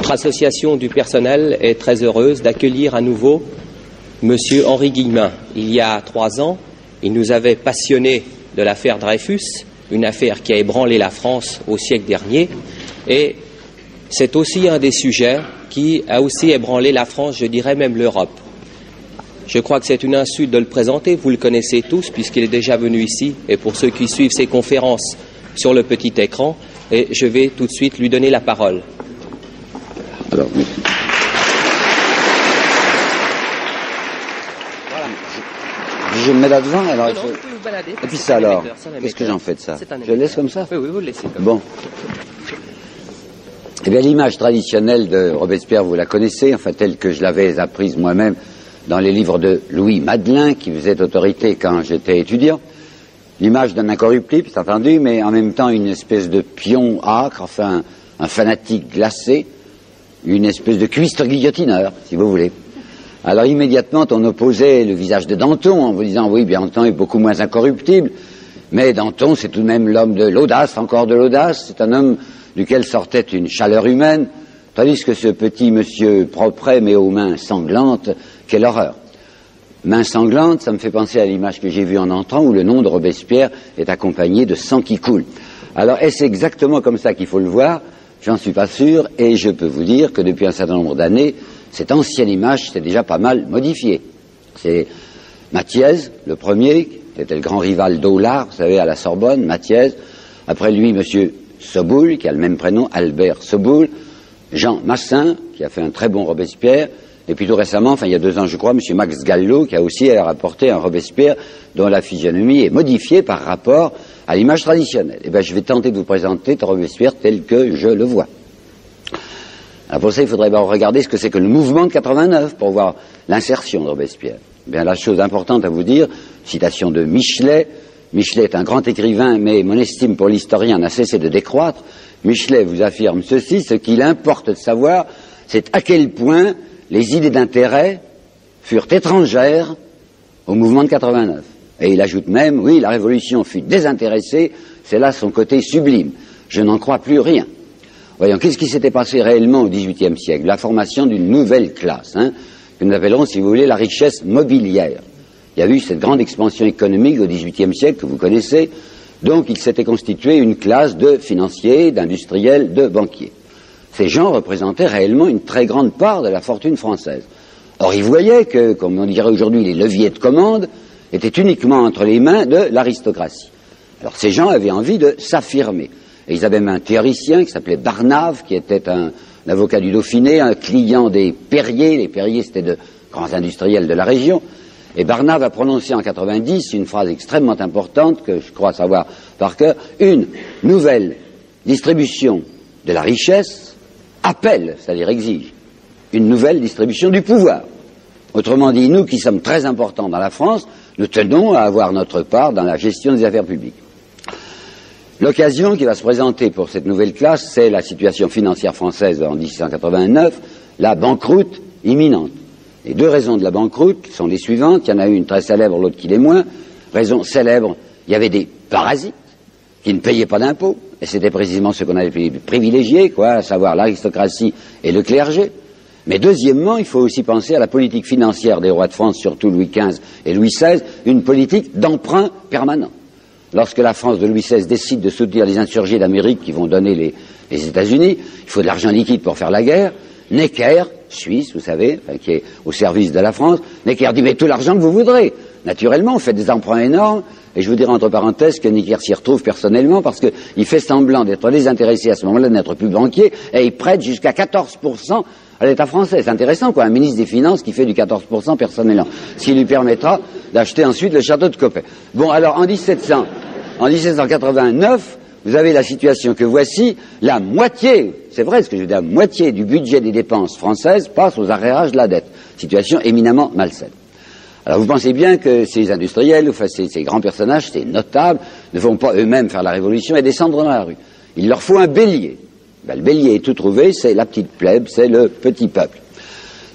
Notre association du personnel est très heureuse d'accueillir à nouveau Monsieur Henri Guillemin. Il y a 3 ans, il nous avait passionnés de l'affaire Dreyfus, une affaire qui a ébranlé la France au siècle dernier, et c'est aussi un des sujets qui a aussi ébranlé la France, je dirais même l'Europe. Je crois que c'est une insulte de le présenter, vous le connaissez tous puisqu'il est déjà venu ici, et pour ceux qui suivent ces conférences sur le petit écran, et je vais tout de suite lui donner la parole. Alors, je me mets là-devant, alors Non, vous pouvez vous balader. Et puis ça alors, qu'est-ce que j'en fais de ça? Je le laisse comme ça? Oui, vous le laissez comme ça. Bon. Eh bien, l'image traditionnelle de Robespierre, vous la connaissez, enfin, telle que je l'avais apprise moi-même dans les livres de Louis Madelin, qui faisait autorité quand j'étais étudiant. L'image d'un incorruptible, c'est entendu, mais en même temps une espèce de pion âcre, enfin, un fanatique glacé, une espèce de cuistre guillotineur, si vous voulez. Alors immédiatement, on opposait le visage de Danton en vous disant, oui, bien Danton est beaucoup moins incorruptible, mais Danton, c'est tout de même l'homme de l'audace, encore de l'audace, c'est un homme duquel sortait une chaleur humaine, tandis que ce petit monsieur propre mais aux mains sanglantes, quelle horreur. Mains sanglantes, ça me fait penser à l'image que j'ai vue en entrant, où le nom de Robespierre est accompagné de sang qui coule. Alors, est-ce exactement comme ça qu'il faut le voir? J'en suis pas sûr, et je peux vous dire que depuis un certain nombre d'années, cette ancienne image s'est déjà pas mal modifiée. C'est Mathiez, le premier, qui était le grand rival d'Aulard, vous savez, à la Sorbonne, Mathiez. Après lui, monsieur Soboul, qui a le même prénom, Albert Soboul. Jean Massin, qui a fait un très bon Robespierre. Et puis tout récemment, enfin il y a 2 ans je crois, monsieur Max Gallo, qui a aussi rapporté un Robespierre dont la physionomie est modifiée par rapport à l'image traditionnelle. Eh bien, je vais tenter de vous présenter Robespierre tel que je le vois. Alors pour ça, il faudrait regarder ce que c'est que le mouvement de 89 pour voir l'insertion de Robespierre. Eh bien, la chose importante à vous dire, citation de Michelet. Michelet est un grand écrivain, mais mon estime pour l'historien n'a cessé de décroître. Michelet vous affirme ceci, ce qu'il importe de savoir, c'est à quel point les idées d'intérêt furent étrangères au mouvement de 89. Et il ajoute même, oui, la Révolution fut désintéressée, c'est là son côté sublime. Je n'en crois plus rien. Voyons, qu'est-ce qui s'était passé réellement au XVIIIe siècle? La formation d'une nouvelle classe, que nous appellerons, si vous voulez, la richesse mobilière. Il y a eu cette grande expansion économique au XVIIIe siècle que vous connaissez, donc il s'était constitué une classe de financiers, d'industriels, de banquiers. Ces gens représentaient réellement une très grande part de la fortune française. Or, ils voyaient que, comme on dirait aujourd'hui, les leviers de commande étaient uniquement entre les mains de l'aristocratie. Alors, ces gens avaient envie de s'affirmer. Et ils avaient même un théoricien qui s'appelait Barnave, qui était un avocat du Dauphiné, un client des Perrier. Les Perrier, c'était de grands industriels de la région. Et Barnave a prononcé en 90 une phrase extrêmement importante, que je crois savoir par cœur. Une nouvelle distribution de la richesse appelle, c'est-à-dire exige, une nouvelle distribution du pouvoir. Autrement dit, nous qui sommes très importants dans la France, nous tenons à avoir notre part dans la gestion des affaires publiques. L'occasion qui va se présenter pour cette nouvelle classe, c'est la situation financière française en 1789, la banqueroute imminente. Les 2 raisons de la banqueroute sont les suivantes. Il y en a une très célèbre, l'autre qui l'est moins. Raison célèbre, il y avait des parasites qui ne payaient pas d'impôts. Et c'était précisément ce qu'on avait privilégié, à savoir l'aristocratie et le clergé. Mais deuxièmement, il faut aussi penser à la politique financière des rois de France, surtout Louis XV et Louis XVI, une politique d'emprunt permanent. Lorsque la France de Louis XVI décide de soutenir les insurgés d'Amérique qui vont donner les États-Unis, il faut de l'argent liquide pour faire la guerre. Necker, Suisse, vous savez, qui est au service de la France, Necker dit, mais tout l'argent que vous voudrez. Naturellement, on fait des emprunts énormes, et je vous dirai entre parenthèses que Necker s'y retrouve personnellement, parce qu'il fait semblant d'être désintéressé à ce moment-là, de n'être plus banquier, et il prête jusqu'à 14% à l'État français. C'est intéressant, un ministre des Finances qui fait du 14% personnellement, ce qui lui permettra d'acheter ensuite le château de Coppet. Bon, alors, en 1789, vous avez la situation que voici, la moitié, c'est vrai ce que je veux dire, la moitié du budget des dépenses françaises passe aux arrérages de la dette. Situation éminemment malsaine. Alors vous pensez bien que ces industriels, ces grands personnages, ces notables, ne vont pas eux-mêmes faire la révolution et descendre dans la rue. Il leur faut un bélier. Le bélier est tout trouvé, c'est la petite plèbe, c'est le petit peuple.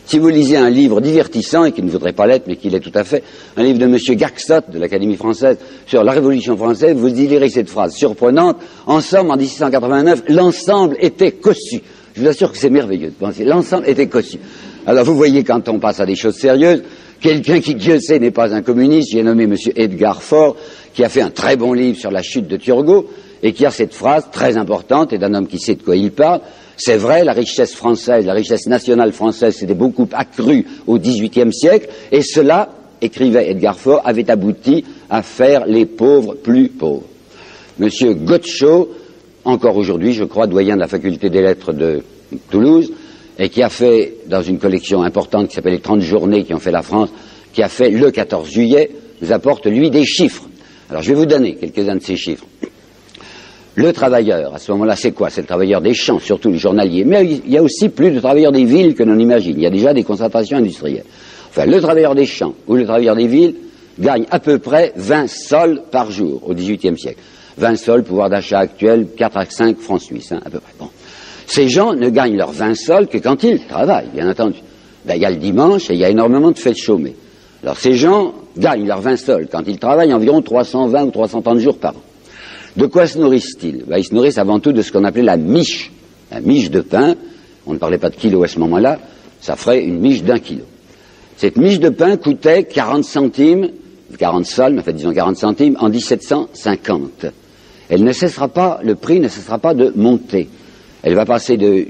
Si vous lisez un livre divertissant, et qui ne voudrait pas l'être, mais qui l'est tout à fait, un livre de M. Gaxot, de l'Académie française, sur la Révolution française, vous y lirez cette phrase surprenante. En somme, en 1789, l'ensemble était cossu. Je vous assure que c'est merveilleux de penser. L'ensemble était cossu. Alors vous voyez, quand on passe à des choses sérieuses, quelqu'un qui, Dieu sait, n'est pas un communiste, j'ai nommé M. Edgar Faure, qui a fait un très bon livre sur la chute de Turgot, et qui a cette phrase très importante, et d'un homme qui sait de quoi il parle. C'est vrai, la richesse française, la richesse nationale française s'était beaucoup accrue au XVIIIe siècle, et cela, écrivait Edgar Faure, avait abouti à faire les pauvres plus pauvres. Monsieur Godchaux, encore aujourd'hui, je crois, doyen de la faculté des lettres de Toulouse, et qui a fait, dans une collection importante qui s'appelle les 30 journées qui ont fait la France, qui a fait le 14 juillet, nous apporte, lui, des chiffres. Alors, je vais vous donner quelques-uns de ces chiffres. Le travailleur, à ce moment-là, c'est quoi? C'est le travailleur des champs, surtout les journaliers. Mais il y a aussi plus de travailleurs des villes que l'on imagine. Il y a déjà des concentrations industrielles. Enfin, le travailleur des champs ou le travailleur des villes gagne à peu près 20 sols par jour au XVIIIe siècle. 20 sols, pouvoir d'achat actuel, 4 à 5 francs suisses, à peu près. Bon. Ces gens ne gagnent leurs 20 sols que quand ils travaillent, bien entendu. Ben, il y a le dimanche et il y a énormément de fêtes chômées. Alors, ces gens gagnent leurs 20 sols quand ils travaillent environ 320 ou 330 jours par an. De quoi se nourrissent-ils? Ben, ils se nourrissent avant tout de ce qu'on appelait la miche de pain. On ne parlait pas de kilos à ce moment-là, ça ferait une miche d'1 kilo. Cette miche de pain coûtait 40 centimes, 40 sols, mais en fait disons 40 centimes, en 1750. Elle ne cessera pas, le prix ne cessera pas de monter. Elle va passer de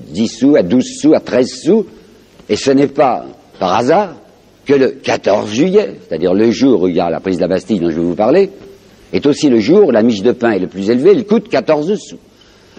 10 sous à 12 sous à 13 sous, et ce n'est pas par hasard que le 14 juillet, c'est-à-dire le jour où il y a la prise de la Bastille dont je vais vous parler, est aussi le jour où la miche de pain est le plus élevée, elle coûte 14 sous.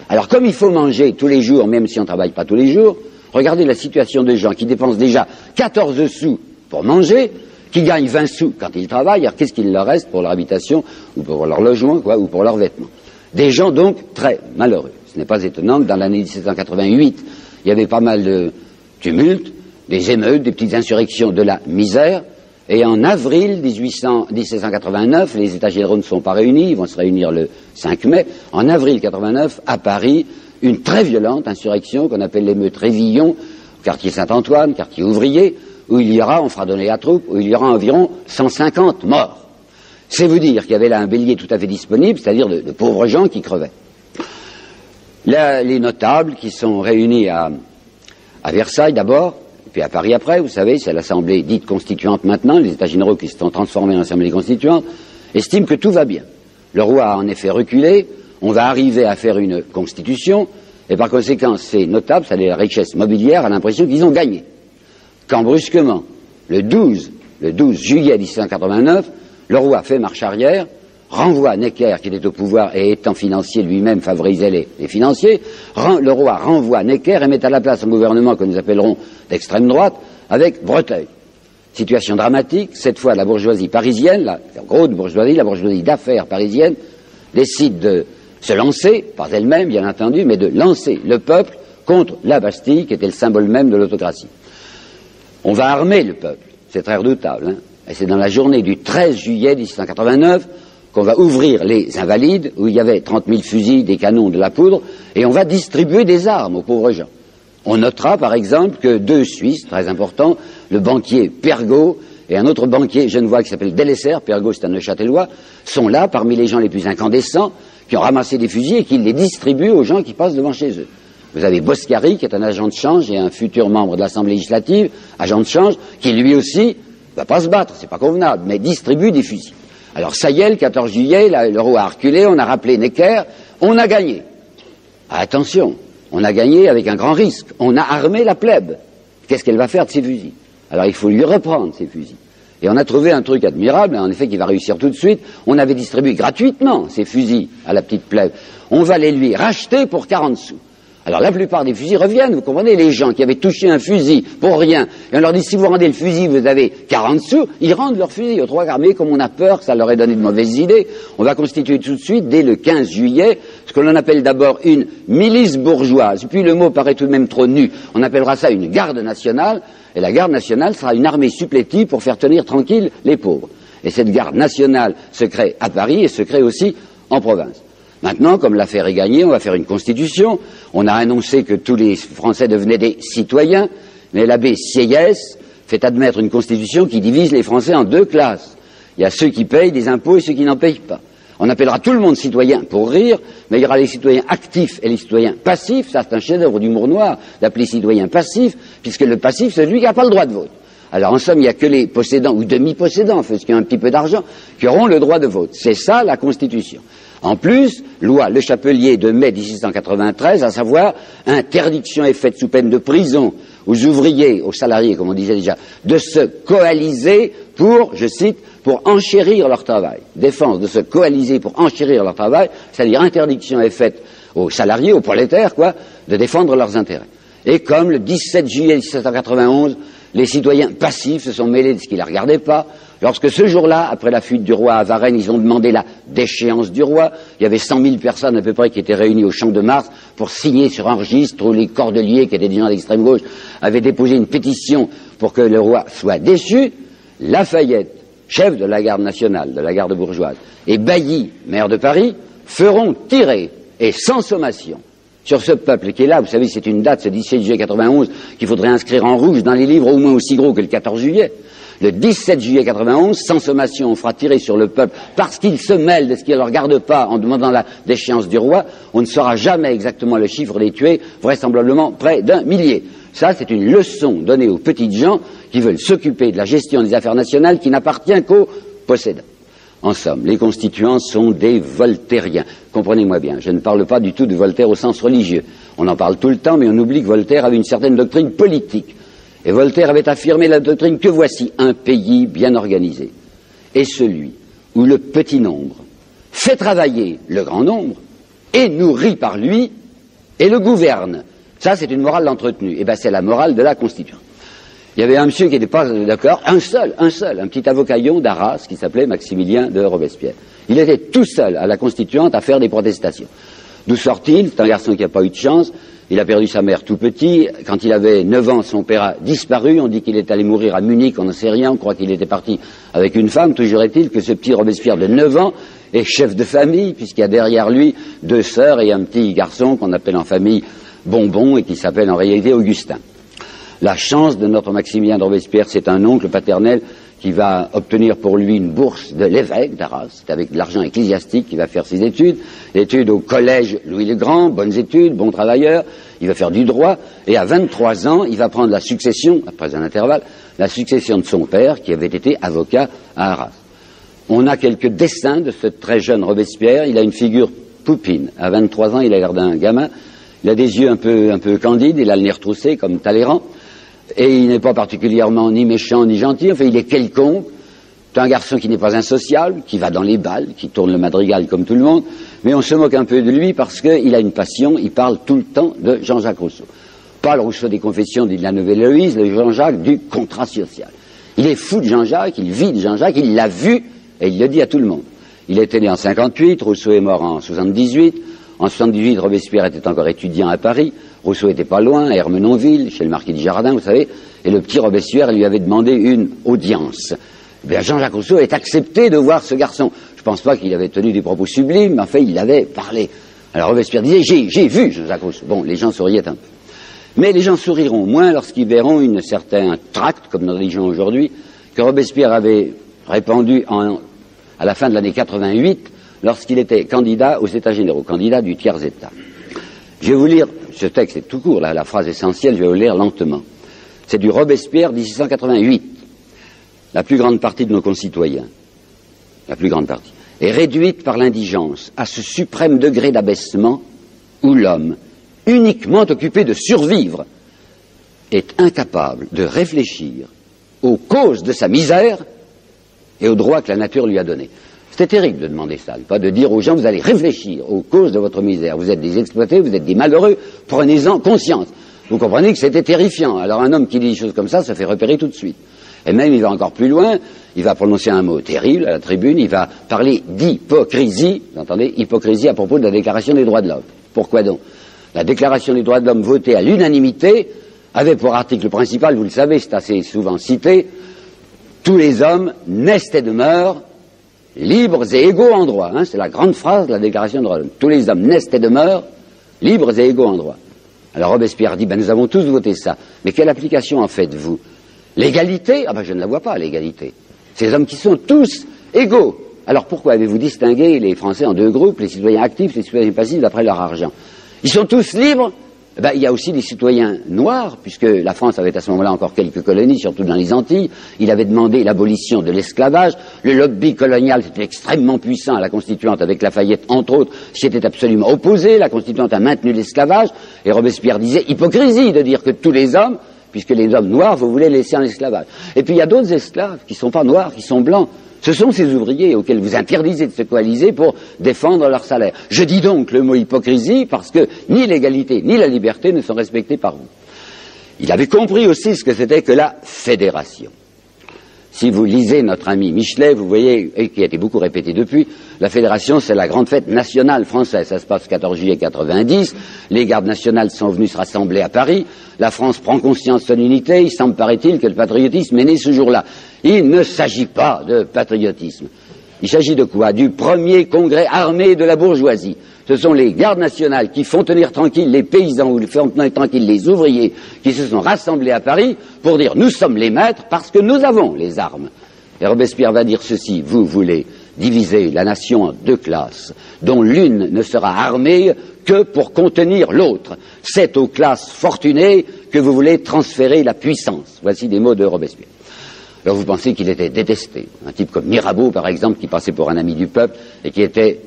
Alors comme il faut manger tous les jours, même si on ne travaille pas tous les jours, regardez la situation de gens qui dépensent déjà 14 sous pour manger, qui gagnent 20 sous quand ils travaillent, alors qu'est-ce qu'il leur reste pour leur habitation, ou pour leur logement, quoi, ou pour leurs vêtements? Des gens donc très malheureux. Ce n'est pas étonnant que dans l'année 1788, il y avait pas mal de tumultes, des émeutes, des petites insurrections, de la misère. Et en avril 1789, les États généraux ne sont pas réunis, ils vont se réunir le 5 mai. En avril 89, à Paris, une très violente insurrection qu'on appelle l'émeute Révillon, quartier Saint-Antoine, quartier ouvrier, où il y aura, on fera donner la troupe, où il y aura environ 150 morts. C'est vous dire qu'il y avait là un bélier tout à fait disponible, c'est-à-dire de pauvres gens qui crevaient. Là, les notables qui sont réunis à Versailles d'abord, puis à Paris après, vous savez, c'est l'Assemblée dite constituante maintenant, les États généraux qui se sont transformés en Assemblée constituante, estiment que tout va bien. Le roi a en effet reculé, on va arriver à faire une constitution, et par conséquent, ces notables, c'est-à-dire la richesse mobilière, a l'impression qu'ils ont gagné. Quand brusquement, le 12 juillet 1789, le roi fait marche arrière, renvoie Necker, qui était au pouvoir et étant financier lui-même favorisait les financiers, le roi renvoie Necker et met à la place un gouvernement que nous appellerons d'extrême droite, avec Breteuil. Situation dramatique, cette fois la bourgeoisie parisienne, la grosse bourgeoisie, la bourgeoisie d'affaires parisienne, décide de se lancer, pas elle-même bien entendu, mais de lancer le peuple contre la Bastille, qui était le symbole même de l'autocratie. On va armer le peuple, c'est très redoutable, et c'est dans la journée du 13 juillet 1789 qu'on va ouvrir les Invalides, où il y avait 30 000 fusils, des canons, de la poudre, et on va distribuer des armes aux pauvres gens. On notera par exemple que 2 Suisses, très importants, le banquier Pergaud et un autre banquier genevois qui s'appelle Delesser, Pergaud c'est un Neuchâtelois, sont là parmi les gens les plus incandescents, qui ont ramassé des fusils et qui les distribuent aux gens qui passent devant chez eux. Vous avez Boscari, qui est un agent de change et un futur membre de l'Assemblée législative, agent de change, qui lui aussi va pas se battre, c'est pas convenable, mais distribue des fusils. Alors ça y est, le 14 juillet, le roi a reculé, on a rappelé Necker, on a gagné. Attention, on a gagné avec un grand risque, on a armé la plèbe. Qu'est-ce qu'elle va faire de ces fusils? Alors il faut lui reprendre ces fusils. Et on a trouvé un truc admirable, en effet, qui va réussir tout de suite. On avait distribué gratuitement ces fusils à la petite plèbe. On va les lui racheter pour 40 sous. Alors la plupart des fusils reviennent, vous comprenez, les gens qui avaient touché un fusil pour rien, et on leur dit si vous rendez le fusil, vous avez 40 sous, ils rendent leur fusil aux 3 quarts. Mais comme on a peur que ça leur ait donné de mauvaises idées, on va constituer tout de suite, dès le 15 juillet, ce que l'on appelle d'abord une milice bourgeoise, puis le mot paraît tout de même trop nu, on appellera ça une garde nationale, et la garde nationale sera une armée supplétive pour faire tenir tranquille les pauvres. Et cette garde nationale se crée à Paris et se crée aussi en province. Maintenant, comme l'affaire est gagnée, on va faire une constitution. On a annoncé que tous les Français devenaient des citoyens, mais l'abbé Sieyès fait admettre une constitution qui divise les Français en 2 classes. Il y a ceux qui payent des impôts et ceux qui n'en payent pas. On appellera tout le monde citoyen pour rire, mais il y aura les citoyens actifs et les citoyens passifs. Ça, c'est un chef-d'œuvre d'humour noir d'appeler citoyen passif, puisque le passif, c'est celui qui n'a pas le droit de vote. Alors, en somme, il n'y a que les possédants ou demi-possédants, parce qu'il y a un petit peu d'argent, qui auront le droit de vote. C'est ça, la Constitution. En plus, loi Le Chapelier de mai 1693, à savoir, interdiction est faite sous peine de prison aux ouvriers, aux salariés, comme on disait déjà, de se coaliser pour, je cite, pour enchérir leur travail. Défense de se coaliser pour enchérir leur travail, c'est-à-dire interdiction est faite aux salariés, aux prolétaires, quoi, de défendre leurs intérêts. Et comme le 17 juillet 1791, les citoyens passifs se sont mêlés de ce qui ne les regardait pas, lorsque ce jour-là, après la fuite du roi à Varennes, ils ont demandé la déchéance du roi, il y avait 100 000 personnes à peu près qui étaient réunies au Champ de Mars pour signer sur un registre où les cordeliers, qui étaient des gens d'extrême gauche, avaient déposé une pétition pour que le roi soit déchu. Lafayette, chef de la garde nationale, de la garde bourgeoise, et Bailly, maire de Paris, feront tirer, et sans sommation, sur ce peuple qui est là. Vous savez, c'est une date, ce 17 juillet 91, qu'il faudrait inscrire en rouge dans les livres, au moins aussi gros que le 14 juillet. Le 17 juillet 91, sans sommation, on fera tirer sur le peuple parce qu'il se mêle de ce qui ne le regarde pas en demandant la déchéance du roi. On ne saura jamais exactement le chiffre des tués, vraisemblablement près d'1 millier. Ça, c'est une leçon donnée aux petites gens qui veulent s'occuper de la gestion des affaires nationales qui n'appartient qu'aux possédants. En somme, les constituants sont des voltairiens. Comprenez-moi bien, je ne parle pas du tout de Voltaire au sens religieux. On en parle tout le temps, mais on oublie que Voltaire avait une certaine doctrine politique. Et Voltaire avait affirmé la doctrine que voici un pays bien organisé est celui où le petit nombre fait travailler le grand nombre, est nourri par lui et le gouverne. Ça, c'est une morale entretenue. Et bien, c'est la morale de la Constitution. Il y avait un monsieur qui n'était pas d'accord, un seul, un petit avocaillon d'Arras qui s'appelait Maximilien de Robespierre. Il était tout seul à la Constituante à faire des protestations. D'où sort-il? C'est un garçon qui n'a pas eu de chance. Il a perdu sa mère tout petit. Quand il avait 9 ans, son père a disparu. On dit qu'il est allé mourir à Munich, on n'en sait rien. On croit qu'il était parti avec une femme. Toujours est-il que ce petit Robespierre de 9 ans est chef de famille, puisqu'il y a derrière lui 2 sœurs et un petit garçon qu'on appelle en famille Bonbon et qui s'appelle en réalité Augustin. La chance de notre Maximilien de Robespierre, c'est un oncle paternel qui va obtenir pour lui une bourse de l'évêque d'Arras. C'est avec de l'argent ecclésiastique qu'il va faire ses études. Études au collège Louis le Grand, bonnes études, bon travailleur. Il va faire du droit. Et à 23 ans, il va prendre la succession, après un intervalle, la succession de son père qui avait été avocat à Arras. On a quelques dessins de ce très jeune Robespierre. Il a une figure poupine. À 23 ans, il a l'air d'un gamin. Il a des yeux un peu candides. Il a le nez retroussé comme Talleyrand. Et il n'est pas particulièrement ni méchant ni gentil, enfin il est quelconque. C'est un garçon qui n'est pas insociable, qui va dans les bals, qui tourne le madrigal comme tout le monde, mais on se moque un peu de lui parce qu'il a une passion, il parle tout le temps de Jean-Jacques Rousseau. Pas le Rousseau des Confessions dit de la Nouvelle Héloïse, le Jean-Jacques du contrat social. Il est fou de Jean-Jacques, il vit de Jean-Jacques, il l'a vu et il le dit à tout le monde. Il était né en 58, Rousseau est mort en 78. En 78, Robespierre était encore étudiant à Paris. Rousseau était pas loin, à Ermenonville, chez le marquis du Jardin, vous savez. Et le petit Robespierre lui avait demandé une audience. Eh bien, Jean-Jacques Rousseau avait accepté de voir ce garçon. Je pense pas qu'il avait tenu des propos sublimes, mais en fait, il avait parlé. Alors Robespierre disait, j'ai vu Jean-Jacques Rousseau. Bon, les gens souriaient un peu. Mais les gens souriront moins lorsqu'ils verront un certain tract, comme nous disons aujourd'hui, que Robespierre avait répandu à la fin de l'année 88, lorsqu'il était candidat aux États généraux, candidat du tiers-État. Je vais vous lire, ce texte est tout court, là, la phrase essentielle, je vais vous lire lentement. C'est du Robespierre 1688. La plus grande partie de nos concitoyens, la plus grande partie, est réduite par l'indigence à ce suprême degré d'abaissement où l'homme, uniquement occupé de survivre, est incapable de réfléchir aux causes de sa misère et aux droits que la nature lui a donnés. C'était terrible de demander ça, pas de dire aux gens, vous allez réfléchir aux causes de votre misère. Vous êtes des exploités, vous êtes des malheureux, prenez-en conscience. Vous comprenez que c'était terrifiant. Alors un homme qui dit des choses comme ça fait repérer tout de suite. Et même, il va encore plus loin, il va prononcer un mot terrible à la tribune, il va parler d'hypocrisie, vous entendez, hypocrisie à propos de la Déclaration des droits de l'homme. Pourquoi donc? La Déclaration des droits de l'homme votée à l'unanimité avait pour article principal, vous le savez, c'est assez souvent cité, tous les hommes naissent et demeurent libres et égaux en droit. Hein, c'est la grande phrase de la Déclaration des droits de l'homme. Tous les hommes naissent et demeurent libres et égaux en droit. Alors Robespierre dit, nous avons tous voté ça. Mais quelle application en faites-vous? L'égalité? Je ne la vois pas, l'égalité. Ces hommes qui sont tous égaux. Alors pourquoi avez-vous distingué les Français en deux groupes, les citoyens actifs et les citoyens passifs d'après leur argent? Ils sont tous libres. Eh ben, il y a aussi des citoyens noirs, puisque la France avait à ce moment-là encore quelques colonies, surtout dans les Antilles. Il avait demandé l'abolition de l'esclavage. Le lobby colonial était extrêmement puissant à la Constituante, avec Lafayette, entre autres, s'y était absolument opposé. La Constituante a maintenu l'esclavage. Et Robespierre disait, hypocrisie de dire que tous les hommes, puisque les hommes noirs, vous voulez laisser en esclavage. Et puis il y a d'autres esclaves qui ne sont pas noirs, qui sont blancs. Ce sont ces ouvriers auxquels vous interdisez de se coaliser pour défendre leur salaire. Je dis donc le mot hypocrisie parce que ni l'égalité ni la liberté ne sont respectés par vous. Il avait compris aussi ce que c'était que la fédération. Si vous lisez notre ami Michelet, vous voyez, et qui a été beaucoup répété depuis, la fédération c'est la grande fête nationale française. Ça se passe le 14 juillet 90, les gardes nationales sont venus se rassembler à Paris, la France prend conscience de son unité, il semble, paraît-il, que le patriotisme est né ce jour-là. Il ne s'agit pas de patriotisme. Il s'agit de quoi? Du premier congrès armé de la bourgeoisie. Ce sont les gardes nationales qui font tenir tranquilles les paysans ou font tenir tranquilles les ouvriers qui se sont rassemblés à Paris pour dire nous sommes les maîtres parce que nous avons les armes. Et Robespierre va dire ceci, vous voulez diviser la nation en deux classes dont l'une ne sera armée que pour contenir l'autre. C'est aux classes fortunées que vous voulez transférer la puissance. Voici des mots de Robespierre. Alors vous pensez qu'il était détesté. Un type comme Mirabeau, par exemple, qui passait pour un ami du peuple et qui était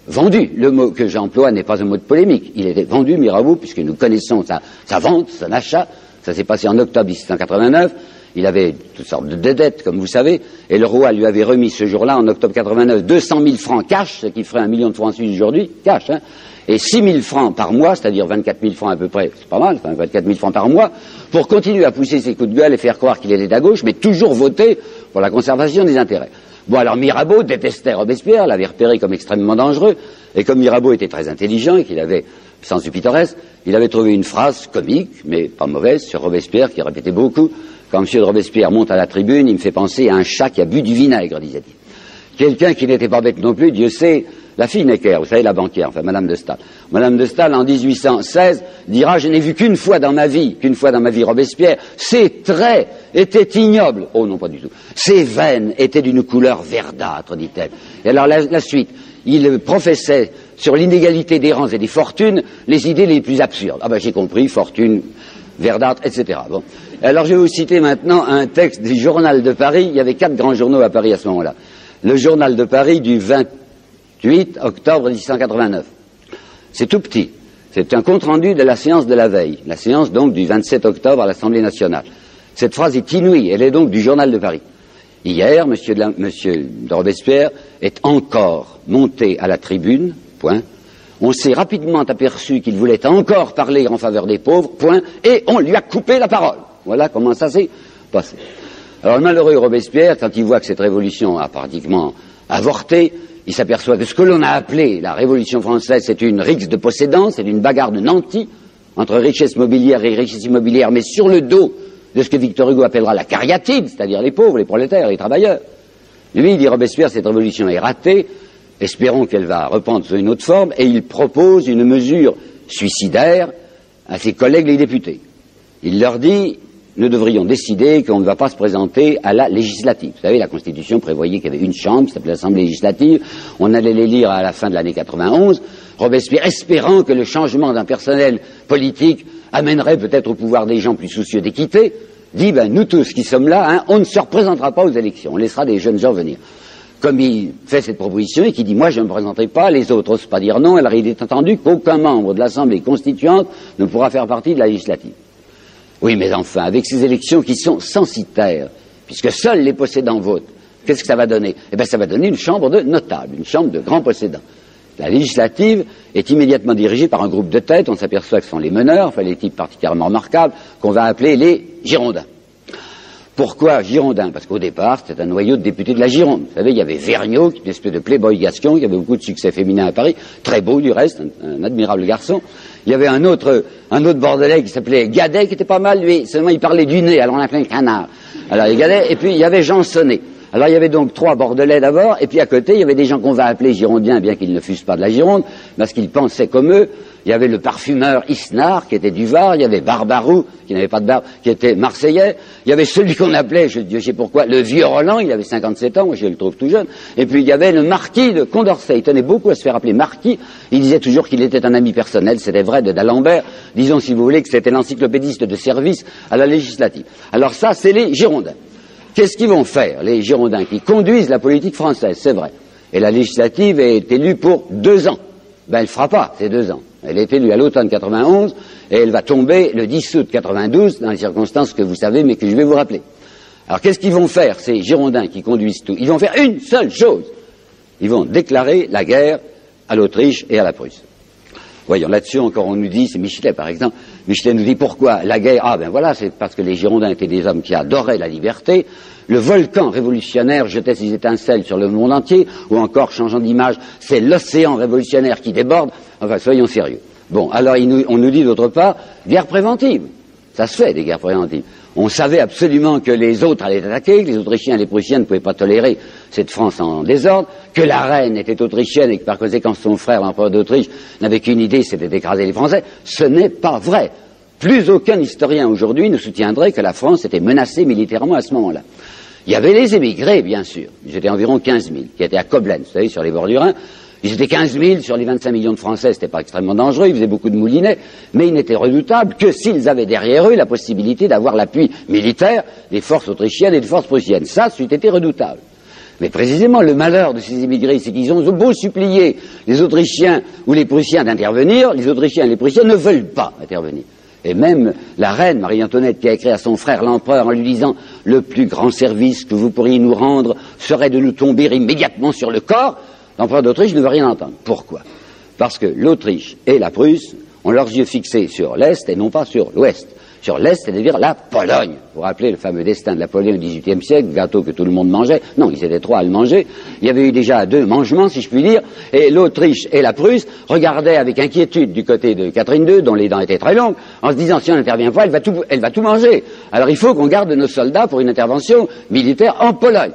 vendu. Le mot que j'emploie n'est pas un mot de polémique. Il était vendu, Mirabeau, puisque nous connaissons sa vente, son achat. Ça s'est passé en octobre 1789. Il avait toutes sortes de dettes, comme vous savez, et le roi lui avait remis ce jour-là, en octobre 89, 200 000 francs cash, ce qui ferait 1 million de francs suisses aujourd'hui, cash, hein, et 6 000 francs par mois, c'est-à-dire 24 000 francs à peu près, c'est pas mal, enfin 24 000 francs par mois, pour continuer à pousser ses coups de gueule et faire croire qu'il était à gauche, mais toujours voter pour la conservation des intérêts. Bon, alors Mirabeau détestait Robespierre, l'avait repéré comme extrêmement dangereux, et comme Mirabeau était très intelligent et qu'il avait sens du pittoresque, il avait trouvé une phrase comique, mais pas mauvaise, sur Robespierre, qui répétait beaucoup. Quand M. de Robespierre monte à la tribune, il me fait penser à un chat qui a bu du vinaigre, disait-il. Quelqu'un qui n'était pas bête non plus, Dieu sait, la fille Necker, vous savez, la banquière, enfin Madame de Staël. Madame de Staël, en 1816, dira, je n'ai vu qu'une fois dans ma vie Robespierre, ses traits étaient ignobles. Oh non, pas du tout. Ses veines étaient d'une couleur verdâtre, dit-elle. Et alors la suite, il professait sur l'inégalité des rangs et des fortunes les idées les plus absurdes. Ah ben j'ai compris, fortune, verdâtre, etc. Bon. Alors je vais vous citer maintenant un texte du Journal de Paris. Il y avait 4 grands journaux à Paris à ce moment-là. Le Journal de Paris du 28 octobre 1789. C'est tout petit. C'est un compte-rendu de la séance de la veille. La séance donc du 27 octobre à l'Assemblée nationale. Cette phrase est inouïe. Elle est donc du Journal de Paris. Hier, monsieur de Robespierre est encore monté à la tribune, point. On s'est rapidement aperçu qu'il voulait encore parler en faveur des pauvres, point, et on lui a coupé la parole. Voilà comment ça s'est passé. Alors le malheureux Robespierre, quand il voit que cette révolution a pratiquement avorté, il s'aperçoit que ce que l'on a appelé la Révolution française, c'est une rixe de possédance, c'est une bagarre de nantis entre richesse mobilière et richesse immobilière, mais sur le dos de ce que Victor Hugo appellera la cariatide, c'est-à-dire les pauvres, les prolétaires, les travailleurs. Lui, il dit Robespierre, cette révolution est ratée, espérons qu'elle va reprendre sous une autre forme, et il propose une mesure suicidaire à ses collègues les députés. Il leur dit, nous devrions décider qu'on ne va pas se présenter à la législative. Vous savez, la Constitution prévoyait qu'il y avait une chambre, qui s'appelait l'Assemblée législative, on allait les lire à la fin de l'année 91, Robespierre, espérant que le changement d'un personnel politique amènerait peut-être au pouvoir des gens plus soucieux d'équité, dit, nous tous qui sommes là, on ne se représentera pas aux élections, on laissera des jeunes gens venir. Comme il fait cette proposition et qui dit, moi je ne me présenterai pas, les autres n'osent pas dire non, alors il est entendu qu'aucun membre de l'Assemblée constituante ne pourra faire partie de la législative. Oui, mais enfin, avec ces élections qui sont censitaires, puisque seuls les possédants votent, qu'est-ce que ça va donner? Eh bien, ça va donner une chambre de notables, une chambre de grands possédants. La législative est immédiatement dirigée par un groupe de têtes, on s'aperçoit que ce sont les meneurs, enfin les types particulièrement remarquables, qu'on va appeler les Girondins. Pourquoi Girondins? Parce qu'au départ, c'était un noyau de députés de la Gironde. Vous savez, il y avait Vergniaud, qui était une espèce de playboy gascon, qui avait beaucoup de succès féminin à Paris, très beau du reste, un admirable garçon. Il y avait un autre bordelais qui s'appelait Gadet, qui était pas mal, lui, seulement il parlait du nez, alors on appelait un canard. Alors il y avait Gadet, et puis il y avait Jean Sonnet. Alors il y avait donc 3 Bordelais d'abord, et puis à côté, il y avait des gens qu'on va appeler Girondiens, bien qu'ils ne fussent pas de la Gironde, parce qu'ils pensaient comme eux. Il y avait le parfumeur Isnard, qui était du Var, il y avait Barbarou, qui n'avait pas de barbe, qui était marseillais, il y avait celui qu'on appelait, je sais pourquoi, le vieux Roland, il avait 57 ans, moi je le trouve tout jeune, et puis il y avait le marquis de Condorcet, il tenait beaucoup à se faire appeler marquis, il disait toujours qu'il était un ami personnel, c'était vrai, de d'Alembert, disons si vous voulez que c'était l'encyclopédiste de service à la législative. Alors ça, c'est les Girondins. Qu'est-ce qu'ils vont faire, les Girondins, qui conduisent la politique française, c'est vrai. Et la législative est élue pour 2 ans. Ben, elle ne fera pas ces 2 ans. Elle est élue à l'automne 91, et elle va tomber le 10 août 92, dans les circonstances que vous savez, mais que je vais vous rappeler. Alors, qu'est-ce qu'ils vont faire, ces Girondins qui conduisent tout? Ils vont faire une seule chose. Ils vont déclarer la guerre à l'Autriche et à la Prusse. Voyons, là-dessus encore, on nous dit, c'est Michelet par exemple, Michelet nous dit pourquoi la guerre, ah ben voilà, c'est parce que les Girondins étaient des hommes qui adoraient la liberté, le volcan révolutionnaire jetait ses étincelles sur le monde entier, ou encore, changeant d'image, c'est l'océan révolutionnaire qui déborde, enfin soyons sérieux. Bon, alors on nous dit d'autre part, guerre préventive, ça se fait des guerres préventives. On savait absolument que les autres allaient attaquer, que les Autrichiens et les Prussiens ne pouvaient pas tolérer cette France en désordre, que la reine était autrichienne et que par conséquent son frère, l'empereur d'Autriche, n'avait qu'une idée, c'était d'écraser les Français. Ce n'est pas vrai. Plus aucun historien aujourd'hui ne soutiendrait que la France était menacée militairement à ce moment-là. Il y avait les émigrés, bien sûr. Ils étaient environ 15 000, qui étaient à Koblenz, vous savez, sur les bords du Rhin. Ils étaient 15 000 sur les 25 millions de Français, c'était pas extrêmement dangereux, ils faisaient beaucoup de moulinets, mais ils n'étaient redoutables que s'ils avaient derrière eux la possibilité d'avoir l'appui militaire des forces autrichiennes et des forces prussiennes. Ça, c'eût été redoutable. Mais précisément, le malheur de ces immigrés, c'est qu'ils ont beau supplier les Autrichiens ou les Prussiens d'intervenir, les Autrichiens et les Prussiens ne veulent pas intervenir. Et même la reine Marie-Antoinette qui a écrit à son frère l'empereur en lui disant « Le plus grand service que vous pourriez nous rendre serait de nous tomber immédiatement sur le corps », l'empereur d'Autriche ne veut rien entendre. Pourquoi? Parce que l'Autriche et la Prusse ont leurs yeux fixés sur l'Est et non pas sur l'Ouest. Sur l'Est, c'est-à-dire la Pologne. Vous vous rappelez le fameux destin de la Pologne au XVIIIe siècle, gâteau que tout le monde mangeait. Non, ils étaient 3 à le manger. Il y avait eu déjà 2 mangements, si je puis dire, et l'Autriche et la Prusse regardaient avec inquiétude du côté de Catherine II, dont les dents étaient très longues, en se disant si on n'intervient pas, elle va tout manger. Alors il faut qu'on garde nos soldats pour une intervention militaire en Pologne.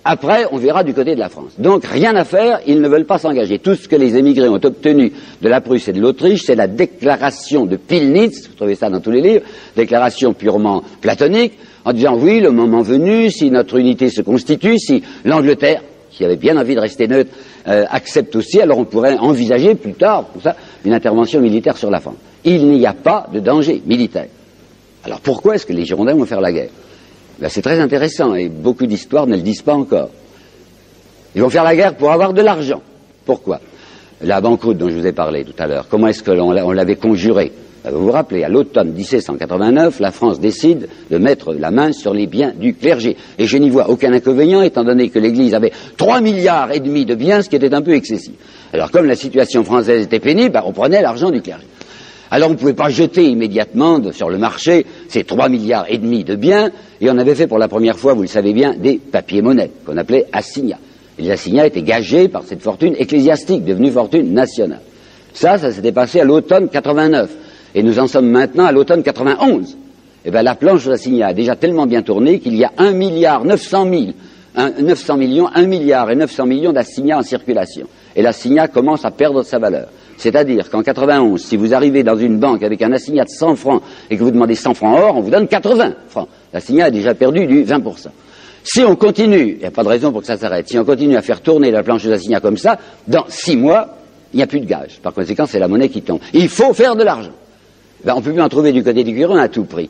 Après, on verra du côté de la France. Donc, rien à faire, ils ne veulent pas s'engager. Tout ce que les émigrés ont obtenu de la Prusse et de l'Autriche, c'est la déclaration de Pillnitz, vous trouvez ça dans tous les livres, déclaration purement platonique, en disant, oui, le moment venu, si notre unité se constitue, si l'Angleterre, qui avait bien envie de rester neutre, accepte aussi, alors on pourrait envisager plus tard, pour ça, une intervention militaire sur la France. Il n'y a pas de danger militaire. Alors, pourquoi est-ce que les Girondins vont faire la guerre? Ben, c'est très intéressant et beaucoup d'histoires ne le disent pas encore. Ils vont faire la guerre pour avoir de l'argent. Pourquoi? La banqueroute dont je vous ai parlé tout à l'heure, comment est-ce qu'on l'avait conjurée? Vous vous rappelez, à l'automne 1789, la France décide de mettre la main sur les biens du clergé. Et je n'y vois aucun inconvénient, étant donné que l'Église avait 3,5 milliards de biens, ce qui était un peu excessif. Alors comme la situation française était pénible, ben, on prenait l'argent du clergé. Alors on ne pouvait pas jeter immédiatement sur le marché ces 3,5 milliards de biens, et on avait fait pour la première fois, vous le savez bien, des papiers-monnaies, qu'on appelait assignats. Et les assignats étaient gagés par cette fortune ecclésiastique, devenue fortune nationale. Ça s'était passé à l'automne 89, et nous en sommes maintenant à l'automne 91. Et bien la planche d'assignats a déjà tellement bien tourné qu'il y a 1 milliard 900 millions d'assignats en circulation. Et l'assignat commence à perdre sa valeur. C'est-à-dire qu'en 91, si vous arrivez dans une banque avec un assignat de 100 francs et que vous demandez 100 francs or, on vous donne 80 francs. L'assignat a déjà perdu du 20%. Si on continue, il n'y a pas de raison pour que ça s'arrête, si on continue à faire tourner la planche d'assignats comme ça, dans 6 mois, il n'y a plus de gage. Par conséquent, c'est la monnaie qui tombe. Il faut faire de l'argent. Ben, on ne peut plus en trouver du côté du Curon à tout prix.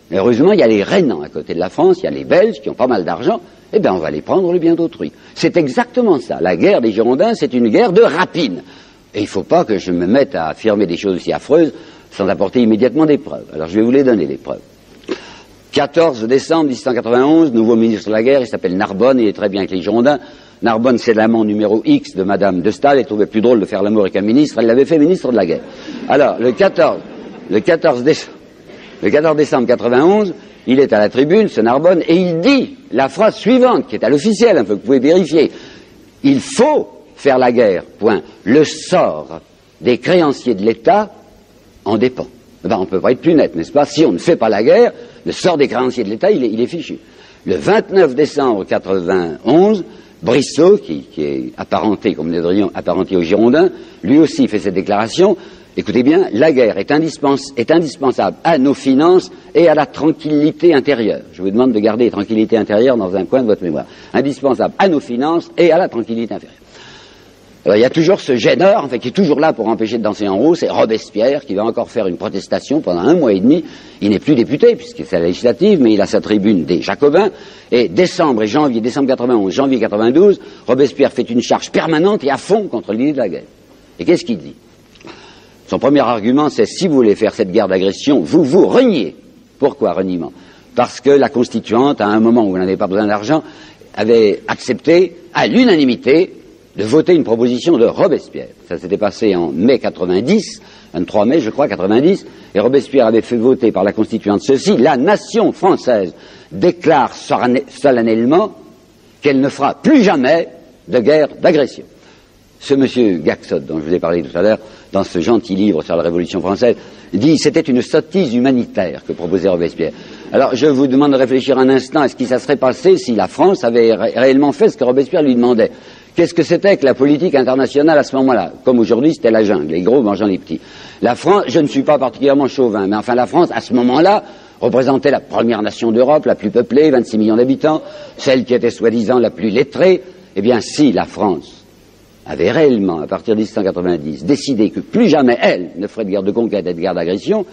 Mais heureusement, il y a les Rhénans à côté de la France, il y a les Belges qui ont pas mal d'argent, eh bien on va les prendre le bien d'autrui. C'est exactement ça. La guerre des Girondins, c'est une guerre de rapine. Et il ne faut pas que je me mette à affirmer des choses aussi affreuses sans apporter immédiatement des preuves. Alors je vais vous les donner, les preuves. 14 décembre 1791, nouveau ministre de la guerre, il s'appelle Narbonne, il est très bien avec les Girondins. Narbonne, c'est l'amant numéro X de Madame de Staël, elle trouvait plus drôle de faire l'amour avec un ministre, elle l'avait fait ministre de la guerre. Alors, le 14 décembre 91, il est à la tribune, ce Narbonne, et il dit la phrase suivante, qui est à l'officiel, un peu que vous pouvez vérifier. Il faut faire la guerre, point. Le sort des créanciers de l'État en dépend. Ben, on ne peut pas être plus net, n'est-ce pas? Si on ne fait pas la guerre, le sort des créanciers de l'État, il est fichu. Le 29 décembre 91, Brissot, qui est apparenté, comme nous dirions, apparenté aux Girondins, lui aussi fait cette déclaration. Écoutez bien, la guerre est indispensable à nos finances et à la tranquillité intérieure. Je vous demande de garder la tranquillité intérieure dans un coin de votre mémoire. Indispensable à nos finances et à la tranquillité intérieure. Alors, il y a toujours ce gêneur, en fait, qui est toujours là pour empêcher de danser en haut, c'est Robespierre, qui va encore faire une protestation pendant 1 mois et demi. Il n'est plus député, puisque c'est la législative, mais il a sa tribune des Jacobins. Et décembre 91, janvier 92, Robespierre fait une charge permanente et à fond contre l'idée de la guerre. Et qu'est-ce qu'il dit? Son premier argument, c'est si vous voulez faire cette guerre d'agression, vous reniez. Pourquoi reniement? Parce que la Constituante, à un moment où vous n'avez pas besoin d'argent, avait accepté, à l'unanimité, de voter une proposition de Robespierre. Ça s'était passé en mai 90, 23 mai, je crois, 90, et Robespierre avait fait voter par la Constituante ceci: la nation française déclare solennellement qu'elle ne fera plus jamais de guerre d'agression. Ce monsieur Gaxot, dont je vous ai parlé tout à l'heure, dans ce gentil livre sur la Révolution française, dit c'était une sottise humanitaire que proposait Robespierre. Alors je vous demande de réfléchir un instant à ce qui ça serait passé si la France avait réellement fait ce que Robespierre lui demandait. Qu'est-ce que c'était que la politique internationale à ce moment-là? Comme aujourd'hui, c'était la jungle, les gros mangeant les petits. La France, je ne suis pas particulièrement chauvin, mais enfin la France, à ce moment-là, représentait la première nation d'Europe, la plus peuplée, 26 millions d'habitants, celle qui était soi-disant la plus lettrée. Eh bien, si la France avait réellement, à partir de 1790, décidé que plus jamais elle ne ferait de guerre de conquête et de guerre d'agression,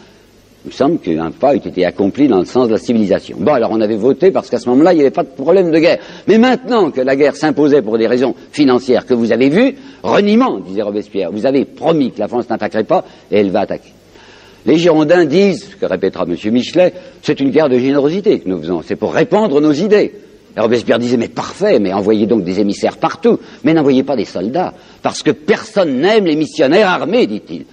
il me semble qu'un pas eût été accompli dans le sens de la civilisation. Bon, alors on avait voté parce qu'à ce moment-là, il n'y avait pas de problème de guerre. Mais maintenant que la guerre s'imposait pour des raisons financières que vous avez vues, reniement, disait Robespierre, vous avez promis que la France n'attaquerait pas et elle va attaquer. Les Girondins disent, ce que répétera M. Michelet, c'est une guerre de générosité que nous faisons, c'est pour répandre nos idées. Et Robespierre disait, mais parfait, mais envoyez donc des émissaires partout, mais n'envoyez pas des soldats, parce que personne n'aime les missionnaires armés, dit-il.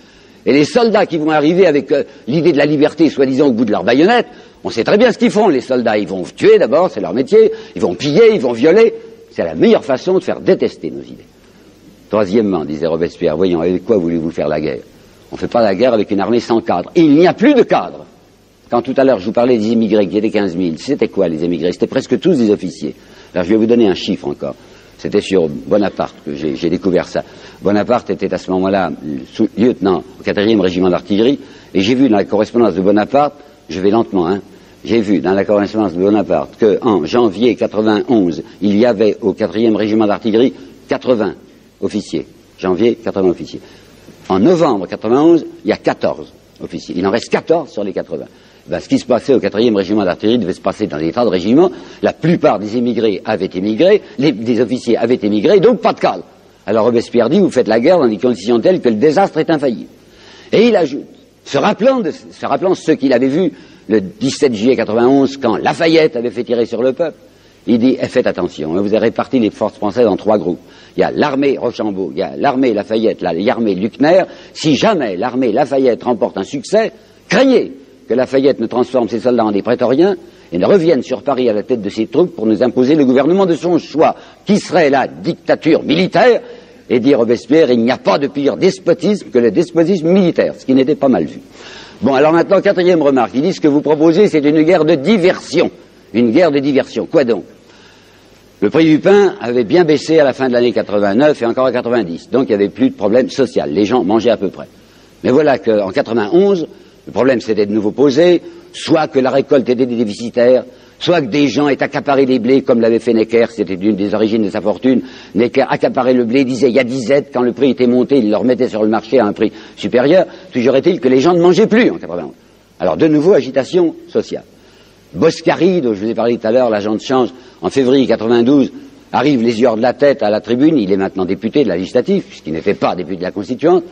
Et les soldats qui vont arriver avec l'idée de la liberté, soi-disant au bout de leur baïonnette, on sait très bien ce qu'ils font, les soldats. Ils vont tuer d'abord, c'est leur métier, ils vont piller, ils vont violer. C'est la meilleure façon de faire détester nos idées. Troisièmement, disait Robespierre, voyons, avec quoi voulez-vous faire la guerre? On ne fait pas la guerre avec une armée sans cadre. Et il n'y a plus de cadre. Quand tout à l'heure je vous parlais des immigrés, qui étaient 15 000, c'était quoi les immigrés? C'était presque tous des officiers. Alors je vais vous donner un chiffre encore. C'était sur Bonaparte que j'ai découvert ça. Bonaparte était à ce moment-là lieutenant au 4e régiment d'artillerie, et j'ai vu dans la correspondance de Bonaparte, je vais lentement, hein, j'ai vu dans la correspondance de Bonaparte qu'en janvier 91, il y avait au 4e régiment d'artillerie 80 officiers. Janvier, 80 officiers. En novembre 91, il y a 14 officiers. Il en reste 14 sur les 80. Ben, ce qui se passait au 4e régiment d'artillerie devait se passer dans les tas de régiments. La plupart des émigrés avaient émigré, des officiers avaient émigré, donc pas de cadre. Alors Robespierre dit, vous faites la guerre dans des conditions telles que le désastre est infaillible. Et il ajoute, se rappelant ce qu'il avait vu le 17 juillet 91, quand Lafayette avait fait tirer sur le peuple, il dit, faites attention, vous avez réparti les forces françaises en 3 groupes. Il y a l'armée Rochambeau, il y a l'armée Lafayette, l'armée Luckner. Si jamais l'armée Lafayette remporte un succès, craignez que Lafayette ne transforme ses soldats en des prétoriens et ne revienne sur Paris à la tête de ses troupes pour nous imposer le gouvernement de son choix, qui serait la dictature militaire. Et dit Robespierre, il n'y a pas de pire despotisme que le despotisme militaire, ce qui n'était pas mal vu. Bon, alors maintenant, 4e remarque, il dit ce que vous proposez, c'est une guerre de diversion. Une guerre de diversion. Quoi donc? Le prix du pain avait bien baissé à la fin de l'année 89 et encore à 90, donc il n'y avait plus de problème social, les gens mangeaient à peu près. Mais voilà qu'en 91, le problème s'était de nouveau posé, soit que la récolte était déficitaire, soit que des gens aient accaparé les blés comme l'avait fait Necker, c'était une des origines de sa fortune. Necker accaparait le blé, disait il y a 10 aides, quand le prix était monté, il le remettait sur le marché à un prix supérieur. Toujours est-il que les gens ne mangeaient plus en 91. Alors de nouveau, agitation sociale. Boscari, dont je vous ai parlé tout à l'heure, l'agent de change, en février 92, arrive les yeux hors de la tête à la tribune, il est maintenant député de la législative, puisqu'il n'était pas député de la constituante,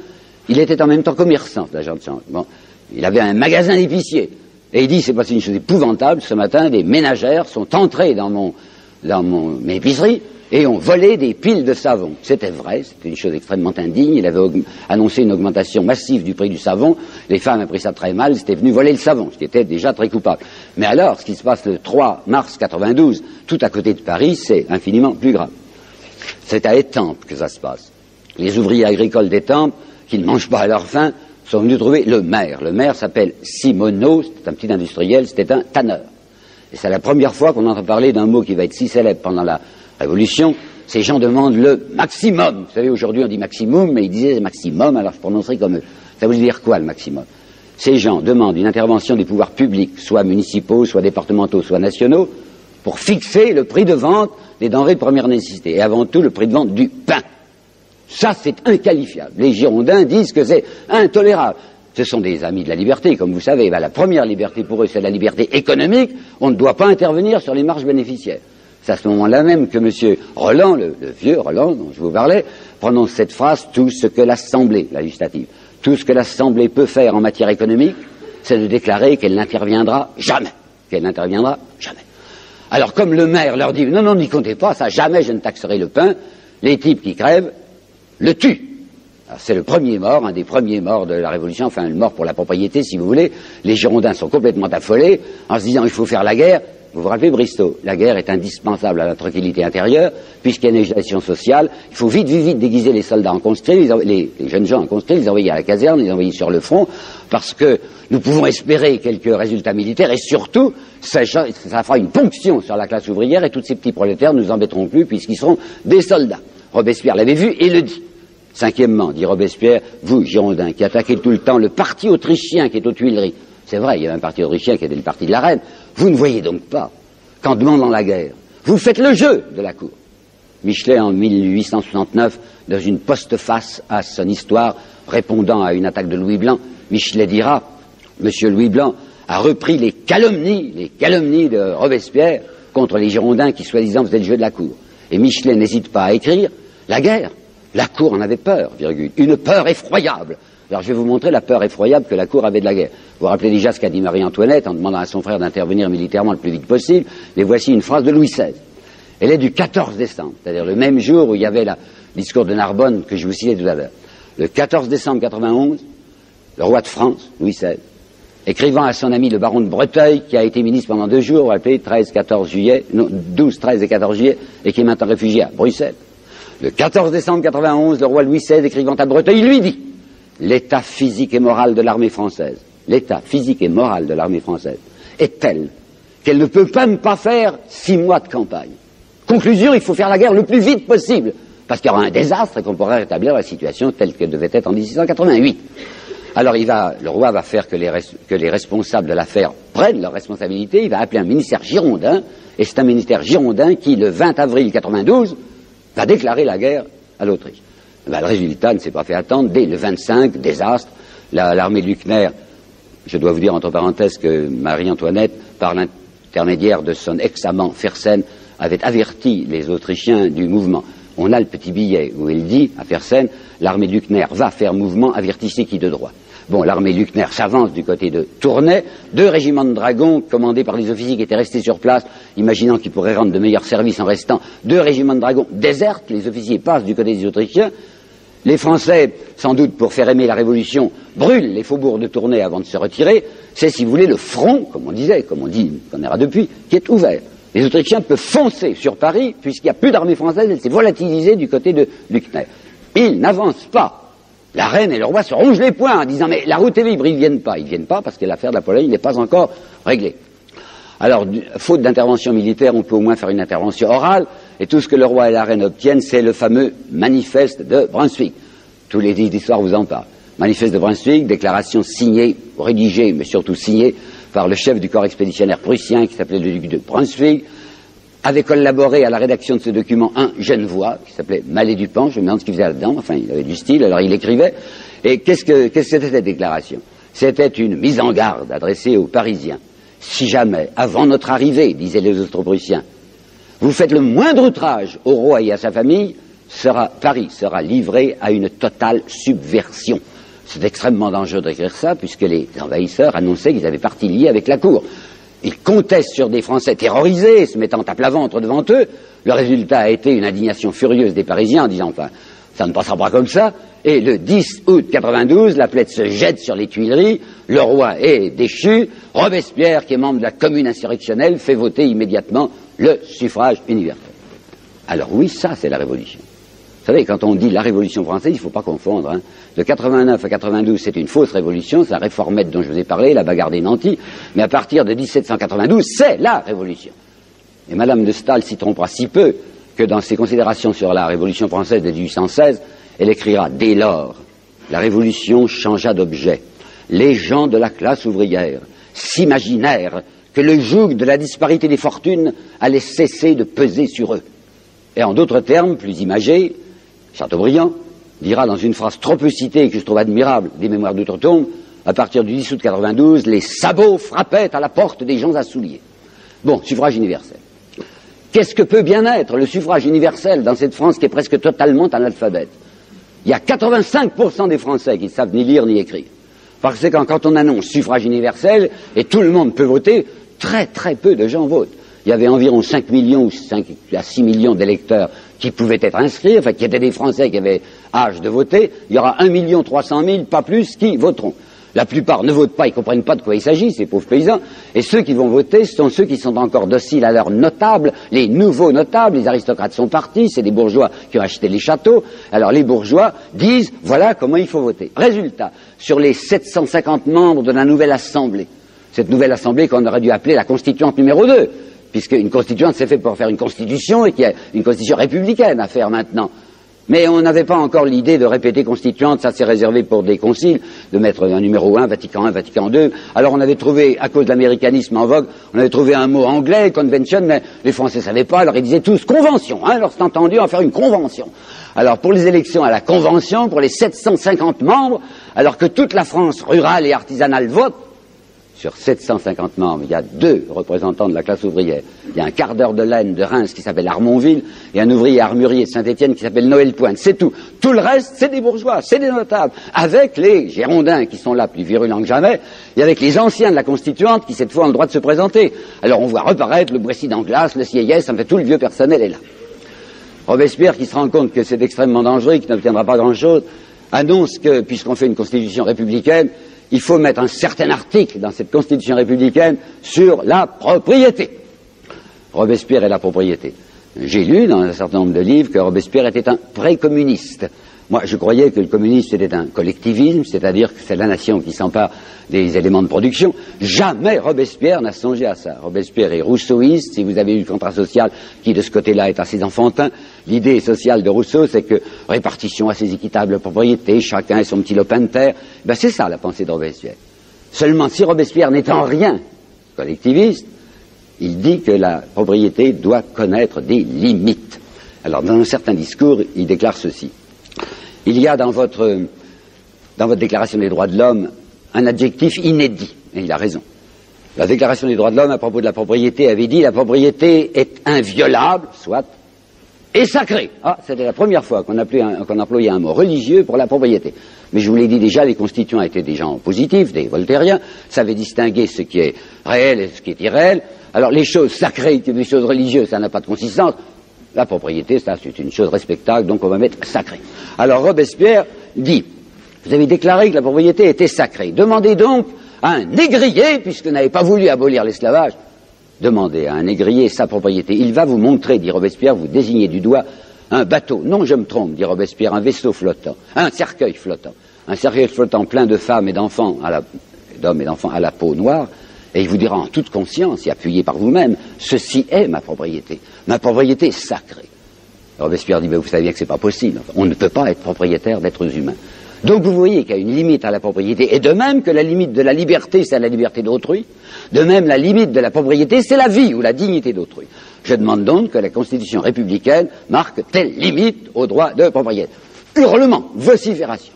il était en même temps commerçant, l'agent de change. Bon, il avait un magasin d'épicier. Et il dit, c'est passé une chose épouvantable, ce matin, des ménagères sont entrées dans mon épicerie et ont volé des piles de savon. C'était vrai, c'était une chose extrêmement indigne, il avait annoncé une augmentation massive du prix du savon, les femmes ont pris ça très mal, c'était venu voler le savon, ce qui était déjà très coupable. Mais alors, ce qui se passe le 3 mars 92, tout à côté de Paris, c'est infiniment plus grave. C'est à Étampes que ça se passe. Les ouvriers agricoles d'Étampes, qui ne mangent pas à leur faim, sont venus trouver le maire. Le maire s'appelle Simoneau, c'était un petit industriel, c'était un tanneur. Et et c'est la première fois qu'on entend parler d'un mot qui va être si célèbre pendant la Révolution, ces gens demandent le maximum. Vous savez, aujourd'hui on dit maximum, mais ils disaient maximum, alors je prononcerai comme eux. Ça veut dire quoi le maximum? Ces gens demandent une intervention des pouvoirs publics, soit municipaux, soit départementaux, soit nationaux, pour fixer le prix de vente des denrées de première nécessité, et avant tout le prix de vente du pain. Ça, c'est inqualifiable. Les Girondins disent que c'est intolérable. Ce sont des amis de la liberté, comme vous savez. La première liberté pour eux, c'est la liberté économique. On ne doit pas intervenir sur les marges bénéficiaires. C'est à ce moment-là même que M. Roland, le vieux Roland dont je vous parlais, prononce cette phrase: tout ce que l'Assemblée, la législative, tout ce que l'Assemblée peut faire en matière économique, c'est de déclarer qu'elle n'interviendra jamais. Qu'elle n'interviendra jamais. Alors, comme le maire leur dit: non, non, n'y comptez pas, ça, jamais je ne taxerai le pain, les types qui crèvent le tuent. C'est le premier mort, un des premiers morts de la Révolution, enfin le mort pour la propriété, si vous voulez. Les Girondins sont complètement affolés en se disant: il faut faire la guerre. Vous vous rappelez Bristow, la guerre est indispensable à la tranquillité intérieure, puisqu'il y a une législation sociale. Il faut vite déguiser les soldats en conscrits, les jeunes gens en conscrits, les envoyer à la caserne, les envoyer sur le front, parce que nous pouvons espérer quelques résultats militaires, et surtout, ça fera une ponction sur la classe ouvrière, et tous ces petits prolétaires ne nous embêteront plus, puisqu'ils seront des soldats. Robespierre l'avait vu et le dit. Cinquièmement, dit Robespierre, vous, Girondins, qui attaquez tout le temps le parti autrichien qui est aux Tuileries, c'est vrai, il y avait un parti autrichien qui était le parti de la reine, vous ne voyez donc pas qu'en demandant la guerre, vous faites le jeu de la cour. Michelet, en 1869, dans une postface à son histoire, répondant à une attaque de Louis Blanc, Michelet dira: Monsieur Louis Blanc a repris les calomnies de Robespierre contre les Girondins qui, soi-disant, faisaient le jeu de la cour. Et Michelet n'hésite pas à écrire: la guerre, la cour en avait peur, virgule, une peur effroyable. Alors je vais vous montrer la peur effroyable que la cour avait de la guerre. Vous vous rappelez déjà ce qu'a dit Marie-Antoinette en demandant à son frère d'intervenir militairement le plus vite possible, mais voici une phrase de Louis XVI. Elle est du 14 décembre, c'est-à-dire le même jour où il y avait le discours de Narbonne que je vous citais tout à l'heure. Le 14 décembre 91, le roi de France, Louis XVI, écrivant à son ami le baron de Breteuil, qui a été ministre pendant 2 jours, vous vous rappelez, 12, 13 et 14 juillet, et qui est maintenant réfugié à Bruxelles. Le 14 décembre 91, le roi Louis XVI, écrivant à Breteuil, lui dit: l'état physique et moral de l'armée française, l'état physique et moral de l'armée française est tel qu'elle ne peut même pas faire 6 mois de campagne. Conclusion, il faut faire la guerre le plus vite possible, parce qu'il y aura un désastre et qu'on pourra rétablir la situation telle qu'elle devait être en 1688. Alors le roi va faire que les responsables de l'affaire prennent leurs responsabilités, il va appeler un ministère girondin, et c'est un ministère girondin qui, le 20 avril 92, va déclarer la guerre à l'Autriche. Le résultat ne s'est pas fait attendre. Dès le 25, désastre, l'armée de Luckner, je dois vous dire entre parenthèses que Marie-Antoinette, par l'intermédiaire de son ex-amant Fersen, avait averti les Autrichiens du mouvement. On a le petit billet où il dit à Fersen: l'armée de Luckner va faire mouvement, avertissez qui de droit. Bon, l'armée de Luckner s'avance du côté de Tournai, 2 régiments de dragons commandés par les officiers qui étaient restés sur place, imaginant qu'ils pourraient rendre de meilleurs services en restant. 2 régiments de dragons désertent, les officiers passent du côté des Autrichiens. Les Français, sans doute pour faire aimer la Révolution, brûlent les faubourgs de Tournai avant de se retirer. C'est, si vous voulez, le front, comme on disait, comme on dit, qu'on ira depuis, qui est ouvert. Les Autrichiens peuvent foncer sur Paris, puisqu'il n'y a plus d'armée française, elle s'est volatilisée du côté de Luckner. Ils n'avancent pas. La reine et le roi se rongent les poings en disant: mais la route est libre, ils ne viennent pas. Ils ne viennent pas parce que l'affaire de la Pologne n'est pas encore réglée. Alors, faute d'intervention militaire, on peut au moins faire une intervention orale, et tout ce que le roi et la reine obtiennent, c'est le fameux manifeste de Brunswick. Tous les livres d'histoire vous en parlent. Manifeste de Brunswick, déclaration signée, rédigée, mais surtout signée par le chef du corps expéditionnaire prussien qui s'appelait le duc de Brunswick. Avait collaboré à la rédaction de ce document un Genevois qui s'appelait Mallet-Dupan, je me demande ce qu'il faisait là-dedans, enfin il avait du style, alors il écrivait. Et qu'est-ce que c'était cette déclaration? C'était une mise en garde adressée aux Parisiens. Si jamais, avant notre arrivée, disaient les Austro-Prussiens, vous faites le moindre outrage au roi et à sa famille, Paris sera livré à une totale subversion. C'est extrêmement dangereux d'écrire ça, puisque les envahisseurs annonçaient qu'ils avaient partie liée avec la cour. Ils comptaient sur des Français terrorisés, se mettant à plat ventre devant eux. Le résultat a été une indignation furieuse des Parisiens en disant: enfin, ça ne passera pas comme ça. Et le 10 août 92, la plaide se jette sur les Tuileries, le roi est déchu, Robespierre, qui est membre de la commune insurrectionnelle, fait voter immédiatement le suffrage universel. Alors oui, ça c'est la Révolution. savez, quand on dit la Révolution française, il ne faut pas confondre. Hein. De 89 à 92, c'est une fausse révolution, c'est la réformette dont je vous ai parlé, la bagarre des nantis, mais à partir de 1792, c'est la Révolution. Et Madame de Staël s'y trompera si peu que dans ses considérations sur la Révolution française de 1816, elle écrira « Dès lors, la Révolution changea d'objet. Les gens de la classe ouvrière s'imaginèrent que le joug de la disparité des fortunes allait cesser de peser sur eux. » Et en d'autres termes, plus imagés, Chateaubriand dira dans une phrase trop peu citée que je trouve admirable des Mémoires d'Outre-Tombe, à partir du 10 août 92, les sabots frappaient à la porte des gens à souliers. Bon, suffrage universel. Qu'est-ce que peut bien être le suffrage universel dans cette France qui est presque totalement analphabète? Il y a 85% des Français qui ne savent ni lire ni écrire. Parce que quand on annonce suffrage universel et tout le monde peut voter, très très peu de gens votent. Il y avait environ 5 millions ou 5 à 6 millions d'électeurs qui pouvaient être inscrits, enfin qui étaient des Français qui avaient âge de voter. Il y aura 1 300 000, pas plus, qui voteront. La plupart ne votent pas, ils ne comprennent pas de quoi il s'agit, ces pauvres paysans. Et ceux qui vont voter, ce sont ceux qui sont encore dociles à leurs notables, les nouveaux notables, les aristocrates sont partis, c'est des bourgeois qui ont acheté les châteaux. Alors les bourgeois disent, voilà comment il faut voter. Résultat, sur les 750 membres de la nouvelle Assemblée, cette nouvelle Assemblée qu'on aurait dû appeler la Constituante numéro 2, puisque une constituante c'est fait pour faire une constitution et qu'il y a une constitution républicaine à faire maintenant. Mais on n'avait pas encore l'idée de répéter constituante, ça c'est réservé pour des conciles, de mettre un numéro 1, Vatican I, Vatican II. Alors on avait trouvé, à cause de l'américanisme en vogue, on avait trouvé un mot anglais, convention, mais les Français ne savaient pas, alors ils disaient tous convention, hein, alors c'est entendu en faire une convention. Alors pour les élections à la convention, pour les 750 membres, alors que toute la France rurale et artisanale vote, sur 750 membres, il y a 2 représentants de la classe ouvrière. Il y a un quart d'heure de laine de Reims qui s'appelle Armonville et un ouvrier armurier de Saint-Étienne qui s'appelle Noël Pointe. C'est tout. Tout le reste, c'est des bourgeois, c'est des notables. Avec les Girondins qui sont là plus virulents que jamais et avec les anciens de la Constituante qui cette fois ont le droit de se présenter. Alors on voit reparaître le Boissy d'Anglas, le Sieyès, en fait tout le vieux personnel est là. Robespierre, qui se rend compte que c'est extrêmement dangereux et qui n'obtiendra pas grand-chose, annonce que, puisqu'on fait une constitution républicaine, il faut mettre un certain article dans cette constitution républicaine sur la propriété. Robespierre et la propriété. J'ai lu dans un certain nombre de livres que Robespierre était un pré-communiste. Moi, je croyais que le communisme était un collectivisme, c'est-à-dire que c'est la nation qui s'empare des éléments de production. Jamais Robespierre n'a songé à ça. Robespierre est rousseauiste, si vous avez eu le contrat social qui, de ce côté-là, est assez enfantin. L'idée sociale de Rousseau, c'est que répartition assez équitable de propriété, chacun ait son petit lopin de terre. Ben, c'est ça la pensée de Robespierre. Seulement, si Robespierre n'est en rien collectiviste, il dit que la propriété doit connaître des limites. Alors, dans un certain discours, il déclare ceci. Il y a dans votre déclaration des droits de l'homme un adjectif inédit, et il a raison. La déclaration des droits de l'homme à propos de la propriété avait dit la propriété est inviolable, soit, et sacrée. Ah, c'était la première fois qu'on employait un mot religieux pour la propriété. Mais je vous l'ai dit déjà, les constituants étaient des gens positifs, des voltairiens, savaient distinguer ce qui est réel et ce qui est irréel. Alors les choses sacrées, les choses religieuses, ça n'a pas de consistance. La propriété, ça, c'est une chose respectable, donc on va mettre sacré. Alors Robespierre dit, vous avez déclaré que la propriété était sacrée. Demandez donc à un négrier, puisque vous n'avez pas voulu abolir l'esclavage, demandez à un négrier sa propriété. Il va vous montrer, dit Robespierre, vous désignez du doigt un bateau. Non, je me trompe, dit Robespierre, un vaisseau flottant, un cercueil flottant. Un cercueil flottant plein de femmes et d'enfants, d'hommes et d'enfants à la peau noire. Et il vous dira en toute conscience et appuyé par vous-même, ceci est ma propriété. Ma propriété est sacrée. Robespierre dit, mais vous savez bien que c'est pas possible. On ne peut pas être propriétaire d'êtres humains. Donc vous voyez qu'il y a une limite à la propriété. Et de même que la limite de la liberté, c'est la liberté d'autrui, de même la limite de la propriété, c'est la vie ou la dignité d'autrui. Je demande donc que la Constitution républicaine marque telle limite au droit de propriété. Hurlement, vocifération.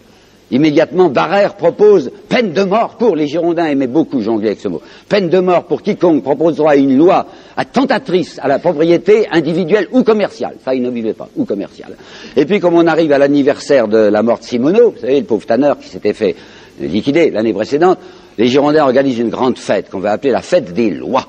Immédiatement, Barrère propose peine de mort pour, les Girondins aimaient beaucoup jongler avec ce mot, peine de mort pour quiconque proposera une loi attentatrice à la propriété individuelle ou commerciale. Ça, il ne vivait pas, ou commerciale. Et puis, comme on arrive à l'anniversaire de la mort de Simoneau, vous savez, le pauvre tanneur qui s'était fait liquider l'année précédente, les Girondins organisent une grande fête qu'on va appeler la fête des lois.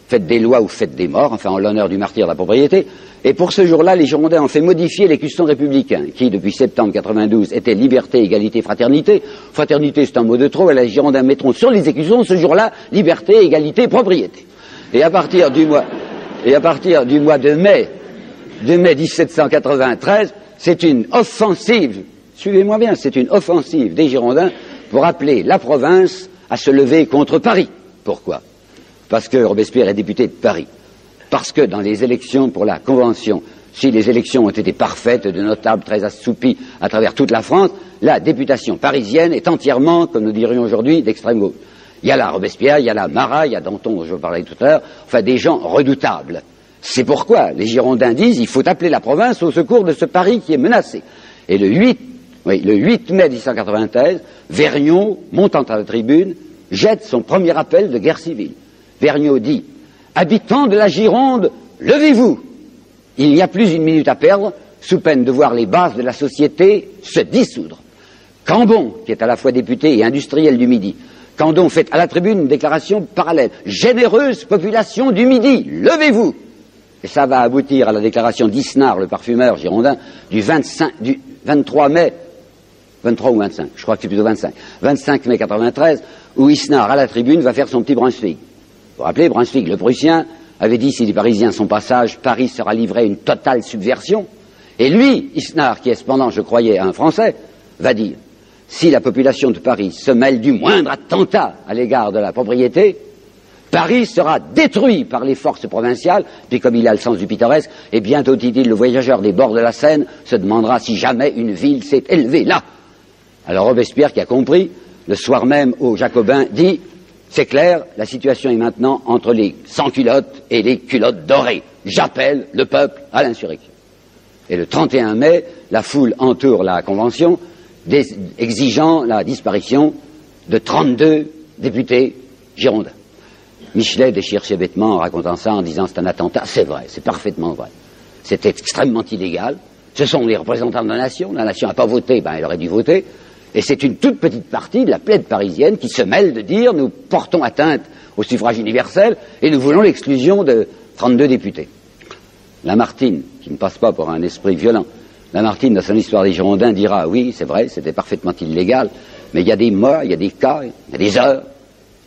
Fête des lois ou fête des morts, enfin en l'honneur du martyr de la propriété. Et pour ce jour-là, les Girondins ont fait modifier les custons républicains, qui, depuis septembre 92, étaient liberté, égalité, fraternité. Fraternité, c'est un mot de trop, et les Girondins mettront sur les écussons, ce jour-là, liberté, égalité, propriété. Et à partir du mois de mai 1793, c'est une offensive, suivez-moi bien, c'est une offensive des Girondins pour appeler la province à se lever contre Paris. Pourquoi? Parce que Robespierre est député de Paris. Parce que dans les élections pour la Convention, si les élections ont été parfaites, de notables très assoupis à travers toute la France, la députation parisienne est entièrement, comme nous dirions aujourd'hui, d'extrême gauche. Il y a là Robespierre, il y a là Marat, il y a Danton, dont je vous parlais tout à l'heure, enfin des gens redoutables. C'est pourquoi les Girondins disent il faut appeler la province au secours de ce Paris qui est menacé. Et le 8 mai 1893, Vergniaud, montant à la tribune, jette son premier appel de guerre civile. Vergniaud dit « Habitants de la Gironde, levez-vous ! Il n'y a plus une minute à perdre, sous peine de voir les bases de la société se dissoudre. » Cambon, qui est à la fois député et industriel du Midi, Cambon fait à la tribune une déclaration parallèle. « Généreuse population du Midi, levez-vous !» Et ça va aboutir à la déclaration d'Isnard, le parfumeur girondin, du 23 mai, 23 ou 25, je crois que c'est plutôt 25 mai 93, où Isnard, à la tribune, va faire son petit Brunswick. Vous vous rappelez, Brunswick, le Prussien, avait dit si les Parisiens sont pas sages, Paris sera livré à une totale subversion. Et lui, Isnard, qui est cependant, je croyais, un Français, va dire si la population de Paris se mêle du moindre attentat à l'égard de la propriété, Paris sera détruit par les forces provinciales, puis comme il a le sens du pittoresque, et bientôt, dit-il, le voyageur des bords de la Seine se demandera si jamais une ville s'est élevée là. Alors Robespierre, qui a compris, le soir même aux Jacobins, dit c'est clair, la situation est maintenant entre les sans-culottes et les culottes dorées. J'appelle le peuple à l'insurrection. Et le 31 mai, la foule entoure la Convention, exigeant la disparition de 32 députés girondins. Michelet déchire ses vêtements en racontant ça, en disant c'est un attentat. C'est vrai, c'est parfaitement vrai. C'est extrêmement illégal. Ce sont les représentants de la nation n'a pas voté, elle aurait dû voter. Et c'est une toute petite partie de la plèbe parisienne qui se mêle de dire nous portons atteinte au suffrage universel et nous voulons l'exclusion de 32 députés. Lamartine, qui ne passe pas pour un esprit violent, Lamartine, dans son histoire des Girondins, dira oui, c'est vrai, c'était parfaitement illégal, mais il y a des morts, il y a des cas, il y a des heures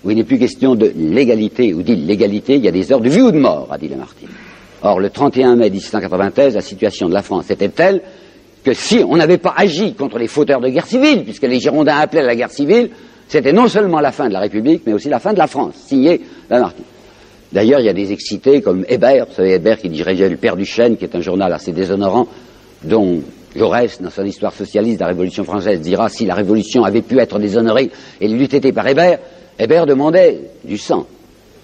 où il n'est plus question de légalité ou d'illégalité, il y a des heures de vie ou de mort, a dit Lamartine. Or, le 31 mai 1793, la situation de la France était telle que si on n'avait pas agi contre les fauteurs de guerre civile, puisque les Girondins appelaient à la guerre civile, c'était non seulement la fin de la République, mais aussi la fin de la France, signé Lamartine. D'ailleurs, il y a des excités comme Hébert, vous savez, Hébert qui dirigeait le Père du Chêne, qui est un journal assez déshonorant, dont Jaurès, dans son histoire socialiste de la Révolution française, dira si la Révolution avait pu être déshonorée et l'eût été par Hébert, Hébert demandait du sang,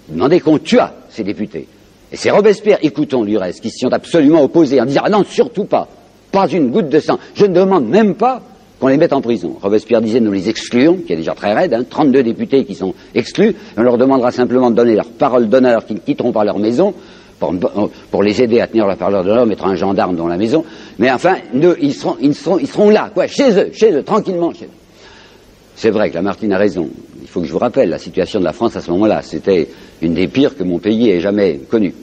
il demandait qu'on tuât ces députés. Et c'est Robespierre, écoutons du reste, qui s'y sont absolument opposés en disant ah non, surtout pas une goutte de sang, je ne demande même pas qu'on les mette en prison. Robespierre disait nous les excluons, qui est déjà très raide, 32 députés qui sont exclus, on leur demandera simplement de donner leur parole d'honneur qu'ils ne quitteront pas leur maison, pour les aider à tenir leur parole d'honneur, mettre un gendarme dans la maison, mais enfin, ils seront là, chez eux, tranquillement chez eux. C'est vrai que Lamartine a raison, il faut que je vous rappelle, la situation de la France à ce moment-là, c'était une des pires que mon pays ait jamais connue.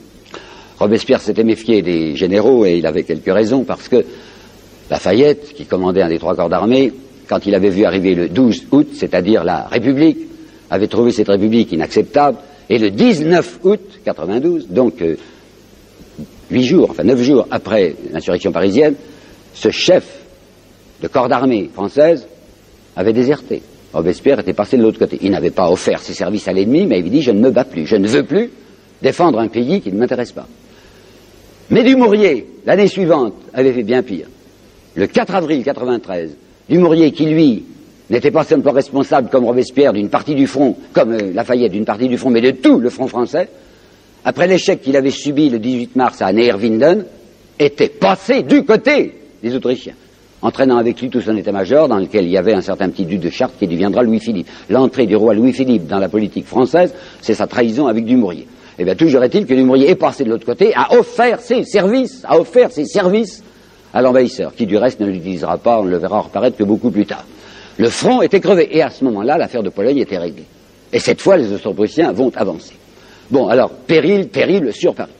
Robespierre s'était méfié des généraux, et il avait quelques raisons, parce que Lafayette, qui commandait un des 3 corps d'armée, quand il avait vu arriver le 12 août, c'est-à-dire la République, avait trouvé cette République inacceptable, et le 19 août 92, donc 9 jours après l'insurrection parisienne, ce chef de corps d'armée française avait déserté. Robespierre était passé de l'autre côté. Il n'avait pas offert ses services à l'ennemi, mais il avait dit je ne me bats plus, je ne veux plus défendre un pays qui ne m'intéresse pas. Mais Dumouriez, l'année suivante, avait fait bien pire. Le 4 avril 93, Dumouriez, qui lui n'était pas simplement responsable comme Robespierre d'une partie du front, comme Lafayette d'une partie du front, mais de tout le front français, après l'échec qu'il avait subi le 18 mars à Neerwinden, était passé du côté des Autrichiens, entraînant avec lui tout son état-major, dans lequel il y avait un certain petit duc de Chartres qui deviendra Louis-Philippe. L'entrée du roi Louis-Philippe dans la politique française, c'est sa trahison avec Dumouriez. Eh bien, toujours est-il que Dumouriez est passé de l'autre côté, a offert ses services à l'envahisseur, qui du reste ne l'utilisera pas, on le verra reparaître que beaucoup plus tard. Le front était crevé, et à ce moment-là, l'affaire de Pologne était réglée. Et cette fois, les Austro-Prussiens vont avancer. Bon, alors, péril terrible sur Paris.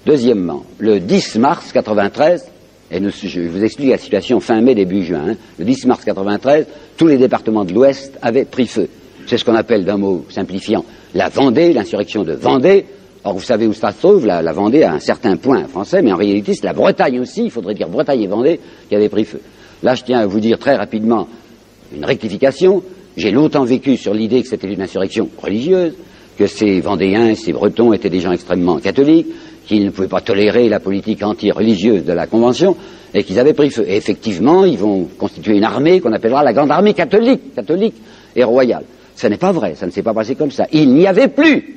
Deuxièmement, le 10 mars 93, et je vous explique la situation fin mai, début juin, le 10 mars 93, tous les départements de l'Ouest avaient pris feu. C'est ce qu'on appelle, d'un mot simplifiant, la Vendée, l'insurrection de Vendée, Or, vous savez où ça se trouve, la Vendée à un certain point français, mais en réalité, c'est la Bretagne aussi, il faudrait dire Bretagne et Vendée, qui avait pris feu. Là, je tiens à vous dire très rapidement une rectification. J'ai longtemps vécu sur l'idée que c'était une insurrection religieuse, que ces Vendéens et ces Bretons étaient des gens extrêmement catholiques, qu'ils ne pouvaient pas tolérer la politique anti-religieuse de la Convention, et qu'ils avaient pris feu. Et effectivement, ils vont constituer une armée qu'on appellera la Grande Armée catholique et royale. Ce n'est pas vrai, ça ne s'est pas passé comme ça. Il n'y avait plus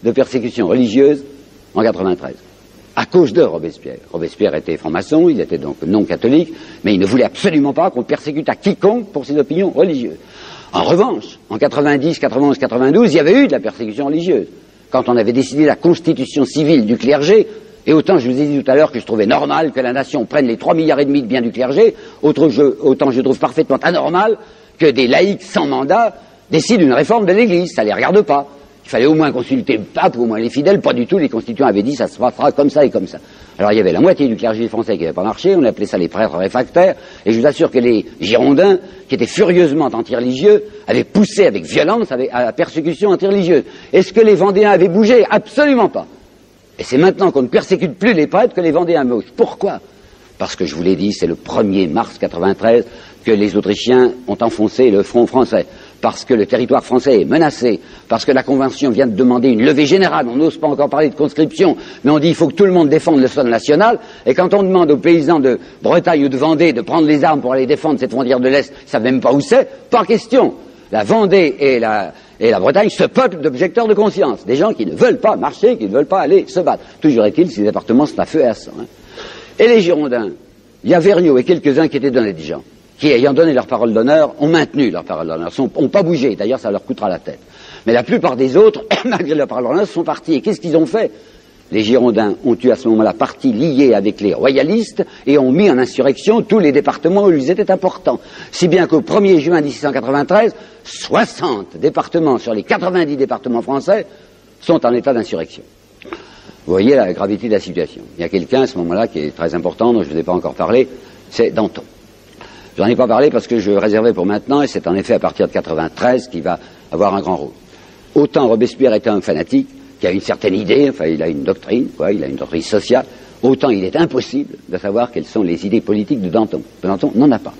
de persécution religieuse en 93, à cause de Robespierre. Robespierre était franc-maçon, il était donc non catholique, mais il ne voulait absolument pas qu'on persécutât quiconque pour ses opinions religieuses. En revanche, en 90, 91, 92, il y avait eu de la persécution religieuse. Quand on avait décidé la constitution civile du clergé, et autant je vous ai dit tout à l'heure que je trouvais normal que la nation prenne les 3,5 milliards de biens du clergé, autant je trouve parfaitement anormal que des laïcs sans mandat décident une réforme de l'Église, ça ne les regarde pas. Il fallait au moins consulter le pape, ou au moins les fidèles, pas du tout, les constituants avaient dit ça se passera comme ça et comme ça. Alors il y avait la moitié du clergé français qui n'avait pas marché, on appelait ça les prêtres réfractaires, et je vous assure que les Girondins, qui étaient furieusement anti-religieux, avaient poussé avec violence à la persécution anti-religieuse. Est-ce que les Vendéens avaient bougé? Absolument pas. Et c'est maintenant qu'on ne persécute plus les prêtres que les Vendéens bougent. Pourquoi? Parce que je vous l'ai dit, c'est le 1er mars 93 que les Autrichiens ont enfoncé le front français. Parce que le territoire français est menacé, parce que la Convention vient de demander une levée générale, on n'ose pas encore parler de conscription, mais on dit il faut que tout le monde défende le sol national, et quand on demande aux paysans de Bretagne ou de Vendée de prendre les armes pour aller défendre cette frontière de l'Est, ils ne savent même pas où c'est, pas question. La Vendée et la Bretagne se peuplent d'objecteurs de conscience, des gens qui ne veulent pas marcher, qui ne veulent pas aller se battre. Toujours est-il, ces départements sont à feu et à sang. Et les Girondins, il y a Vergniaud et quelques-uns qui étaient d'honnêtes gens, qui, ayant donné leur parole d'honneur, ont maintenu leur parole d'honneur, n'ont pas bougé, d'ailleurs ça leur coûtera la tête. Mais la plupart des autres, malgré leur parole d'honneur, sont partis. Et qu'est-ce qu'ils ont fait? Les Girondins ont eu à ce moment-là parti lié avec les royalistes et ont mis en insurrection tous les départements où ils étaient importants. Si bien qu'au 1er juin 1693, 60 départements sur les 90 départements français sont en état d'insurrection. Vous voyez la gravité de la situation. Il y a quelqu'un à ce moment-là qui est très important, dont je ne vous ai pas encore parlé, c'est Danton. Je n'en ai pas parlé parce que je réservais pour maintenant, et c'est en effet à partir de 93 qu'il va avoir un grand rôle. Autant Robespierre était un fanatique, qui a une certaine idée, enfin il a une doctrine, il a une doctrine sociale, autant il est impossible de savoir quelles sont les idées politiques de Danton. Danton n'en a pas.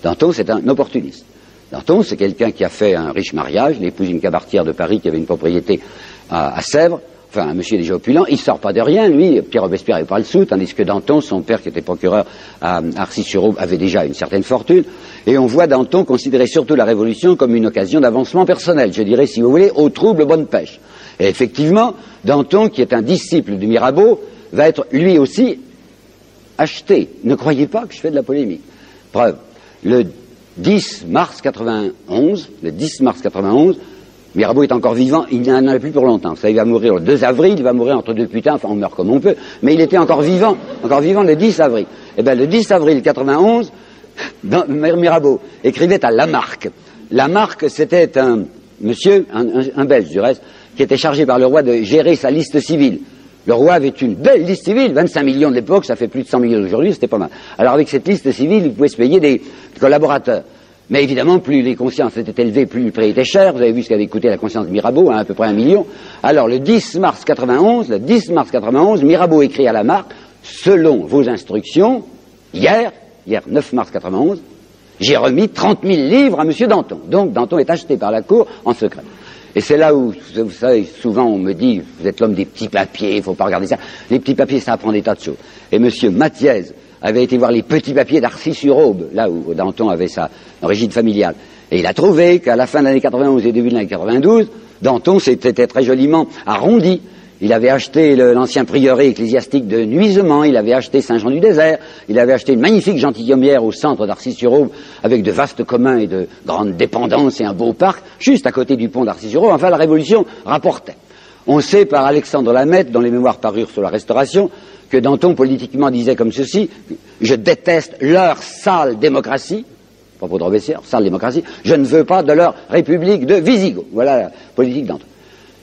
Danton, c'est un opportuniste. Danton, c'est quelqu'un qui a fait un riche mariage, il épouse une cabaretière de Paris qui avait une propriété à Sèvres, enfin un monsieur déjà opulent, il sort pas de rien, lui, Pierre Robespierre n'avait pas le sou, tandis que Danton, son père qui était procureur à Arcis-sur-Aube, avait déjà une certaine fortune, et on voit Danton considérer surtout la Révolution comme une occasion d'avancement personnel, je dirais, si vous voulez, au trouble bonne pêche. Et effectivement, Danton, qui est un disciple du Mirabeau, va être lui aussi acheté. Ne croyez pas que je fais de la polémique. Preuve, le 10 mars 91, Mirabeau est encore vivant, il n'en a plus pour longtemps. Ça, il va mourir le 2 avril, il va mourir entre deux putains, enfin on meurt comme on peut, mais il était encore vivant le 10 avril. Eh bien le 10 avril 91, Mirabeau écrivait à Lamarque. Lamarque, c'était un monsieur, un Belge du reste, qui était chargé par le roi de gérer sa liste civile. Le roi avait une belle liste civile, 25 millions de l'époque, ça fait plus de 100 millions d'aujourd'hui, c'était pas mal. Alors avec cette liste civile, il pouvait se payer des collaborateurs. Mais évidemment, plus les consciences étaient élevées, plus le prix était cher. Vous avez vu ce qu'avait coûté la conscience de Mirabeau, à peu près 1 million. Alors le 10 mars 91, Mirabeau écrit à Lamarque, selon vos instructions, hier 9 mars 91, j'ai remis 30 000 livres à M. Danton. Donc Danton est acheté par la cour en secret. Et c'est là où, vous savez, souvent on me dit, vous êtes l'homme des petits papiers, il ne faut pas regarder ça. Les petits papiers, ça apprend des tas de choses. Et M. Mathiez avait été voir les petits papiers d'Arcis-sur-Aube, là où Danton avait sa origine familiale. Et il a trouvé qu'à la fin de l'année 91 et début de l'année 92, Danton s'était très joliment arrondi. Il avait acheté l'ancien prieuré ecclésiastique de Nuisements, il avait acheté Saint-Jean-du-Désert, il avait acheté une magnifique gentilhommière au centre d'Arcis-sur-Aube avec de vastes communs et de grandes dépendances et un beau parc, juste à côté du pont d'Arcis-sur-Aube. Enfin, la Révolution rapportait. On sait par Alexandre Lameth, dont les mémoires parurent sur la Restauration, que Danton politiquement disait comme ceci: je déteste leur sale démocratie, à propos de Robespierre, sale démocratie, je ne veux pas de leur république de Visigoth. Voilà la politique Danton.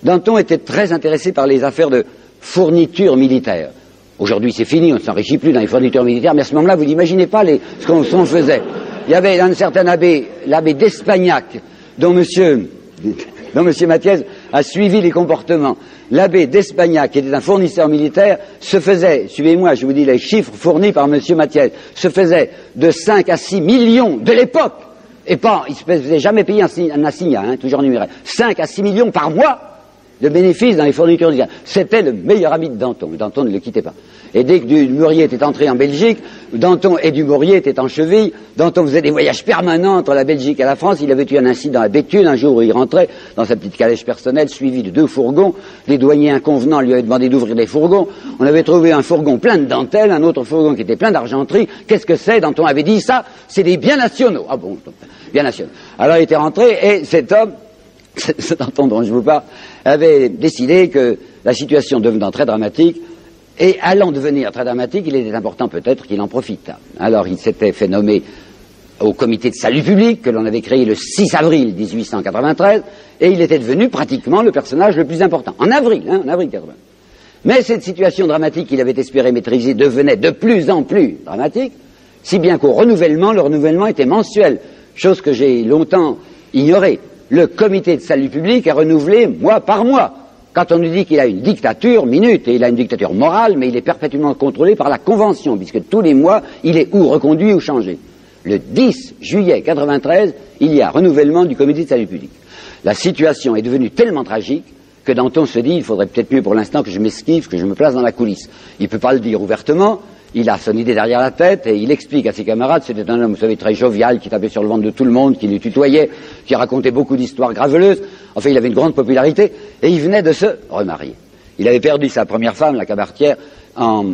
Danton était très intéressé par les affaires de fournitures militaires. Aujourd'hui c'est fini, on ne s'enrichit plus dans les fournitures militaires, mais à ce moment-là vous n'imaginez pas ce qu'on faisait. Il y avait un certain abbé, l'abbé d'Espagnac, dont monsieur Mathiez a suivi les comportements. L'abbé d'Espagnac, qui était un fournisseur militaire, se faisait, suivez-moi, je vous dis les chiffres fournis par M. Mathiez, se faisait de 5 à 6 millions de l'époque, et pas, il ne se faisait jamais payer un assignat, hein, toujours numéraire, 5 à 6 millions par mois de bénéfices dans les fournitures d'Israël. C'était le meilleur ami de Danton. Danton ne le quittait pas. Et dès que Dumouriez était entré en Belgique, Danton et Dumouriez étaient en cheville. Danton faisait des voyages permanents entre la Belgique et la France. Il avait eu un incident à Béthune un jour où il rentrait dans sa petite calèche personnelle, suivi de 2 fourgons. Les douaniers inconvenants lui avaient demandé d'ouvrir les fourgons. On avait trouvé un fourgon plein de dentelles, un autre fourgon qui était plein d'argenterie. Qu'est-ce que c'est? Danton avait dit ça, c'est des biens nationaux. Ah bon, biens nationaux. Alors il était rentré et cet homme, c'est Danton dont je vous parle, avait décidé que la situation devenant très dramatique, et allant devenir très dramatique, il était important peut-être qu'il en profitât. Alors il s'était fait nommer au comité de salut public, que l'on avait créé le 6 avril 1893, et il était devenu pratiquement le personnage le plus important. En avril 80. Mais cette situation dramatique qu'il avait espéré maîtriser devenait de plus en plus dramatique, si bien qu'au renouvellement, le renouvellement était mensuel, chose que j'ai longtemps ignorée. Le comité de salut public est renouvelé mois par mois. Quand on nous dit qu'il a une dictature, minute, et il a une dictature morale, mais il est perpétuellement contrôlé par la Convention, puisque tous les mois, il est ou reconduit ou changé. Le 10 juillet 93, il y a renouvellement du comité de salut public. La situation est devenue tellement tragique que Danton se dit, il faudrait peut-être mieux pour l'instant que je m'esquive, que je me place dans la coulisse. Il ne peut pas le dire ouvertement. Il a son idée derrière la tête et il explique à ses camarades, c'était un homme, vous savez, très jovial, qui tapait sur le ventre de tout le monde, qui les tutoyait, qui racontait beaucoup d'histoires graveleuses. Enfin, il avait une grande popularité et il venait de se remarier. Il avait perdu sa première femme, la Cabartière, en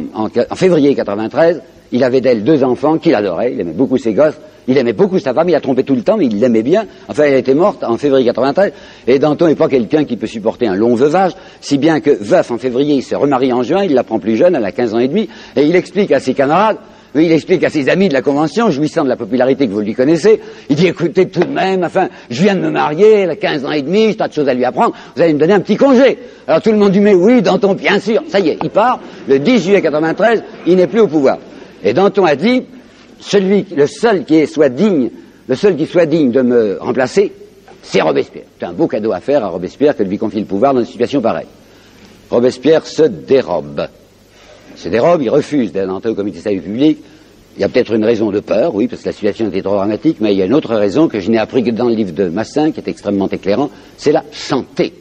février 93. Il avait d'elle 2 enfants qu'il adorait, il aimait beaucoup ses gosses, il aimait beaucoup sa femme, il a trompé tout le temps, mais il l'aimait bien. Enfin, elle était morte en février 93, et Danton n'est pas quelqu'un qui peut supporter un long veuvage, si bien que veuf en février, il se remarie en juin, il la prend plus jeune, elle a 15 ans et demi, et il explique à ses camarades, il explique à ses amis de la Convention, jouissant de la popularité que vous lui connaissez, il dit, écoutez, tout de même, enfin, je viens de me marier, elle a 15 ans et demi, j'ai tas de choses à lui apprendre, vous allez me donner un petit congé. Alors tout le monde dit, mais oui, Danton, bien sûr, ça y est, il part, le 10 juillet 93, il n'est plus au pouvoir. Et Danton a dit, le seul qui soit digne de me remplacer, c'est Robespierre. C'est un beau cadeau à faire à Robespierre que de lui confier le pouvoir dans une situation pareille. Robespierre se dérobe. Il refuse d'entrer au comité de salut public. Il y a peut-être une raison de peur, oui, parce que la situation était trop dramatique, mais il y a une autre raison que je n'ai appris que dans le livre de Massin, qui est extrêmement éclairant, c'est la santé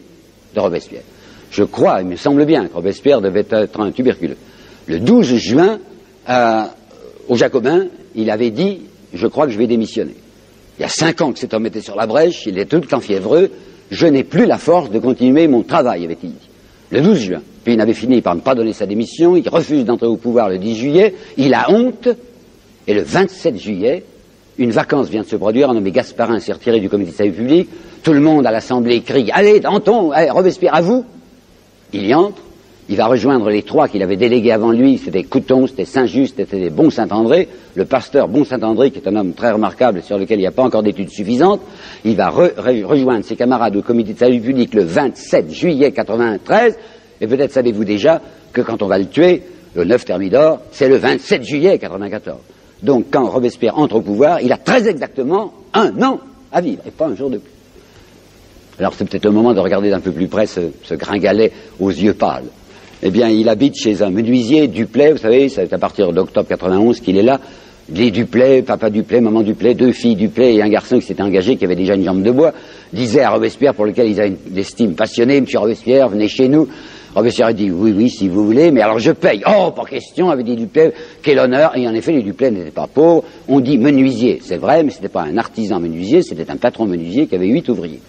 de Robespierre. Je crois, il me semble bien, que Robespierre devait être un tuberculeux. Le 12 juin, aux Jacobins, il avait dit « Je crois que je vais démissionner ». Il y a 5 ans que cet homme était sur la brèche, il est tout le temps fiévreux, je n'ai plus la force de continuer mon travail, avait-il dit. Le 12 juin. Puis il avait fini par ne pas donner sa démission, il refuse d'entrer au pouvoir le 10 juillet, il a honte, et le 27 juillet, une vacance vient de se produire, un nommé Gasparin s'est retiré du comité de salut public, tout le monde à l'Assemblée crie « Allez, Danton, allez, Robespierre, à vous !» Il y entre. Il va rejoindre les 3 qu'il avait délégués avant lui, c'était Couthon, c'était Saint-Just, c'était Bon-Saint-André, le pasteur Bon-Saint-André, qui est un homme très remarquable sur lequel il n'y a pas encore d'études suffisantes. Il va rejoindre ses camarades au comité de salut public le 27 juillet 93, et peut-être savez-vous déjà que quand on va le tuer, le 9 Thermidor, c'est le 27 juillet 94. Donc quand Robespierre entre au pouvoir, il a très exactement 1 an à vivre, et pas un jour de plus. Alors c'est peut-être le moment de regarder d'un peu plus près ce gringalet aux yeux pâles. Eh bien, il habite chez un menuisier, Duplay, vous savez, c'est à partir d'octobre 91 qu'il est là. Les Duplay, papa Duplay, maman Duplay, 2 filles Duplay et un garçon qui s'était engagé, qui avait déjà une jambe de bois, disaient à Robespierre, pour lequel ils avaient une estime passionnée, monsieur Robespierre, venez chez nous. Robespierre a dit, oui, si vous voulez, mais alors je paye. Oh, pas question, avait dit Duplay, quel honneur. Et en effet, les Duplay n'étaient pas pauvres. On dit menuisier, c'est vrai, mais c'était pas un artisan menuisier, c'était un patron menuisier qui avait 8 ouvriers.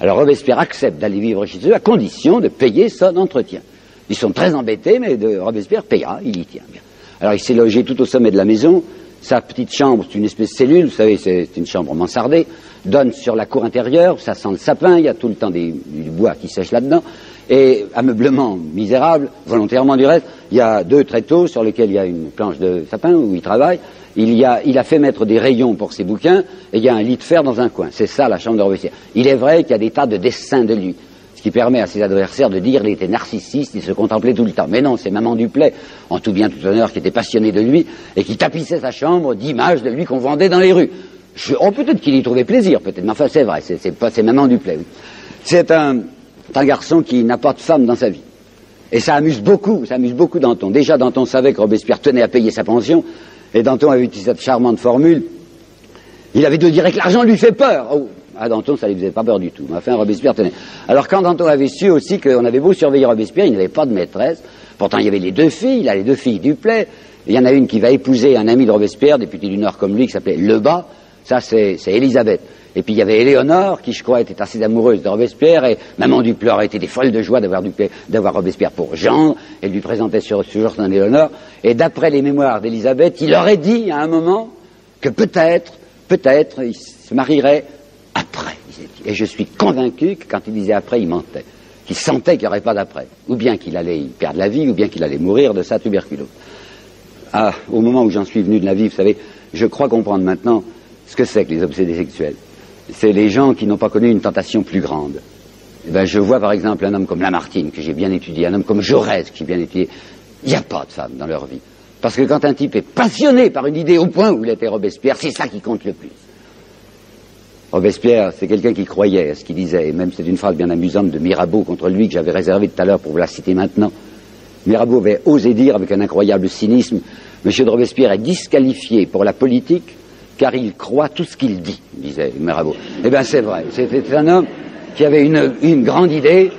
Alors Robespierre accepte d'aller vivre chez eux à condition de payer son entretien. Ils sont très embêtés, mais Robespierre payera, il y tient bien. Alors il s'est logé tout au sommet de la maison, sa petite chambre, c'est une espèce de cellule, vous savez, c'est une chambre mansardée, donne sur la cour intérieure, ça sent le sapin, il y a tout le temps du bois qui sèche là-dedans, et ameublement misérable, volontairement du reste, il y a 2 tréteaux sur lesquels il y a une planche de sapin où il travaille, il a fait mettre des rayons pour ses bouquins, et il y a un lit de fer dans un coin, c'est ça la chambre de Robespierre. Il est vrai qu'il y a des tas de dessins de lui, ce qui permet à ses adversaires de dire qu'il était narcissiste, il se contemplait tout le temps. Mais non, c'est maman Duplay, en tout bien tout honneur, qui était passionnée de lui, et qui tapissait sa chambre d'images de lui qu'on vendait dans les rues. Peut-être qu'il y trouvait plaisir, peut-être, mais enfin c'est vrai, c'est maman Duplay. Oui. C'est un C'est un garçon qui n'a pas de femme dans sa vie. Et ça amuse beaucoup Danton. Déjà, Danton savait que Robespierre tenait à payer sa pension, et Danton avait utilisé cette charmante formule. Il avait dû dire que l'argent lui fait peur. Oh, à Danton, ça ne lui faisait pas peur du tout. Mais enfin, Robespierre tenait. Alors, quand Danton avait su aussi qu'on avait beau surveiller Robespierre, il n'avait pas de maîtresse. Pourtant, il y avait les deux filles, il a les deux filles Duplay. Il y en a une qui va épouser un ami de Robespierre, député du Nord comme lui, qui s'appelait Lebas. Ça, c'est Élisabeth. Et puis il y avait Éléonore, qui je crois était assez amoureuse de Robespierre, et Maman Duplay aurait été des folles de joie d'avoir Robespierre pour gendre, et lui présentait ce jour son Éléonore. Et d'après les mémoires d'Élisabeth, il aurait dit à un moment que peut-être, il se marierait après. Et je suis convaincu que quand il disait après, il mentait. Qu'il sentait qu'il n'y aurait pas d'après. Ou bien qu'il allait y perdre la vie, ou bien qu'il allait mourir de sa tuberculose. Ah, au moment où j'en suis venu de la vie, vous savez, je crois comprendre maintenant ce que c'est que les obsédés sexuels. C'est les gens qui n'ont pas connu une tentation plus grande. Eh ben, je vois par exemple un homme comme Lamartine, que j'ai bien étudié, un homme comme Jaurès, que j'ai bien étudié. Il n'y a pas de femme dans leur vie. Parce que quand un type est passionné par une idée au point où il était Robespierre, c'est ça qui compte le plus. Robespierre, c'est quelqu'un qui croyait à ce qu'il disait, et même c'est une phrase bien amusante de Mirabeau contre lui que j'avais réservée tout à l'heure pour vous la citer maintenant. Mirabeau avait osé dire avec un incroyable cynisme, Monsieur de Robespierre est disqualifié pour la politique car il croit tout ce qu'il dit, disait Mirabeau. Eh bien c'est vrai, c'était un homme qui avait une grande idée,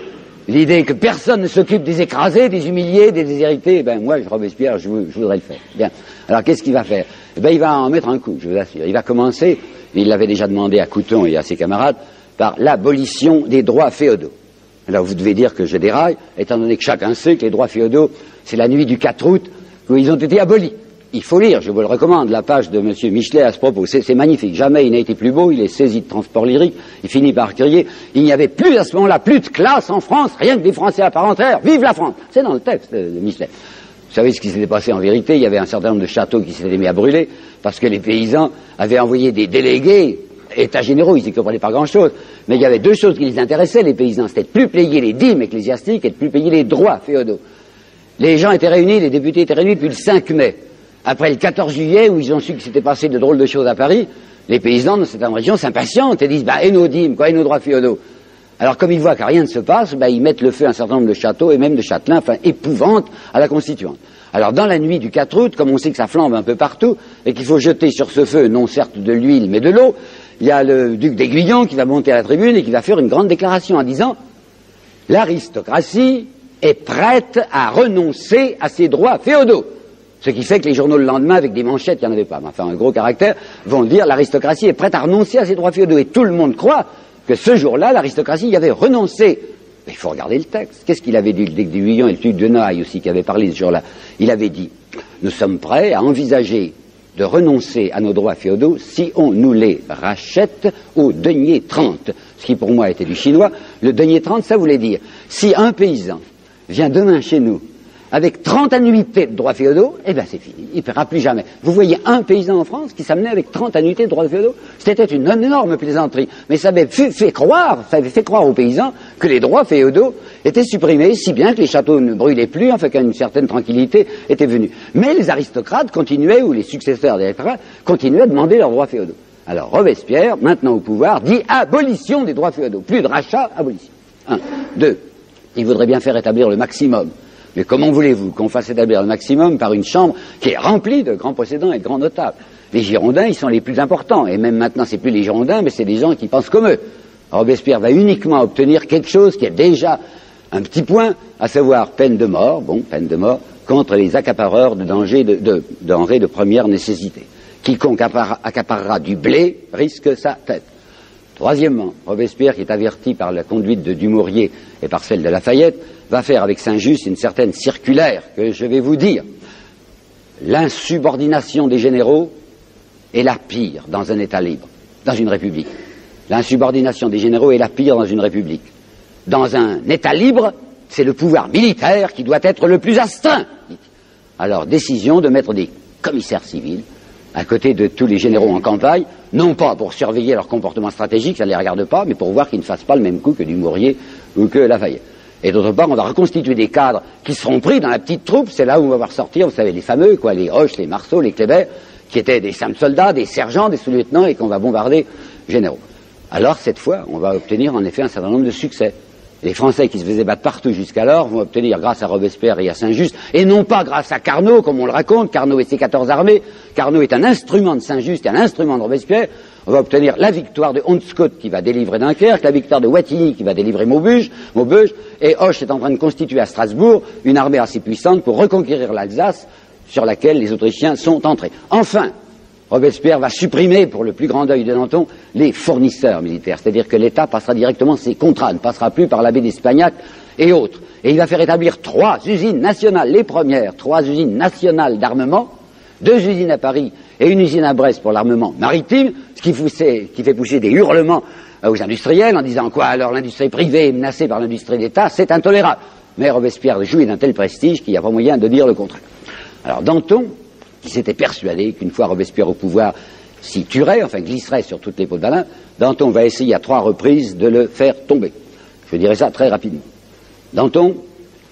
l'idée que personne ne s'occupe des écrasés, des humiliés, des déshérités. Eh bien moi, Robespierre, je voudrais le faire. Bien. Alors qu'est-ce qu'il va faire? Eh bien il va en mettre un coup, je vous assure. Il va commencer, il l'avait déjà demandé à Couthon et à ses camarades, par l'abolition des droits féodaux. Alors vous devez dire que je déraille, étant donné que chacun sait que les droits féodaux, c'est la nuit du 4 août où ils ont été abolis. Il faut lire, je vous le recommande, la page de M. Michelet à ce propos. C'est magnifique. Jamais il n'a été plus beau, il est saisi de transport lyrique, il finit par crier, il n'y avait plus à ce moment-là, plus de classe en France, rien que des Français à part entière, vive la France. C'est dans le texte de Michelet. Vous savez ce qui s'était passé en vérité? Il y avait un certain nombre de châteaux qui s'étaient mis à brûler, parce que les paysans avaient envoyé des délégués, états généraux, ils n'y comprenaient pas grand-chose, mais il y avait deux choses qui les intéressaient, les paysans, c'était de plus payer les dîmes ecclésiastiques et de plus payer les droits féodaux. Les gens étaient réunis, les députés étaient réunis depuis le 5 mai. Après le 14 juillet, où ils ont su qu'il s'était passé de drôles de choses à Paris, les paysans dans cette région s'impatientent et disent, et nos dîmes, et nos droits féodaux. Alors comme ils voient que rien ne se passe, ils mettent le feu à un certain nombre de châteaux et même de châtelains, épouvante à la Constituante. Alors dans la nuit du 4 août, comme on sait que ça flambe un peu partout, et qu'il faut jeter sur ce feu, non certes de l'huile, mais de l'eau, il y a le duc d'Aiguillon qui va monter à la tribune et qui va faire une grande déclaration en disant, l'aristocratie est prête à renoncer à ses droits féodaux. Ce qui fait que les journaux le lendemain, avec des manchettes, il n'y en avait pas, mais enfin un gros caractère, vont dire l'aristocratie est prête à renoncer à ses droits féodaux. Et tout le monde croit que ce jour-là, l'aristocratie y avait renoncé. Mais il faut regarder le texte. Qu'est-ce qu'il avait dit, le duc d'Aiguillon et le duc de Noailles aussi, qui avait parlé ce jour-là? Il avait dit, nous sommes prêts à envisager de renoncer à nos droits féodaux si on nous les rachète au denier 30. Ce qui pour moi était du chinois. Le denier 30, ça voulait dire, si un paysan vient demain chez nous avec 30 annuités de droits féodaux, eh bien c'est fini, il ne paiera plus jamais. Vous voyez un paysan en France qui s'amenait avec 30 annuités de droits féodaux? C'était une énorme plaisanterie, mais ça avait fait croire aux paysans que les droits féodaux étaient supprimés, si bien que les châteaux ne brûlaient plus, enfin qu'une certaine tranquillité était venue. Mais les aristocrates continuaient, ou les successeurs des aristocrates, continuaient à demander leurs droits féodaux. Alors Robespierre, maintenant au pouvoir, dit abolition des droits féodaux. Plus de rachat, abolition. 1. 2. Il voudrait bien faire établir le maximum. Mais comment voulez-vous qu'on fasse établir le maximum par une chambre qui est remplie de grands possédants et de grands notables? Les Girondins, ils sont les plus importants. Et même maintenant, c'est plus les Girondins, mais c'est des gens qui pensent comme eux. Robespierre va uniquement obtenir quelque chose qui est déjà un petit point, à savoir peine de mort, peine de mort, contre les accapareurs de denrées de première nécessité. Quiconque accaparera du blé risque sa tête. Troisièmement, Robespierre, qui est averti par la conduite de Dumouriez et par celle de Lafayette, va faire avec Saint-Just une certaine circulaire que je vais vous dire. L'insubordination des généraux est la pire dans un État libre, dans une république. L'insubordination des généraux est la pire dans une république. Dans un État libre, c'est le pouvoir militaire qui doit être le plus astreint. Alors, décision de mettre des commissaires civils à côté de tous les généraux en campagne, non pas pour surveiller leur comportement stratégique, ça ne les regarde pas, mais pour voir qu'ils ne fassent pas le même coup que Dumouriez ou que Lafayette. Et d'autre part, on va reconstituer des cadres qui seront pris dans la petite troupe, c'est là où on va voir sortir, vous savez, les fameux, les Hoche, les Marceau, les Kléber, qui étaient des simples soldats, des sergents, des sous-lieutenants, et qu'on va bombarder généraux. Alors, cette fois, on va obtenir en effet un certain nombre de succès. Les Français qui se faisaient battre partout jusqu'alors vont obtenir grâce à Robespierre et à Saint-Just, et non pas grâce à Carnot, comme on le raconte, Carnot et ses 14 armées. Carnot est un instrument de Saint-Just et un instrument de Robespierre. On va obtenir la victoire de Hondscott qui va délivrer Dunkerque, la victoire de Wattignies qui va délivrer Maubeuge, et Hoche est en train de constituer à Strasbourg une armée assez puissante pour reconquérir l'Alsace, sur laquelle les Autrichiens sont entrés. Enfin, Robespierre va supprimer, pour le plus grand deuil de Danton, les fournisseurs militaires. C'est-à-dire que l'État passera directement ses contrats, ne passera plus par l'abbé d'Espagnac et autres. Et il va faire établir 3 usines nationales, les premières, 3 usines nationales d'armement, 2 usines à Paris et une usine à Brest pour l'armement maritime, ce qui fait pousser des hurlements aux industriels en disant quoi, alors l'industrie privée est menacée par l'industrie d'État, c'est intolérable. Mais Robespierre jouit d'un tel prestige qu'il n'y a pas moyen de dire le contraire. Alors Danton, qui s'était persuadé qu'une fois Robespierre au pouvoir s'y tuerait, enfin glisserait sur toutes les peaux de Balin, Danton va essayer à 3 reprises de le faire tomber. Je dirais ça très rapidement. Danton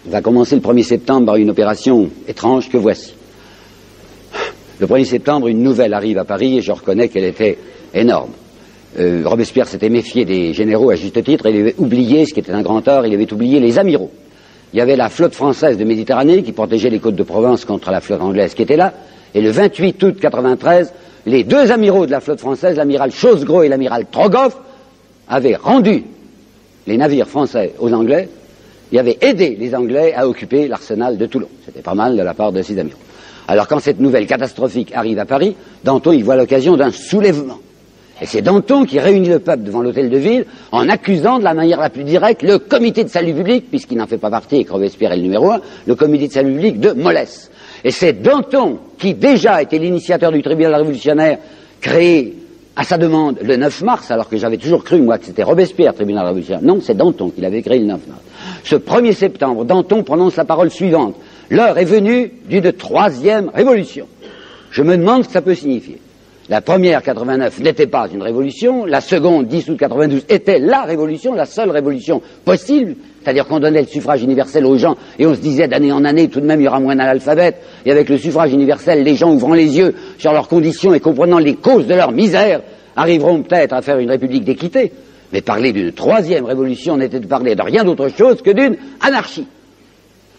va commencer le 1er septembre par une opération étrange que voici. Le 1er septembre, une nouvelle arrive à Paris et je reconnais qu'elle était énorme. Robespierre s'était méfié des généraux à juste titre et il avait oublié, ce qui était un grand tort, il avait oublié les amiraux. Il y avait la flotte française de Méditerranée qui protégeait les côtes de Provence contre la flotte anglaise qui était là. Et le 28 août 93, les 2 amiraux de la flotte française, l'amiral Chosgros et l'amiral Trogoff, avaient rendu les navires français aux Anglais et avaient aidé les Anglais à occuper l'arsenal de Toulon. C'était pas mal de la part de ces amiraux. Alors quand cette nouvelle catastrophique arrive à Paris, Danton y voit l'occasion d'un soulèvement. Et c'est Danton qui réunit le peuple devant l'hôtel de ville en accusant de la manière la plus directe le comité de salut public, puisqu'il n'en fait pas partie et que Robespierre est le numéro 1, le comité de salut public de mollesse. Et c'est Danton qui déjà était l'initiateur du tribunal révolutionnaire créé à sa demande le 9 mars, alors que j'avais toujours cru, moi, que c'était Robespierre, tribunal révolutionnaire. Non, c'est Danton qui l'avait créé le 9 mars. Ce 1er septembre, Danton prononce la parole suivante. L'heure est venue d'une 3e révolution. Je me demande ce que ça peut signifier. La première, 89, n'était pas une révolution. La seconde, 10 août 92, était la révolution, la seule révolution possible. C'est-à-dire qu'on donnait le suffrage universel aux gens et on se disait d'année en année, tout de même, il y aura moins d'analphabètes. Et avec le suffrage universel, les gens ouvrant les yeux sur leurs conditions et comprenant les causes de leur misère, arriveront peut-être à faire une république d'équité. Mais parler d'une 3e révolution n'était de parler de rien d'autre chose que d'une anarchie.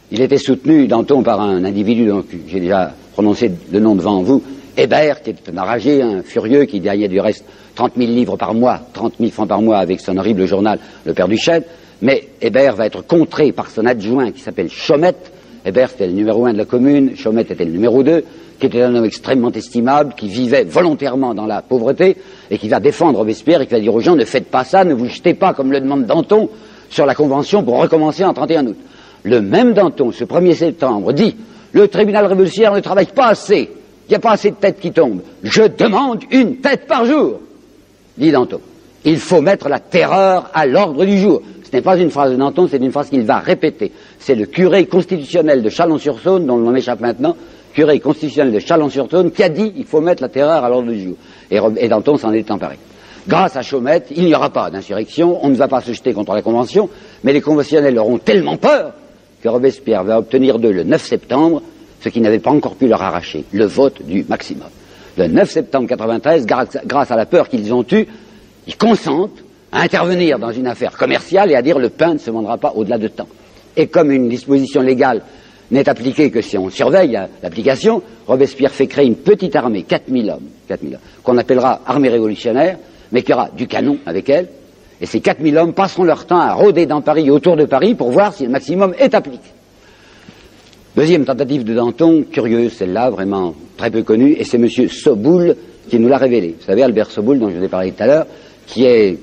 Il était soutenu, Danton, par un individu dont j'ai déjà prononcé le nom devant vous, Hébert, qui était un enragé, un furieux, qui gagnait du reste 30 000 livres par mois, 30 000 francs par mois avec son horrible journal, Le Père Duchesne. Mais Hébert va être contré par son adjoint qui s'appelle Chaumette. Hébert était le numéro 1 de la commune, Chaumette était le numéro 2, qui était un homme extrêmement estimable, qui vivait volontairement dans la pauvreté et qui va défendre Robespierre et qui va dire aux gens ne faites pas ça, ne vous jetez pas comme le demande Danton sur la Convention pour recommencer en 31 août. Le même Danton, ce 1er septembre, dit le tribunal révolutionnaire ne travaille pas assez. Il n'y a pas assez de têtes qui tombent. Je demande une tête par jour, dit Danton. Il faut mettre la terreur à l'ordre du jour. Ce n'est pas une phrase de Danton, c'est une phrase qu'il va répéter. C'est le curé constitutionnel de Chalon-sur-Saône, dont le nom m'échappe maintenant, curé constitutionnel de Chalon-sur-Saône, qui a dit il faut mettre la terreur à l'ordre du jour. Et Danton s'en est emparé. Grâce à Chaumette, il n'y aura pas d'insurrection, on ne va pas se jeter contre la Convention, mais les conventionnels auront tellement peur que Robespierre va obtenir d'eux le 9 septembre ce qui n'avait pas encore pu leur arracher, le vote du maximum. Le 9 septembre 93, grâce à la peur qu'ils ont eue, ils consentent à intervenir dans une affaire commerciale et à dire le pain ne se vendra pas au-delà de temps. Et comme une disposition légale n'est appliquée que si on surveille l'application, Robespierre fait créer une petite armée, 4000 hommes, qu'on appellera armée révolutionnaire, mais qui aura du canon avec elle, et ces 4000 hommes passeront leur temps à rôder dans Paris et autour de Paris pour voir si le maximum est appliqué. Deuxième tentative de Danton, curieuse celle-là, vraiment très peu connue, et c'est M. Soboul qui nous l'a révélé. Vous savez, Albert Soboul, dont je vous ai parlé tout à l'heure, qui est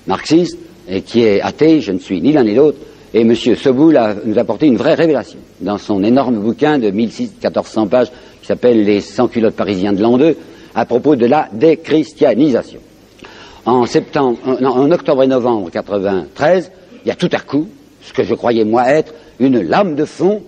marxiste et qui est athée, je ne suis ni l'un ni l'autre, et M. Soboul nous a apporté une vraie révélation dans son énorme bouquin de 1400 pages qui s'appelle « Les sans-culottes parisiens de l'an 2 » à propos de la déchristianisation. En octobre et novembre 93, il y a tout à coup, ce que je croyais moi être, une lame de fond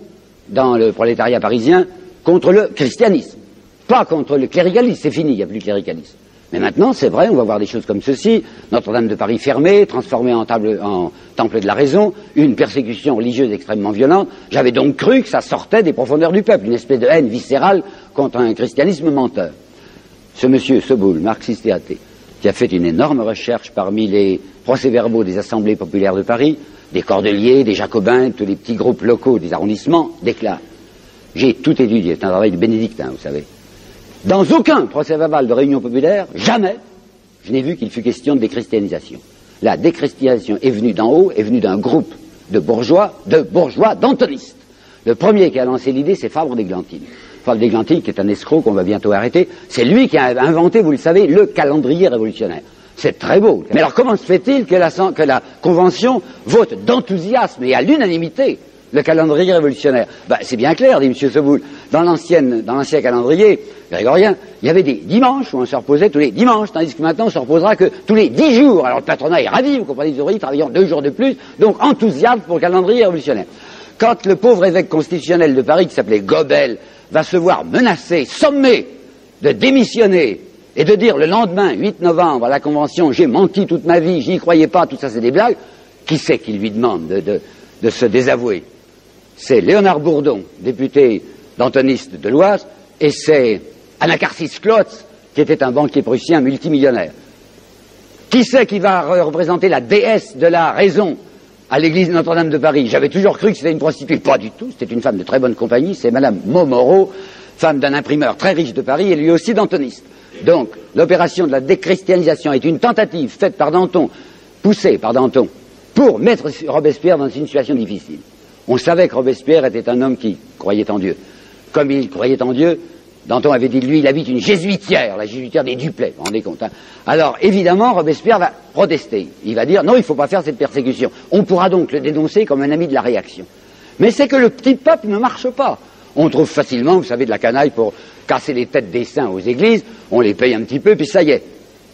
dans le prolétariat parisien contre le christianisme. Pas contre le cléricalisme, c'est fini, il n'y a plus de cléricalisme. Mais maintenant, c'est vrai, on va voir des choses comme ceci, Notre-Dame de Paris fermée, transformée en temple de la raison, une persécution religieuse extrêmement violente. J'avais donc cru que ça sortait des profondeurs du peuple, une espèce de haine viscérale contre un christianisme menteur. Ce monsieur Soboul, marxiste et athée, qui a fait une énorme recherche parmi les procès-verbaux des assemblées populaires de Paris, des Cordeliers, des Jacobins, tous les petits groupes locaux des arrondissements, déclare: j'ai tout étudié, c'est un travail de bénédictin, vous savez. Dans aucun procès-verbal de réunion populaire, jamais, je n'ai vu qu'il fût question de déchristianisation. La déchristianisation est venue d'en haut, est venue d'un groupe de bourgeois, d'antonistes. Le premier qui a lancé l'idée, c'est Fabre d'Églantine. Fabre d'Églantine, qui est un escroc qu'on va bientôt arrêter, c'est lui qui a inventé, vous le savez, le calendrier révolutionnaire. C'est très beau. Mais alors comment se fait-il que la Convention vote d'enthousiasme et à l'unanimité le calendrier révolutionnaire? C'est bien clair, dit M. Soboul. Dans l'ancien calendrier grégorien, il y avait des dimanches où on se reposait tous les dimanches, tandis que maintenant on se reposera que tous les 10 jours. Alors le patronat est ravi, vous comprenez, les ouvriers travaillant 2 jours de plus, donc enthousiasme pour le calendrier révolutionnaire. Quand le pauvre évêque constitutionnel de Paris, qui s'appelait Gobel, va se voir menacé, sommé de démissionner et de dire le lendemain, 8 novembre, à la Convention, j'ai menti toute ma vie, j'y croyais pas, tout ça c'est des blagues, qui c'est qui lui demande de se désavouer? C'est Léonard Bourdon, député d'antoniste de l'Oise, et c'est Anacharsis Clotz, qui était un banquier prussien multimillionnaire. Qui c'est qui va représenter la déesse de la raison à l'église de Notre-Dame de Paris? J'avais toujours cru que c'était une prostituée. Pas du tout, c'était une femme de très bonne compagnie, c'est Madame Montmoreau, femme d'un imprimeur très riche de Paris et lui aussi d'antoniste. Donc, l'opération de la déchristianisation est une tentative faite par Danton, poussée par Danton, pour mettre Robespierre dans une situation difficile. On savait que Robespierre était un homme qui croyait en Dieu. Comme il croyait en Dieu, Danton avait dit de lui, il habite une jésuitière, la jésuitière des Duplay, vous vous rendez compte, hein. Alors, évidemment, Robespierre va protester. Il va dire, non, il ne faut pas faire cette persécution. On pourra donc le dénoncer comme un ami de la réaction. Mais c'est que le petit peuple ne marche pas. On trouve facilement, vous savez, de la canaille pour casser les têtes des saints aux églises, on les paye un petit peu, puis ça y est.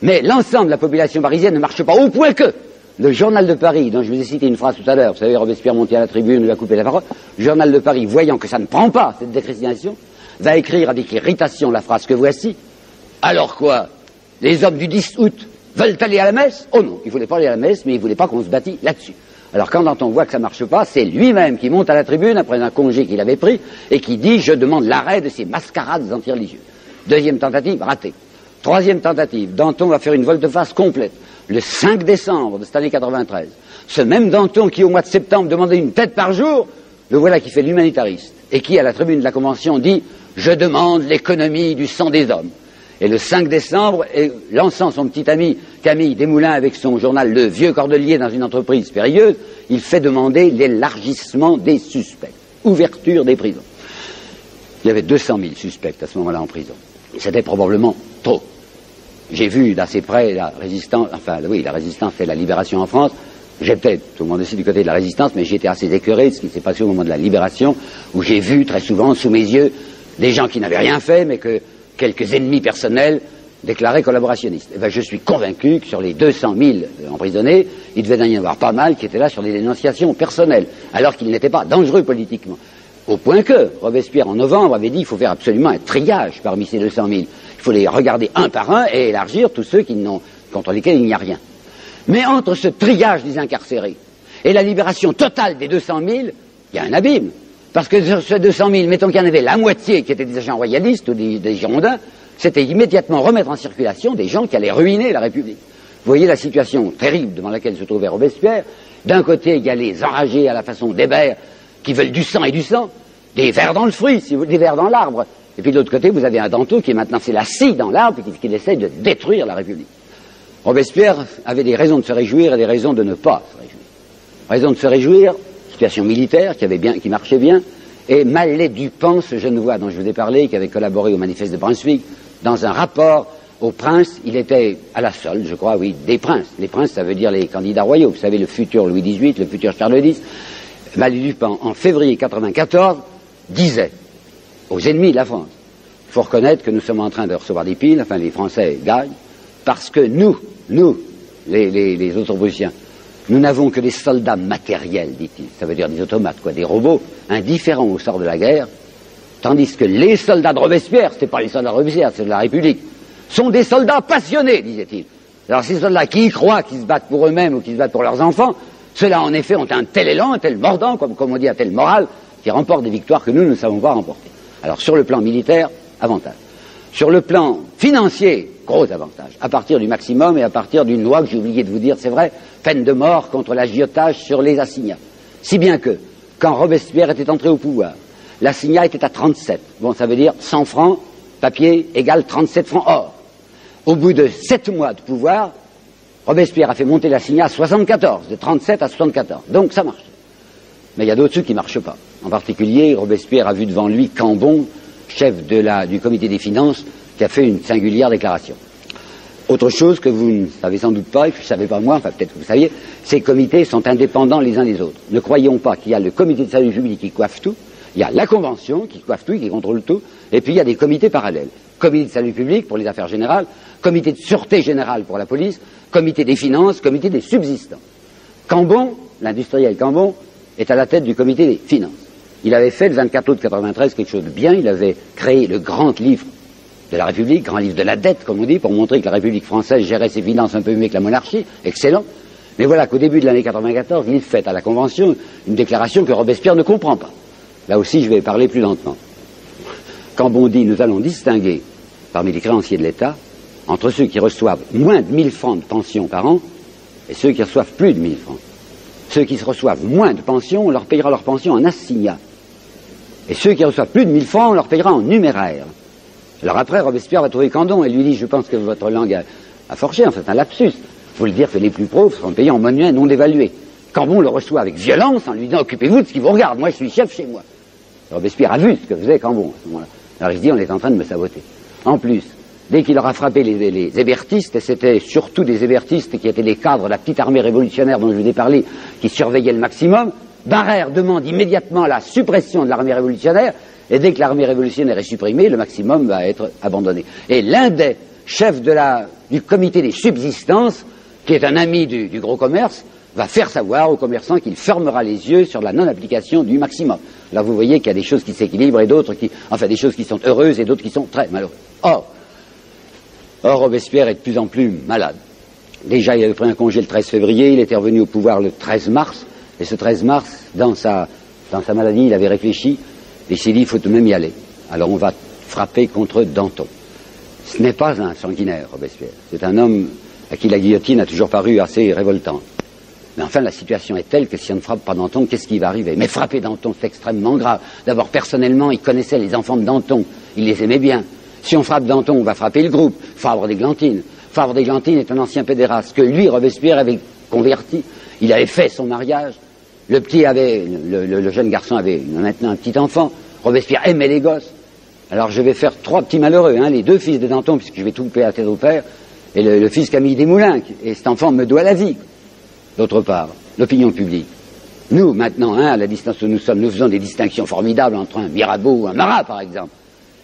Mais l'ensemble de la population parisienne ne marche pas, au point que le Journal de Paris, dont je vous ai cité une phrase tout à l'heure, vous savez, Robespierre montait à la tribune, lui a coupé la parole, le Journal de Paris, voyant que ça ne prend pas, cette déchristianisation, va écrire avec irritation la phrase que voici. Alors quoi? Les hommes du 10 août veulent aller à la messe? Oh non, ils ne voulaient pas aller à la messe, mais ils ne voulaient pas qu'on se bâtit là-dessus. Alors quand on voit que ça ne marche pas, c'est lui-même qui monte à la tribune après un congé qu'il avait pris et qui dit « Je demande l'arrêt de ces mascarades anti-religieuses ». Deuxième tentative, ratée. Troisième tentative, Danton va faire une volte-face complète. Le 5 décembre de cette année 93, ce même Danton qui au mois de septembre demandait une tête par jour, le voilà qui fait l'humanitariste et qui à la tribune de la Convention dit « Je demande l'économie du sang des hommes ». Et le 5 décembre, lançant son petit ami Camille Desmoulins avec son journal Le Vieux Cordelier dans une entreprise périlleuse, il fait demander l'élargissement des suspects, ouverture des prisons. Il y avait 200 000 suspects à ce moment-là en prison. C'était probablement trop. J'ai vu d'assez près la résistance, la résistance et la libération en France. J'étais, tout le monde aussi, du côté de la résistance, mais j'étais assez écœuré de ce qui s'est passé au moment de la libération, où j'ai vu très souvent sous mes yeux des gens qui n'avaient rien fait, mais que quelques ennemis personnels déclarés collaborationnistes. Et je suis convaincu que sur les 200 000 emprisonnés, il devait y en avoir pas mal qui étaient là sur des dénonciations personnelles, alors qu'ils n'étaient pas dangereux politiquement. Au point que Robespierre, en novembre, avait dit qu'il faut faire absolument un triage parmi ces 200 000. Il faut les regarder un par un et élargir tous ceux contre lesquels il n'y a rien. Mais entre ce triage des incarcérés et la libération totale des 200 000, il y a un abîme. Parce que sur ces 200 000, mettons qu'il y en avait la moitié qui étaient des agents royalistes ou des Girondins, c'était immédiatement remettre en circulation des gens qui allaient ruiner la République. Vous voyez la situation terrible devant laquelle se trouvait Robespierre. D'un côté, il y a les enragés à la façon d'Hébert qui veulent du sang et du sang, des vers dans le fruit, des vers dans l'arbre. Et puis de l'autre côté, vous avez un Danton qui maintenant c'est la scie dans l'arbre et qui essaye de détruire la République. Robespierre avait des raisons de se réjouir et des raisons de ne pas se réjouir. Raison de se réjouir, situation militaire qui marchait bien, et Mallet-Dupan, ce Genevois dont je vous ai parlé, qui avait collaboré au manifeste de Brunswick, dans un rapport aux princes, il était à la solde, je crois, oui, des princes. Les princes, ça veut dire les candidats royaux, vous savez, le futur Louis XVIII, le futur Charles X. Mallet-Dupan, en février 1994, disait aux ennemis de la France, il faut reconnaître que nous sommes en train de recevoir des piles, enfin les Français gagnent, parce que nous, les autres-prussiens, nous n'avons que des soldats matériels, dit-il. Ça veut dire des automates, quoi, des robots indifférents au sort de la guerre, tandis que les soldats de Robespierre, c'était pas les soldats de Robespierre, c'est de la République, sont des soldats passionnés, disait-il. Alors ces soldats qui y croient, qui se battent pour eux-mêmes ou qui se battent pour leurs enfants, ceux-là en effet ont un tel élan, un tel mordant, comme on dit, un tel moral, qui remportent des victoires que nous ne savons pas remporter. Alors sur le plan militaire, avantage. Sur le plan financier, gros avantage, à partir du maximum et à partir d'une loi que j'ai oublié de vous dire, c'est vrai, peine de mort contre l'agiotage sur les assignats. Si bien que, quand Robespierre était entré au pouvoir, l'assignat était à 37. Bon, ça veut dire 100 francs, papier, égale 37 francs or. Au bout de 7 mois de pouvoir, Robespierre a fait monter l'assignat à 74, de 37 à 74. Donc ça marche. Mais il y a d'autres trucs qui ne marchent pas. En particulier, Robespierre a vu devant lui Cambon, chef du comité des finances, qui a fait une singulière déclaration. Autre chose que vous ne savez sans doute pas, et que je ne savais pas moi, enfin peut-être que vous saviez, ces comités sont indépendants les uns des autres. Ne croyons pas qu'il y a le comité de salut public qui coiffe tout, il y a la convention qui coiffe tout, qui contrôle tout, et puis il y a des comités parallèles. Comité de salut public pour les affaires générales, comité de sûreté générale pour la police, comité des finances, comité des subsistants. Cambon, l'industriel Cambon, est à la tête du comité des finances. Il avait fait le 24 août 93 quelque chose de bien, il avait créé le grand livre de la République, grand livre de la dette, comme on dit, pour montrer que la République française gérait ses finances un peu mieux que la monarchie, excellent. Mais voilà qu'au début de l'année 94, il fait à la Convention une déclaration que Robespierre ne comprend pas. Là aussi, je vais parler plus lentement. Cambon dit, nous allons distinguer, parmi les créanciers de l'État, entre ceux qui reçoivent moins de 1000 francs de pension par an et ceux qui reçoivent plus de 1000 francs. Ceux qui reçoivent moins de pension, on leur payera leur pension en assignat. Et ceux qui reçoivent plus de 1000 francs, on leur payera en numéraire. Alors après, Robespierre va trouver Cambon et lui dit, je pense que votre langue a forché, en fait, un lapsus. Il faut le dire que les plus pauvres sont payés en monnaie non dévaluée. Cambon le reçoit avec violence en lui disant, occupez-vous de ce qui vous regarde, moi je suis chef chez moi. Robespierre a vu ce que faisait Cambon à ce moment-là. Alors il se dit, on est en train de me saboter. En plus, dès qu'il aura frappé les hébertistes, et c'était surtout des hébertistes qui étaient les cadres de la petite armée révolutionnaire dont je vous ai parlé, qui surveillaient le maximum, Barère demande immédiatement la suppression de l'armée révolutionnaire, et dès que l'armée révolutionnaire est supprimée, le maximum va être abandonné. Et l'un des chefs du comité des subsistances, qui est un ami du gros commerce, va faire savoir aux commerçants qu'il fermera les yeux sur la non-application du maximum. Là, vous voyez qu'il y a des choses qui s'équilibrent et d'autres des choses qui sont heureuses et d'autres qui sont très malheureuses. Or, Robespierre est de plus en plus malade. Déjà, il avait pris un congé le 13 février, il était revenu au pouvoir le 13 mars, et ce 13 mars, dans sa maladie, il avait réfléchi, et s'est dit, il faut tout de même y aller. Alors on va frapper contre Danton. Ce n'est pas un sanguinaire, Robespierre. C'est un homme à qui la guillotine a toujours paru assez révoltante. Mais enfin, la situation est telle que si on ne frappe pas Danton, qu'est-ce qui va arriver? Mais frapper Danton, c'est extrêmement grave. D'abord, personnellement, il connaissait les enfants de Danton. Il les aimait bien. Si on frappe Danton, on va frapper le groupe. Fabre-d'Églantine. Fabre-d'Églantine est un ancien pédéraste que lui, Robespierre, avait converti. Il avait fait son mariage. Le jeune garçon avait maintenant un petit enfant. Robespierre aimait les gosses. Alors je vais faire 3 petits malheureux, les 2 fils de Danton, puisque je vais tout payer à tête au père, et le fils Camille Desmoulins, et cet enfant me doit la vie. D'autre part, l'opinion publique. Nous, maintenant, à la distance où nous sommes, nous faisons des distinctions formidables entre un Mirabeau ou un Marat, par exemple.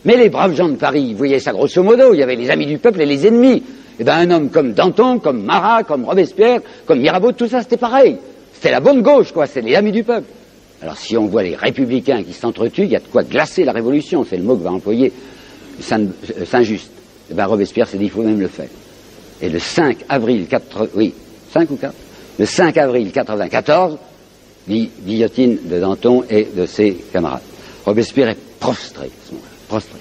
Mais les braves gens de Paris, vous voyez ça grosso modo, il y avait les amis du peuple et les ennemis. Eh bien, un homme comme Danton, comme Marat, comme Robespierre, comme Mirabeau, tout ça, c'était pareil. C'était la bonne gauche, quoi, c'est les amis du peuple. Alors, si on voit les républicains qui s'entretuent, il y a de quoi glacer la révolution, c'est le mot que va employer Saint-Just. Eh bien, Robespierre s'est dit, il faut même le faire. Et le 5 avril 94, guillotine de Danton et de ses camarades. Robespierre est prostré, à ce moment-là, prostré.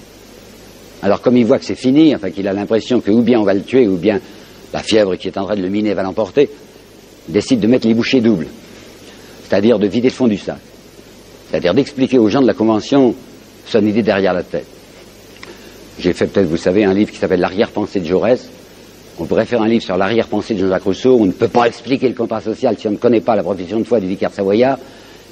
Alors comme il voit que c'est fini, enfin qu'il a l'impression que ou bien on va le tuer, ou bien la fièvre qui est en train de le miner va l'emporter, il décide de mettre les bouchées doubles, c'est-à-dire de vider le fond du sac, c'est-à-dire d'expliquer aux gens de la Convention son idée derrière la tête. J'ai fait peut-être, vous savez, un livre qui s'appelle L'arrière-pensée de Jaurès. On pourrait faire un livre sur l'arrière-pensée de Jean-Jacques Rousseau. On ne peut pas expliquer le contrat social si on ne connaît pas la profession de foi du vicaire savoyard.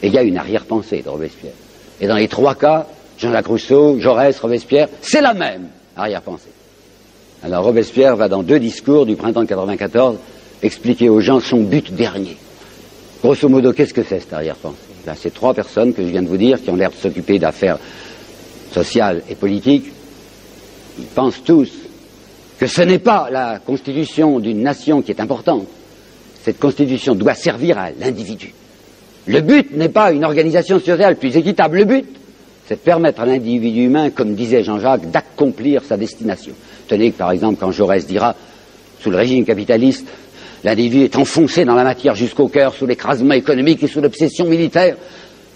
Et il y a une arrière-pensée de Robespierre. Et dans les 3 cas, Jean-Jacques Rousseau, Jaurès, Robespierre, c'est la même arrière-pensée. Alors Robespierre va dans 2 discours du printemps de 94 expliquer aux gens son but dernier. Grosso modo, qu'est-ce que c'est cette arrière-pensée? Là, c'est 3 personnes que je viens de vous dire qui ont l'air de s'occuper d'affaires sociales et politiques. Ils pensent tous que ce n'est pas la constitution d'une nation qui est importante. Cette constitution doit servir à l'individu. Le but n'est pas une organisation sociale plus équitable. Le but, c'est de permettre à l'individu humain, comme disait Jean-Jacques, d'accomplir sa destination. Tenez que, par exemple, quand Jaurès dira, sous le régime capitaliste, l'individu est enfoncé dans la matière jusqu'au cœur, sous l'écrasement économique et sous l'obsession militaire.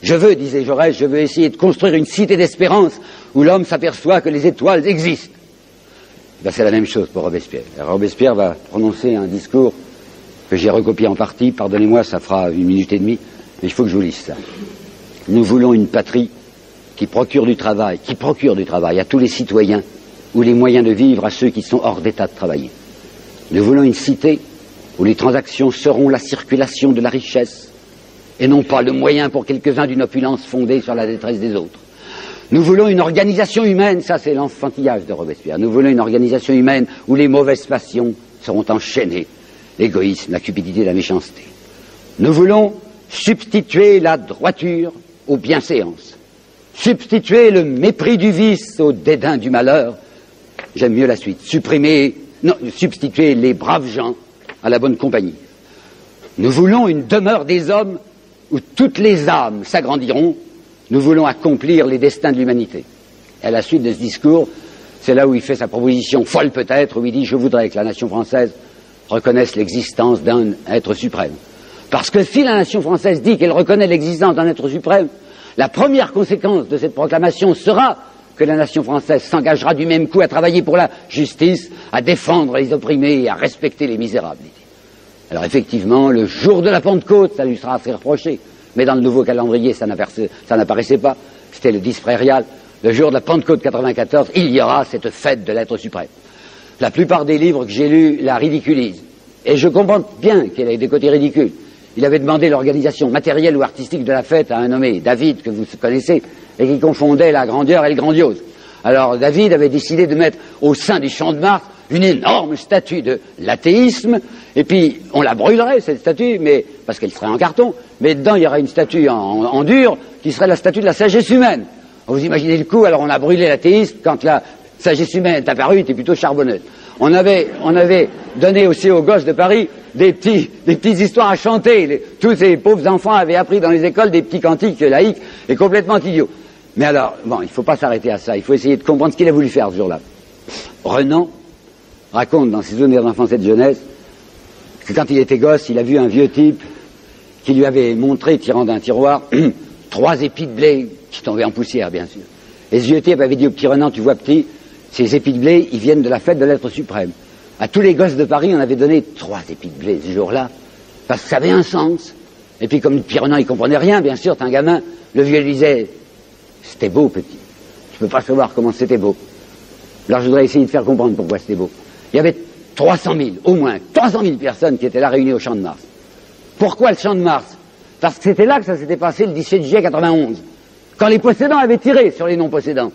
Je veux, disait Jaurès, je veux essayer de construire une cité d'espérance où l'homme s'aperçoit que les étoiles existent. Ben, c'est la même chose pour Robespierre. Robespierre va prononcer un discours que j'ai recopié en partie. Pardonnez-moi, ça fera 1 minute et demie, mais il faut que je vous lise ça. Nous voulons une patrie qui procure du travail à tous les citoyens ou les moyens de vivre à ceux qui sont hors d'état de travailler. Nous voulons une cité où les transactions seront la circulation de la richesse et non pas le moyen pour quelques-uns d'une opulence fondée sur la détresse des autres. Nous voulons une organisation humaine, ça c'est l'enfantillage de Robespierre, nous voulons une organisation humaine où les mauvaises passions seront enchaînées, l'égoïsme, la cupidité, la méchanceté. Nous voulons substituer la droiture aux bienséances, substituer le mépris du vice au dédain du malheur, j'aime mieux la suite, substituer les braves gens à la bonne compagnie. Nous voulons une demeure des hommes où toutes les âmes s'agrandiront. Nous voulons accomplir les destins de l'humanité. Et à la suite de ce discours, c'est là où il fait sa proposition folle peut-être, où il dit « Je voudrais que la nation française reconnaisse l'existence d'un être suprême. » Parce que si la nation française dit qu'elle reconnaît l'existence d'un être suprême, la première conséquence de cette proclamation sera que la nation française s'engagera du même coup à travailler pour la justice, à défendre les opprimés et à respecter les misérables. Alors effectivement, le jour de la Pentecôte, ça lui sera assez reproché. Mais dans le nouveau calendrier, ça n'apparaissait pas. C'était le 10 prairial. Le jour de la Pentecôte 94, il y aura cette fête de l'être suprême. La plupart des livres que j'ai lus la ridiculisent. Et je comprends bien qu'elle ait des côtés ridicules. Il avait demandé l'organisation matérielle ou artistique de la fête à un nommé David, que vous connaissez, et qui confondait la grandeur et le grandiose. Alors David avait décidé de mettre au sein du Champ de Mars une énorme statue de l'athéisme, et puis on la brûlerait, cette statue, mais parce qu'elle serait en carton, mais dedans il y aurait une statue en dur, qui serait la statue de la sagesse humaine. Vous imaginez le coup, alors on a brûlé l'athéisme, quand la sagesse humaine est apparue, il était plutôt charbonneuse. On avait donné aussi aux gosses de Paris des petites histoires à chanter. Tous ces pauvres enfants avaient appris dans les écoles des petits cantiques laïques et complètement idiots. Mais alors, bon, il ne faut pas s'arrêter à ça, il faut essayer de comprendre ce qu'il a voulu faire ce jour-là. Renan raconte dans ses souvenirs d'enfance et de jeunesse que quand il était gosse, il a vu un vieux type qui lui avait montré, tirant d'un tiroir, 3 épis de blé qui tombaient en poussière, bien sûr. Et ce vieux type avait dit au petit Renan, tu vois petit, ces épis de blé, ils viennent de la fête de l'être suprême. À tous les gosses de Paris, on avait donné 3 épis de blé ce jour-là, parce que ça avait un sens. Et puis comme le petit Renan, il comprenait rien, bien sûr, t'es un gamin, le vieux lui disait, c'était beau, petit. Tu peux pas savoir comment c'était beau. Alors je voudrais essayer de faire comprendre pourquoi c'était beau. Il y avait 300 000, au moins 300 000 personnes qui étaient là réunies au Champ de Mars. Pourquoi le Champ de Mars? Parce que c'était là que ça s'était passé le 17 juillet 91, quand les possédants avaient tiré sur les non-possédants.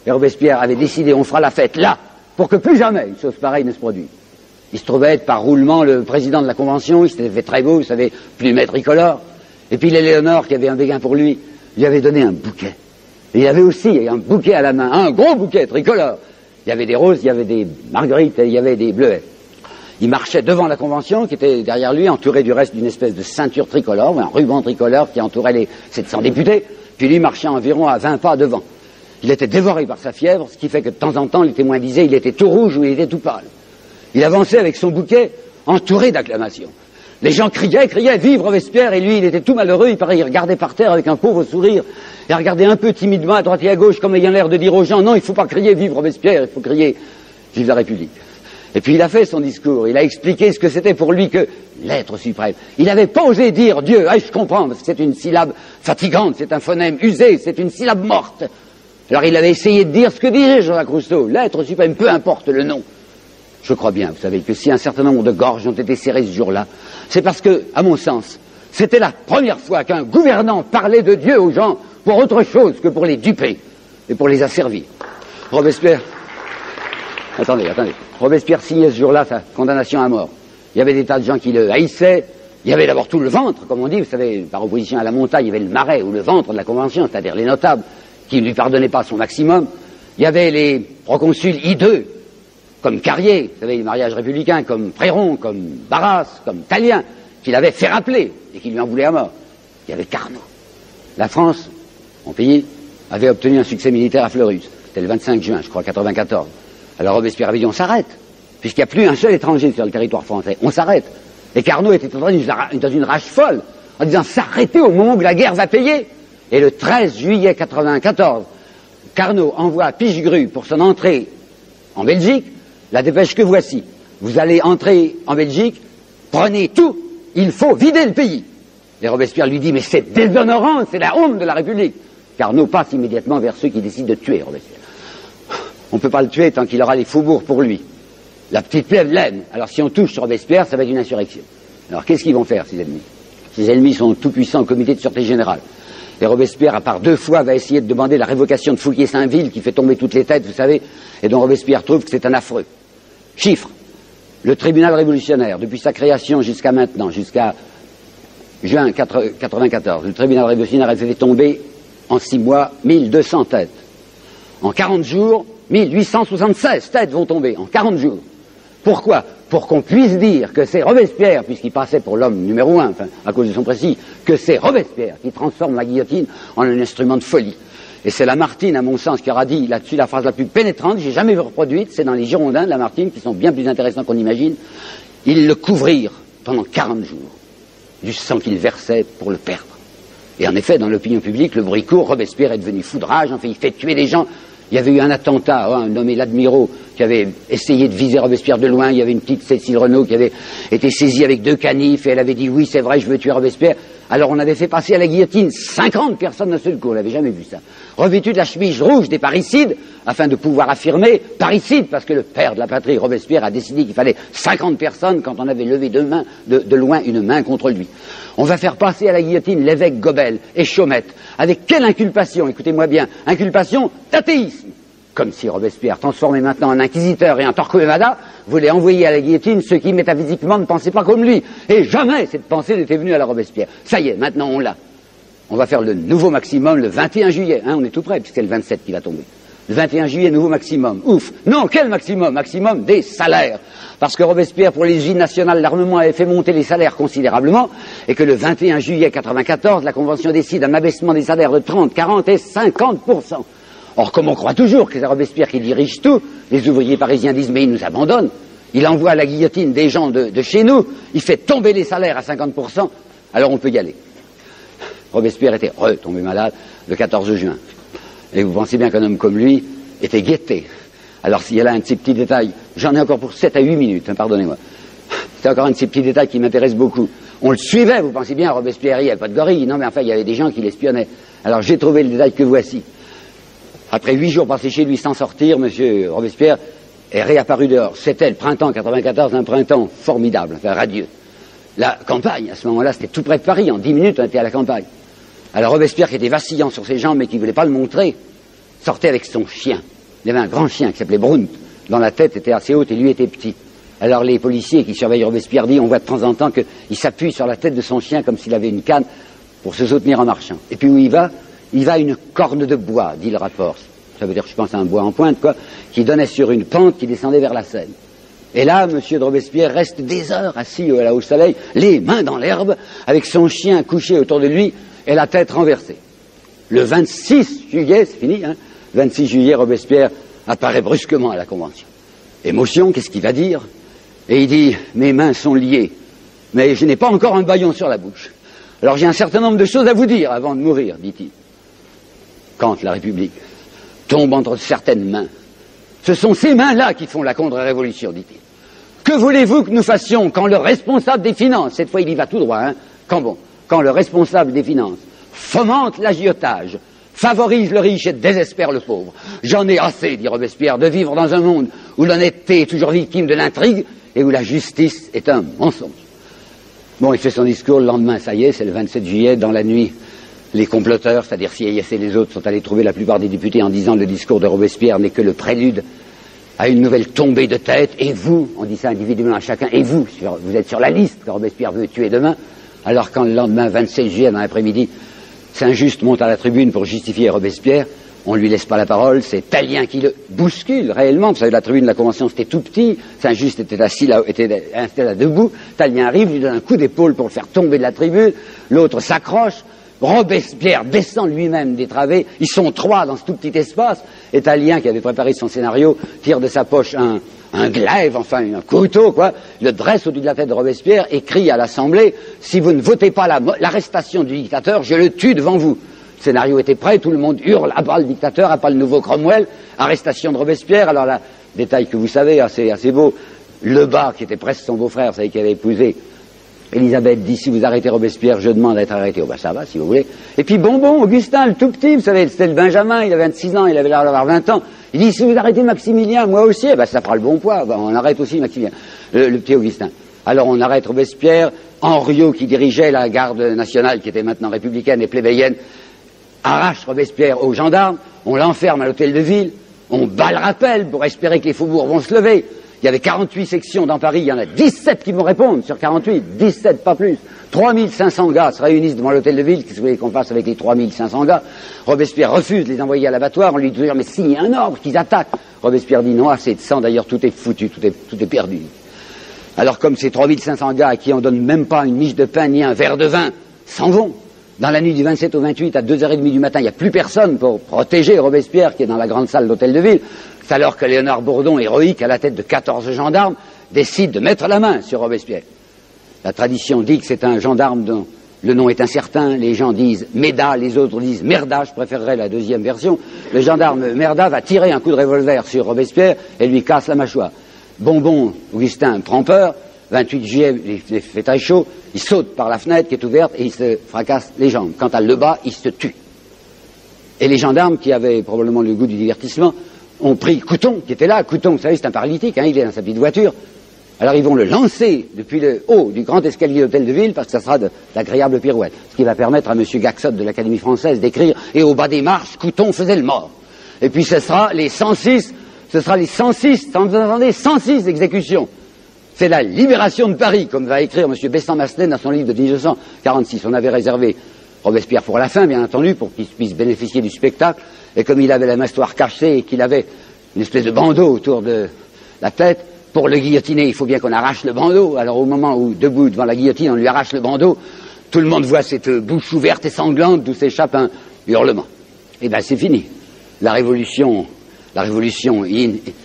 Et Robespierre avait décidé, on fera la fête là, pour que plus jamais une chose pareille ne se produise. Il se trouvait être par roulement le président de la Convention, il s'était fait très beau, vous savez, plumet tricolore. Et puis l'Éléonore, qui avait un béguin pour lui avait donné un bouquet. Et il avait aussi un bouquet à la main, un gros bouquet tricolore. Il y avait des roses, il y avait des marguerites, il y avait des bleuets. Il marchait devant la Convention, qui était derrière lui, entouré du reste d'une espèce de ceinture tricolore, un ruban tricolore qui entourait les 700 députés, puis lui marchait environ à 20 pas devant. Il était dévoré par sa fièvre, ce qui fait que de temps en temps, les témoins disaient il était tout rouge ou il était tout pâle. Il avançait avec son bouquet, entouré d'acclamations. Les gens criaient, vive Robespierre, et lui, il était tout malheureux, il regardait par terre avec un pauvre sourire, il regardait un peu timidement à droite et à gauche, comme ayant l'air de dire aux gens, non, il ne faut pas crier vive Robespierre, il faut crier vive la République. Et puis il a fait son discours, il a expliqué ce que c'était pour lui que l'être suprême. Il n'avait pas osé dire Dieu, je comprends, parce que c'est une syllabe fatigante, c'est un phonème usé, c'est une syllabe morte. Alors il avait essayé de dire ce que disait Jean-Jacques Rousseau, l'être suprême, peu importe le nom. Je crois bien, vous savez, que si un certain nombre de gorges ont été serrées ce jour-là, c'est parce que, à mon sens, c'était la première fois qu'un gouvernant parlait de Dieu aux gens pour autre chose que pour les duper et pour les asservir. Robespierre... Attendez. Robespierre signait ce jour-là sa condamnation à mort. Il y avait des tas de gens qui le haïssaient. Il y avait d'abord tout le ventre, comme on dit, vous savez, par opposition à la montagne, il y avait le marais ou le ventre de la Convention, c'est-à-dire les notables, qui ne lui pardonnaient pas son maximum. Il y avait les proconsuls hideux, comme Carrier, vous savez, les mariages républicains, comme Préron, comme Barras, comme Tallien, qui l'avaient fait rappeler et qui lui en voulaient à mort. Il y avait Carnot. La France, mon pays, avait obtenu un succès militaire à Fleurus. C'était le 25 juin, je crois, 94. Alors Robespierre avait dit, on s'arrête, puisqu'il n'y a plus un seul étranger sur le territoire français. On s'arrête. Et Carnot était dans une rage folle, en disant, s'arrêter au moment où la guerre va payer. Et le 13 juillet 94, Carnot envoie Pichegru pour son entrée en Belgique, La dépêche que voici. Vous allez entrer en Belgique, prenez tout, il faut vider le pays. Et Robespierre lui dit, mais c'est déshonorant, c'est la honte de la République. Carnot passe immédiatement vers ceux qui décident de tuer Robespierre. On ne peut pas le tuer tant qu'il aura les faubourgs pour lui. La petite plèbe l'aime. Alors si on touche Robespierre, ça va être une insurrection. Alors qu'est-ce qu'ils vont faire, ces ennemis? Ces ennemis sont tout-puissants au comité de sûreté générale. Et Robespierre, à part 2 fois, va essayer de demander la révocation de Fouquier-Saint-Ville, qui fait tomber toutes les têtes, vous savez, et dont Robespierre trouve que c'est un affreux. Chiffre. Le tribunal révolutionnaire, depuis sa création jusqu'à maintenant, jusqu'à juin 1994, le tribunal révolutionnaire a fait tomber en 6 mois 1200 têtes. En 40 jours, 1876 têtes vont tomber, en 40 jours. Pourquoi? Pour qu'on puisse dire que c'est Robespierre, puisqu'il passait pour l'homme numéro 1, enfin, à cause de son précis, que c'est Robespierre qui transforme la guillotine en un instrument de folie. Et c'est Lamartine, à mon sens, qui aura dit là-dessus la phrase la plus pénétrante, j'ai jamais vu reproduite, c'est dans les Girondins de Lamartine, qui sont bien plus intéressants qu'on imagine. Ils le couvrirent pendant 40 jours du sang qu'il versait pour le perdre. Et en effet, dans l'opinion publique, le bruit court, Robespierre est devenu foudrage, enfin, il fait tuer des gens. Il y avait eu un attentat, un nommé l'Admirault, qui avait essayé de viser Robespierre de loin. Il y avait une petite Cécile Renaud qui avait été saisie avec 2 canifs et elle avait dit oui, c'est vrai, je veux tuer Robespierre. Alors on avait fait passer à la guillotine 50 personnes d'un seul coup, on n'avait jamais vu ça. Revêtus de la chemise rouge des parricides, afin de pouvoir affirmer parricide, parce que le père de la patrie, Robespierre, a décidé qu'il fallait 50 personnes quand on avait levé de loin une main contre lui. On va faire passer à la guillotine l'évêque Gobel et Chaumette. Avec quelle inculpation? Écoutez-moi bien, inculpation d'athéisme. Comme si Robespierre, transformé maintenant en inquisiteur et en Torquemada, voulait envoyer à la guillotine ceux qui métaphysiquement ne pensaient pas comme lui. Et jamais cette pensée n'était venue à la Robespierre. Ça y est, maintenant on l'a. On va faire le nouveau maximum le 21 juillet. On est tout près, puisque c'est le 27 qui va tomber. Le 21 juillet, nouveau maximum. Ouf. Non, quel maximum? Maximum des salaires. Parce que Robespierre, pour les usines nationales, l'armement avait fait monter les salaires considérablement, et que le 21 juillet 1994, la Convention décide un abaissement des salaires de 30, 40 et 50%. Or, comme on croit toujours que c'est Robespierre qui dirige tout, les ouvriers parisiens disent, mais il nous abandonne. Il envoie à la guillotine des gens de chez nous, il fait tomber les salaires à 50%, alors on peut y aller. Robespierre était retombé malade le 14 juin. Et vous pensez bien qu'un homme comme lui était guetté. Alors s'il y a là un de ces petits détails, j'en ai encore pour 7 à 8 minutes, pardonnez-moi. C'est encore un de ces petits détails qui m'intéresse beaucoup. On le suivait, vous pensez bien, Robespierre, il n'y avait pas de gorille. Non mais enfin, il y avait des gens qui l'espionnaient. Alors j'ai trouvé le détail que voici. Après 8 jours passés chez lui sans sortir, M. Robespierre est réapparu dehors. C'était le printemps 94, un printemps formidable, enfin radieux. La campagne, à ce moment-là, c'était tout près de Paris. En 10 minutes, on était à la campagne. Alors Robespierre, qui était vacillant sur ses jambes mais qui ne voulait pas le montrer, sortait avec son chien. Il y avait un grand chien qui s'appelait Brunt, dont la tête était assez haute et lui était petit. Alors les policiers qui surveillent Robespierre disent, on voit de temps en temps qu'il s'appuie sur la tête de son chien comme s'il avait une canne pour se soutenir en marchant. Et puis où il va à une corne de bois, dit le rapport. Ça veut dire, je pense, à un bois en pointe, quoi, qui donnait sur une pente qui descendait vers la Seine. Et là, M. de Robespierre reste des heures assis au soleil, les mains dans l'herbe, avec son chien couché autour de lui et la tête renversée. Le 26 juillet, c'est fini, hein, 26 juillet, Robespierre apparaît brusquement à la Convention. Émotion, qu'est-ce qu'il va dire? Et il dit, mes mains sont liées, mais je n'ai pas encore un bâillon sur la bouche. Alors j'ai un certain nombre de choses à vous dire avant de mourir, dit-il. Quand la République tombe entre certaines mains, ce sont ces mains-là qui font la contre-révolution, dit-il. Que voulez-vous que nous fassions quand le responsable des finances, cette fois il y va tout droit, hein, quand le responsable des finances fomente l'agiotage, favorise le riche et désespère le pauvre. J'en ai assez, dit Robespierre, de vivre dans un monde où l'honnêteté est toujours victime de l'intrigue et où la justice est un mensonge. Bon, il fait son discours, le lendemain, ça y est, c'est le 27 juillet, dans la nuit, les comploteurs, c'est-à-dire Sieyès et les autres, sont allés trouver la plupart des députés en disant le discours de Robespierre n'est que le prélude à une nouvelle tombée de tête, et vous, on dit ça individuellement à chacun, et vous êtes sur la liste que Robespierre veut tuer demain. Alors quand le lendemain, 27 juillet, dans l'après-midi, Saint-Just monte à la tribune pour justifier Robespierre, on ne lui laisse pas la parole, c'est Tallien qui le bouscule réellement. Vous savez, la tribune de la Convention, c'était tout petit, Saint-Just était assis là, était installé là debout, Tallien arrive, lui donne un coup d'épaule pour le faire tomber de la tribune, l'autre s'accroche, Robespierre descend lui-même des travées, ils sont 3 dans ce tout petit espace, et Tallien, qui avait préparé son scénario, tire de sa poche un glaive, enfin un couteau, quoi, le dresse au-dessus de la tête de Robespierre et crie à l'Assemblée, si vous ne votez pas l'arrestation du dictateur, je le tue devant vous. Le scénario était prêt, tout le monde hurle, à bas le dictateur, à bas le nouveau Cromwell, arrestation de Robespierre, alors détail que vous savez, assez beau. Lebas, qui était presque son beau-frère, vous savez, qui avait épousé Elisabeth, dit, si vous arrêtez Robespierre, je demande à être arrêté. Oh ben ça va, si vous voulez. Et puis Bonbon, Augustin, le tout petit, vous savez, c'était le Benjamin, il avait 26 ans, il avait l'air d'avoir 20 ans. Il dit, si vous arrêtez Maximilien, moi aussi, eh ben ça fera le bon poids. Ben, on arrête aussi Maximilien, le petit Augustin. Alors on arrête Robespierre. Henriot, qui dirigeait la garde nationale, qui était maintenant républicaine et plébéienne, arrache Robespierre aux gendarmes, on l'enferme à l'hôtel de ville, on bat le rappel pour espérer que les faubourgs vont se lever. Il y avait 48 sections dans Paris, il y en a 17 qui vont répondre sur 48, 17, pas plus. 3500 gars se réunissent devant l'hôtel de ville, qu'est-ce que vous voulez qu'on fasse avec les 3500 gars? Robespierre refuse de les envoyer à l'abattoir, on lui dit, mais signe un ordre, qu'ils attaquent. Robespierre dit, non, assez de sang, d'ailleurs tout est foutu, tout est perdu. Alors comme ces 3500 gars à qui on donne même pas une miche de pain ni un verre de vin s'en vont, dans la nuit du 27 au 28 à 2h30 du matin, il n'y a plus personne pour protéger Robespierre qui est dans la grande salle d'hôtel de ville. C'est alors que Léonard Bourdon, héroïque à la tête de 14 gendarmes, décide de mettre la main sur Robespierre. La tradition dit que c'est un gendarme dont le nom est incertain, les gens disent Méda, les autres disent Merda, je préférerais la deuxième version. Le gendarme Merda va tirer un coup de revolver sur Robespierre et lui casse la mâchoire. Bonbon, Augustin prend peur, 28 juillet, il fait très chaud, il saute par la fenêtre qui est ouverte et il se fracasse les jambes. Quant à Lebas, il se tue. Et les gendarmes, qui avaient probablement le goût du divertissement, ont pris Couton, qui était là. Couton, vous savez, c'est un paralytique, il est dans sa petite voiture. Alors ils vont le lancer depuis le haut du grand escalier d'hôtel de ville, parce que ça sera d'agréables pirouettes. Ce qui va permettre à M. Gaxot de l'Académie française d'écrire « Et au bas des marches, Couton faisait le mort ». Et puis ce sera les 106 exécutions. C'est la libération de Paris, comme va écrire M. Besson-Massenet dans son livre de 1946. On avait réservé Robespierre pour la fin, bien entendu, pour qu'il puisse bénéficier du spectacle. Et comme il avait la mâchoire cachée et qu'il avait une espèce de bandeau autour de la tête, pour le guillotiner, il faut bien qu'on arrache le bandeau. Alors au moment où, debout devant la guillotine, on lui arrache le bandeau, tout le monde voit cette bouche ouverte et sanglante d'où s'échappe un hurlement. Et bien c'est fini. La révolution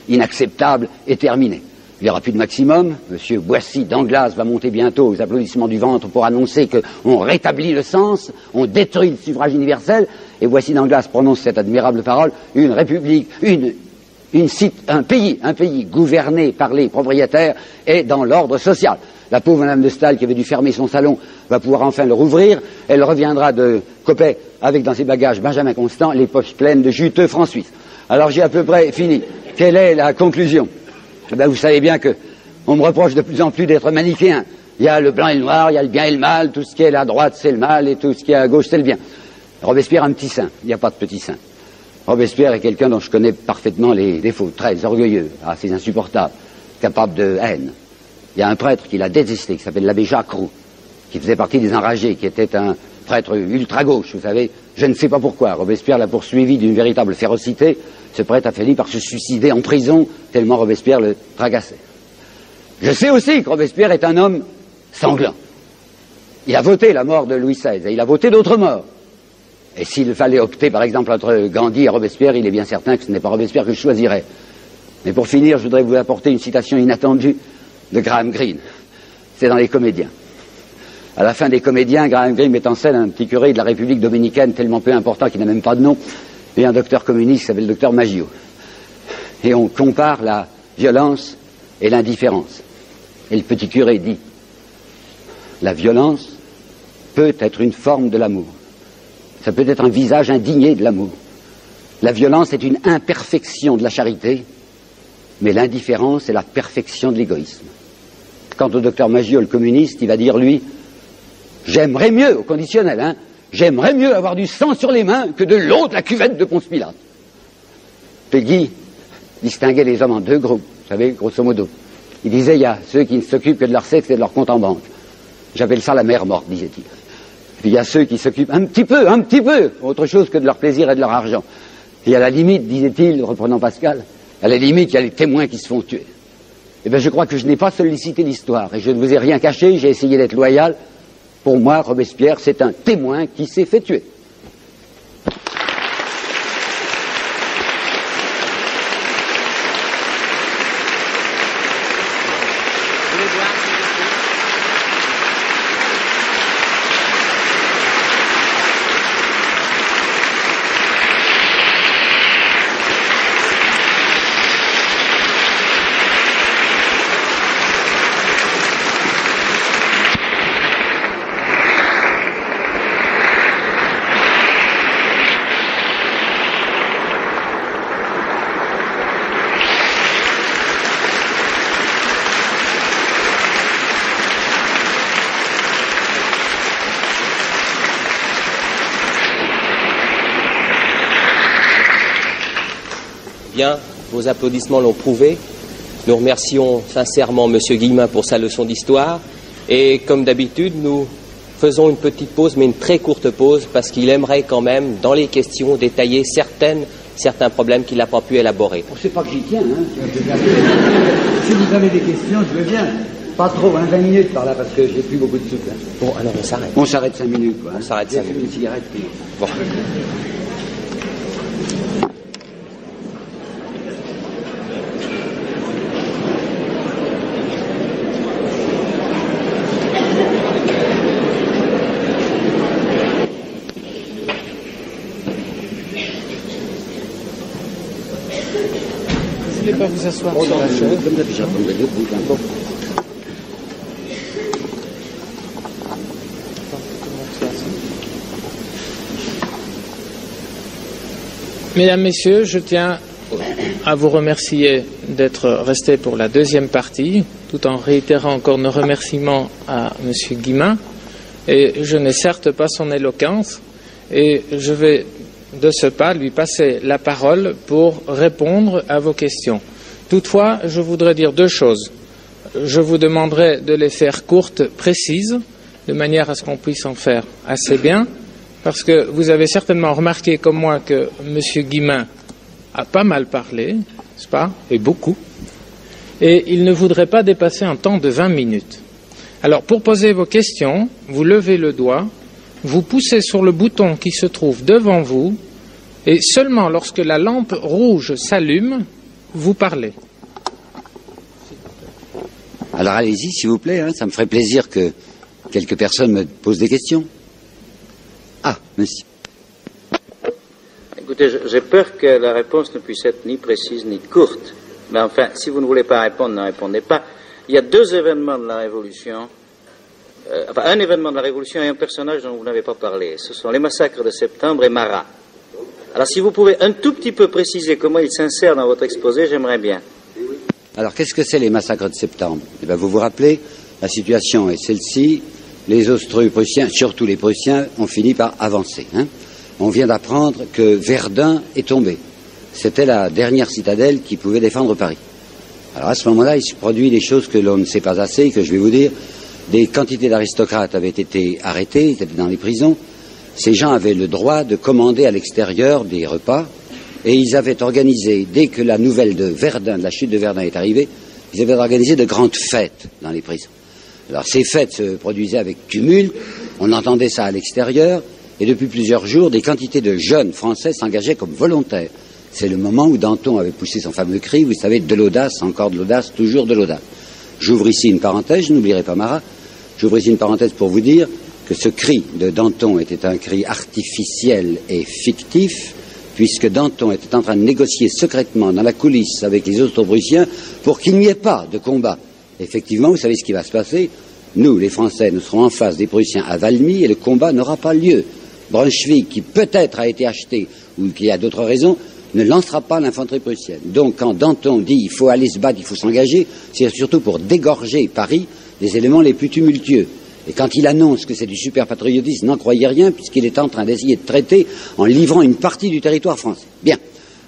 inacceptable est terminée. Il n'y aura plus de maximum. M. Boissy d'Anglas va monter bientôt aux applaudissements du ventre pour annoncer qu'on rétablit le sens, on détruit le suffrage universel. Et Boissy d'Anglas prononce cette admirable parole, une république, un pays gouverné par les propriétaires est dans l'ordre social. La pauvre Madame de Staël, qui avait dû fermer son salon, va pouvoir enfin le rouvrir. Elle reviendra de Coppet avec dans ses bagages Benjamin Constant, les poches pleines de juteux francs suisses. Alors j'ai à peu près fini. Quelle est la conclusion? Ben, vous savez bien qu'on me reproche de plus en plus d'être manichéen. Il y a le blanc et le noir, il y a le bien et le mal, tout ce qui est à droite c'est le mal et tout ce qui est à gauche c'est le bien. Robespierre a un petit sein, il n'y a pas de petit sein. Robespierre est quelqu'un dont je connais parfaitement les défauts, très orgueilleux, assez insupportable, capable de haine. Il y a un prêtre qui l'a détesté, qui s'appelle l'abbé Jacques Roux, qui faisait partie des enragés, qui était un prêtre ultra-gauche, vous savez. Je ne sais pas pourquoi. Robespierre l'a poursuivi d'une véritable férocité. Ce prêtre a fini par se suicider en prison, tellement Robespierre le tracassait. Je sais aussi que Robespierre est un homme sanglant. Il a voté la mort de Louis XVI, et il a voté d'autres morts. Et s'il fallait opter, par exemple, entre Gandhi et Robespierre, il est bien certain que ce n'est pas Robespierre que je choisirais. Mais pour finir, je voudrais vous apporter une citation inattendue de Graham Greene. C'est dans Les Comédiens. À la fin des Comédiens, Graham Greene met en scène un petit curé de la République dominicaine tellement peu important qu'il n'a même pas de nom, et un docteur communiste qui s'appelle le docteur Maggio. Et on compare la violence et l'indifférence. Et le petit curé dit, la violence peut être une forme de l'amour. Ça peut être un visage indigné de l'amour. La violence est une imperfection de la charité, mais l'indifférence est la perfection de l'égoïsme. Quant au docteur Maggio, le communiste, il va dire, lui, j'aimerais mieux, au conditionnel, j'aimerais mieux avoir du sang sur les mains que de l'eau de la cuvette de Ponce Pilate. Peggy distinguait les hommes en deux groupes, vous savez, grosso modo. Il disait, il y a ceux qui ne s'occupent que de leur sexe et de leur compte en banque. J'appelle ça la mère morte, disait-il. Puis il y a ceux qui s'occupent un petit peu, autre chose que de leur plaisir et de leur argent. Et à la limite, disait-il, reprenant Pascal, à la limite, il y a les témoins qui se font tuer. Eh bien, je crois que je n'ai pas sollicité l'histoire, et je ne vous ai rien caché, j'ai essayé d'être loyal. Pour moi, Robespierre, c'est un témoin qui s'est fait tuer. Bien, vos applaudissements l'ont prouvé. Nous remercions sincèrement M. Guillemin pour sa leçon d'histoire. Et comme d'habitude, nous faisons une petite pause, mais une très courte pause, parce qu'il aimerait quand même, dans les questions, détailler certains problèmes qu'il n'a pas pu élaborer. C'est pas que j'y tiens, hein. Si vous avez des questions, je veux bien. Pas trop, 20 minutes par là, parce que j'ai plus beaucoup de souffle. Hein. Bon, alors on s'arrête. On s'arrête 5 minutes, quoi. On s'arrête 5 minutes. Une cigarette. Bon. Vous ne voulez pas vous asseoir sur la chaise? Comme d'habitude, j'attendrai debout. Bon. Mesdames, Messieurs, je tiens à vous remercier d'être restés pour la deuxième partie, tout en réitérant encore nos remerciements à M. Guillemin. Et je n'ai certes pas son éloquence, et je vais de ce pas lui passer la parole pour répondre à vos questions. Toutefois, je voudrais dire deux choses. Je vous demanderai de les faire courtes, précises, de manière à ce qu'on puisse en faire assez bien, parce que vous avez certainement remarqué comme moi que M. Guillemin a pas mal parlé, n'est-ce pas, et beaucoup, et il ne voudrait pas dépasser un temps de 20 minutes. Alors, pour poser vos questions, vous levez le doigt, vous poussez sur le bouton qui se trouve devant vous, et seulement lorsque la lampe rouge s'allume, vous parlez. Alors allez-y, s'il vous plaît, hein, ça me ferait plaisir que quelques personnes me posent des questions. Ah, monsieur. Écoutez, j'ai peur que la réponse ne puisse être ni précise ni courte. Mais enfin, si vous ne voulez pas répondre, ne répondez pas. Il y a deux événements de la Révolution, un événement de la Révolution et un personnage dont vous n'avez pas parlé. Ce sont les massacres de septembre et Marat. Alors si vous pouvez un tout petit peu préciser comment il s'insère dans votre exposé, j'aimerais bien. Alors qu'est-ce que c'est les massacres de septembre? Eh bien, vous vous rappelez, la situation est celle-ci. Les Austro-Prussiens, surtout les Prussiens, ont fini par avancer. Hein. On vient d'apprendre que Verdun est tombé. C'était la dernière citadelle qui pouvait défendre Paris. Alors à ce moment-là, il se produit des choses que l'on ne sait pas assez, que je vais vous dire. Des quantités d'aristocrates avaient été arrêtés, ils étaient dans les prisons. Ces gens avaient le droit de commander à l'extérieur des repas, et ils avaient organisé, dès que la nouvelle de Verdun, de la chute de Verdun est arrivée, ils avaient organisé de grandes fêtes dans les prisons. Alors ces fêtes se produisaient avec tumulte, on entendait ça à l'extérieur, et depuis plusieurs jours, des quantités de jeunes Français s'engageaient comme volontaires. C'est le moment où Danton avait poussé son fameux cri, vous savez, de l'audace, encore de l'audace, toujours de l'audace. J'ouvre ici une parenthèse, je n'oublierai pas Marat, j'ouvre ici une parenthèse pour vous dire que ce cri de Danton était un cri artificiel et fictif, puisque Danton était en train de négocier secrètement dans la coulisse avec les Austro-Prussiens pour qu'il n'y ait pas de combat. Effectivement, vous savez ce qui va se passer. Nous, les Français, nous serons en face des Prussiens à Valmy et le combat n'aura pas lieu. Brunswick, qui peut-être a été acheté ou qui a d'autres raisons, ne lancera pas l'infanterie prussienne. Donc quand Danton dit il faut aller se battre, il faut s'engager, c'est surtout pour dégorger Paris des éléments les plus tumultueux. Et quand il annonce que c'est du super-patriotisme, n'en croyez rien, puisqu'il est en train d'essayer de traiter en livrant une partie du territoire français. Bien.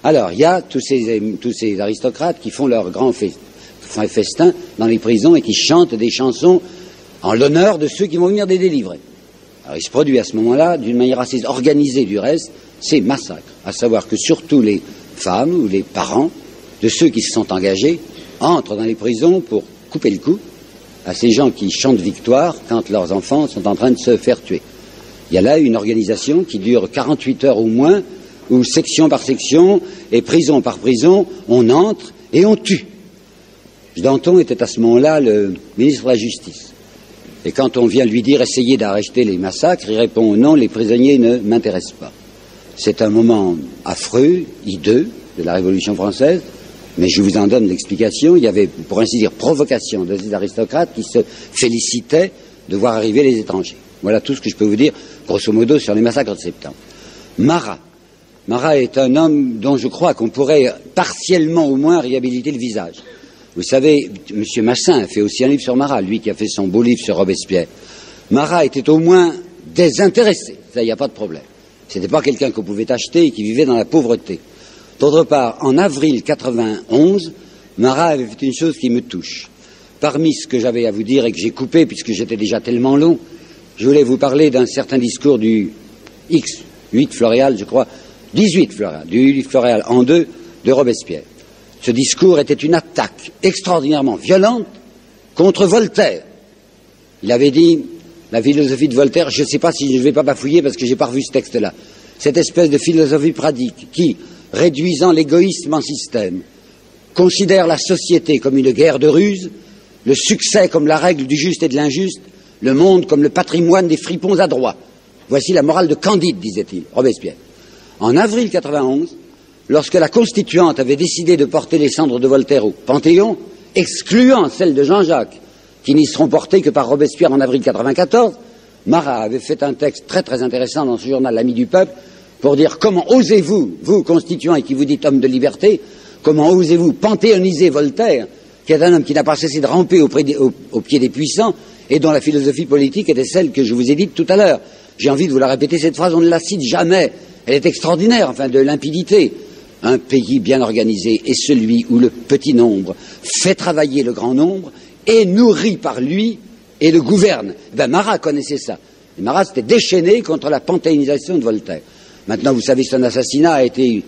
Alors, il y a tous ces aristocrates qui font leur grand festin dans les prisons et qui chantent des chansons en l'honneur de ceux qui vont venir les délivrer. Alors, il se produit à ce moment-là, d'une manière assez organisée du reste, ces massacres. À savoir que surtout les femmes ou les parents de ceux qui se sont engagés entrent dans les prisons pour couper le cou à ces gens qui chantent victoire quand leurs enfants sont en train de se faire tuer. Il y a là une organisation qui dure 48 heures au moins, où section par section et prison par prison, on entre et on tue. Danton était à ce moment-là le ministre de la Justice. Et quand on vient lui dire essayez d'arrêter les massacres, il répond non, les prisonniers ne m'intéressent pas. C'est un moment affreux, hideux de la Révolution française. Mais je vous en donne l'explication. Il y avait, pour ainsi dire, provocation de ces aristocrates qui se félicitaient de voir arriver les étrangers. Voilà tout ce que je peux vous dire, grosso modo, sur les massacres de septembre. Marat. Marat est un homme dont je crois qu'on pourrait partiellement au moins réhabiliter le visage. Vous savez, M. Massin a fait aussi un livre sur Marat, lui qui a fait son beau livre sur Robespierre. Marat était au moins désintéressé, ça, il n'y a pas de problème. Ce n'était pas quelqu'un qu'on pouvait acheter et qui vivait dans la pauvreté. D'autre part, en avril 91, Marat avait fait une chose qui me touche. Parmi ce que j'avais à vous dire et que j'ai coupé, puisque j'étais déjà tellement long, je voulais vous parler d'un certain discours du X, 8 Floréal, je crois, 18 Floréal, du 8 Floréal en 2 de Robespierre. Ce discours était une attaque extraordinairement violente contre Voltaire. Il avait dit, la philosophie de Voltaire, je ne sais pas si je ne vais pas bafouiller parce que je n'ai pas revu ce texte-là, cette espèce de philosophie pratique qui, réduisant l'égoïsme en système, considère la société comme une guerre de ruse, le succès comme la règle du juste et de l'injuste, le monde comme le patrimoine des fripons adroits. Voici la morale de Candide, disait-il, Robespierre. En avril 91, lorsque la Constituante avait décidé de porter les cendres de Voltaire au Panthéon, excluant celles de Jean-Jacques, qui n'y seront portées que par Robespierre en avril 94, Marat avait fait un texte très très intéressant dans ce journal L'Ami du Peuple, pour dire comment osez-vous, vous constituants et qui vous dites homme de liberté, comment osez-vous panthéoniser Voltaire, qui est un homme qui n'a pas cessé de ramper au pied des puissants et dont la philosophie politique était celle que je vous ai dite tout à l'heure. J'ai envie de vous la répéter, cette phrase, on ne la cite jamais. Elle est extraordinaire, enfin, de limpidité. Un pays bien organisé est celui où le petit nombre fait travailler le grand nombre, est nourri par lui et le gouverne. Marat connaissait ça. Et Marat s'était déchaîné contre la panthéonisation de Voltaire. Maintenant, vous savez, son assassinat a été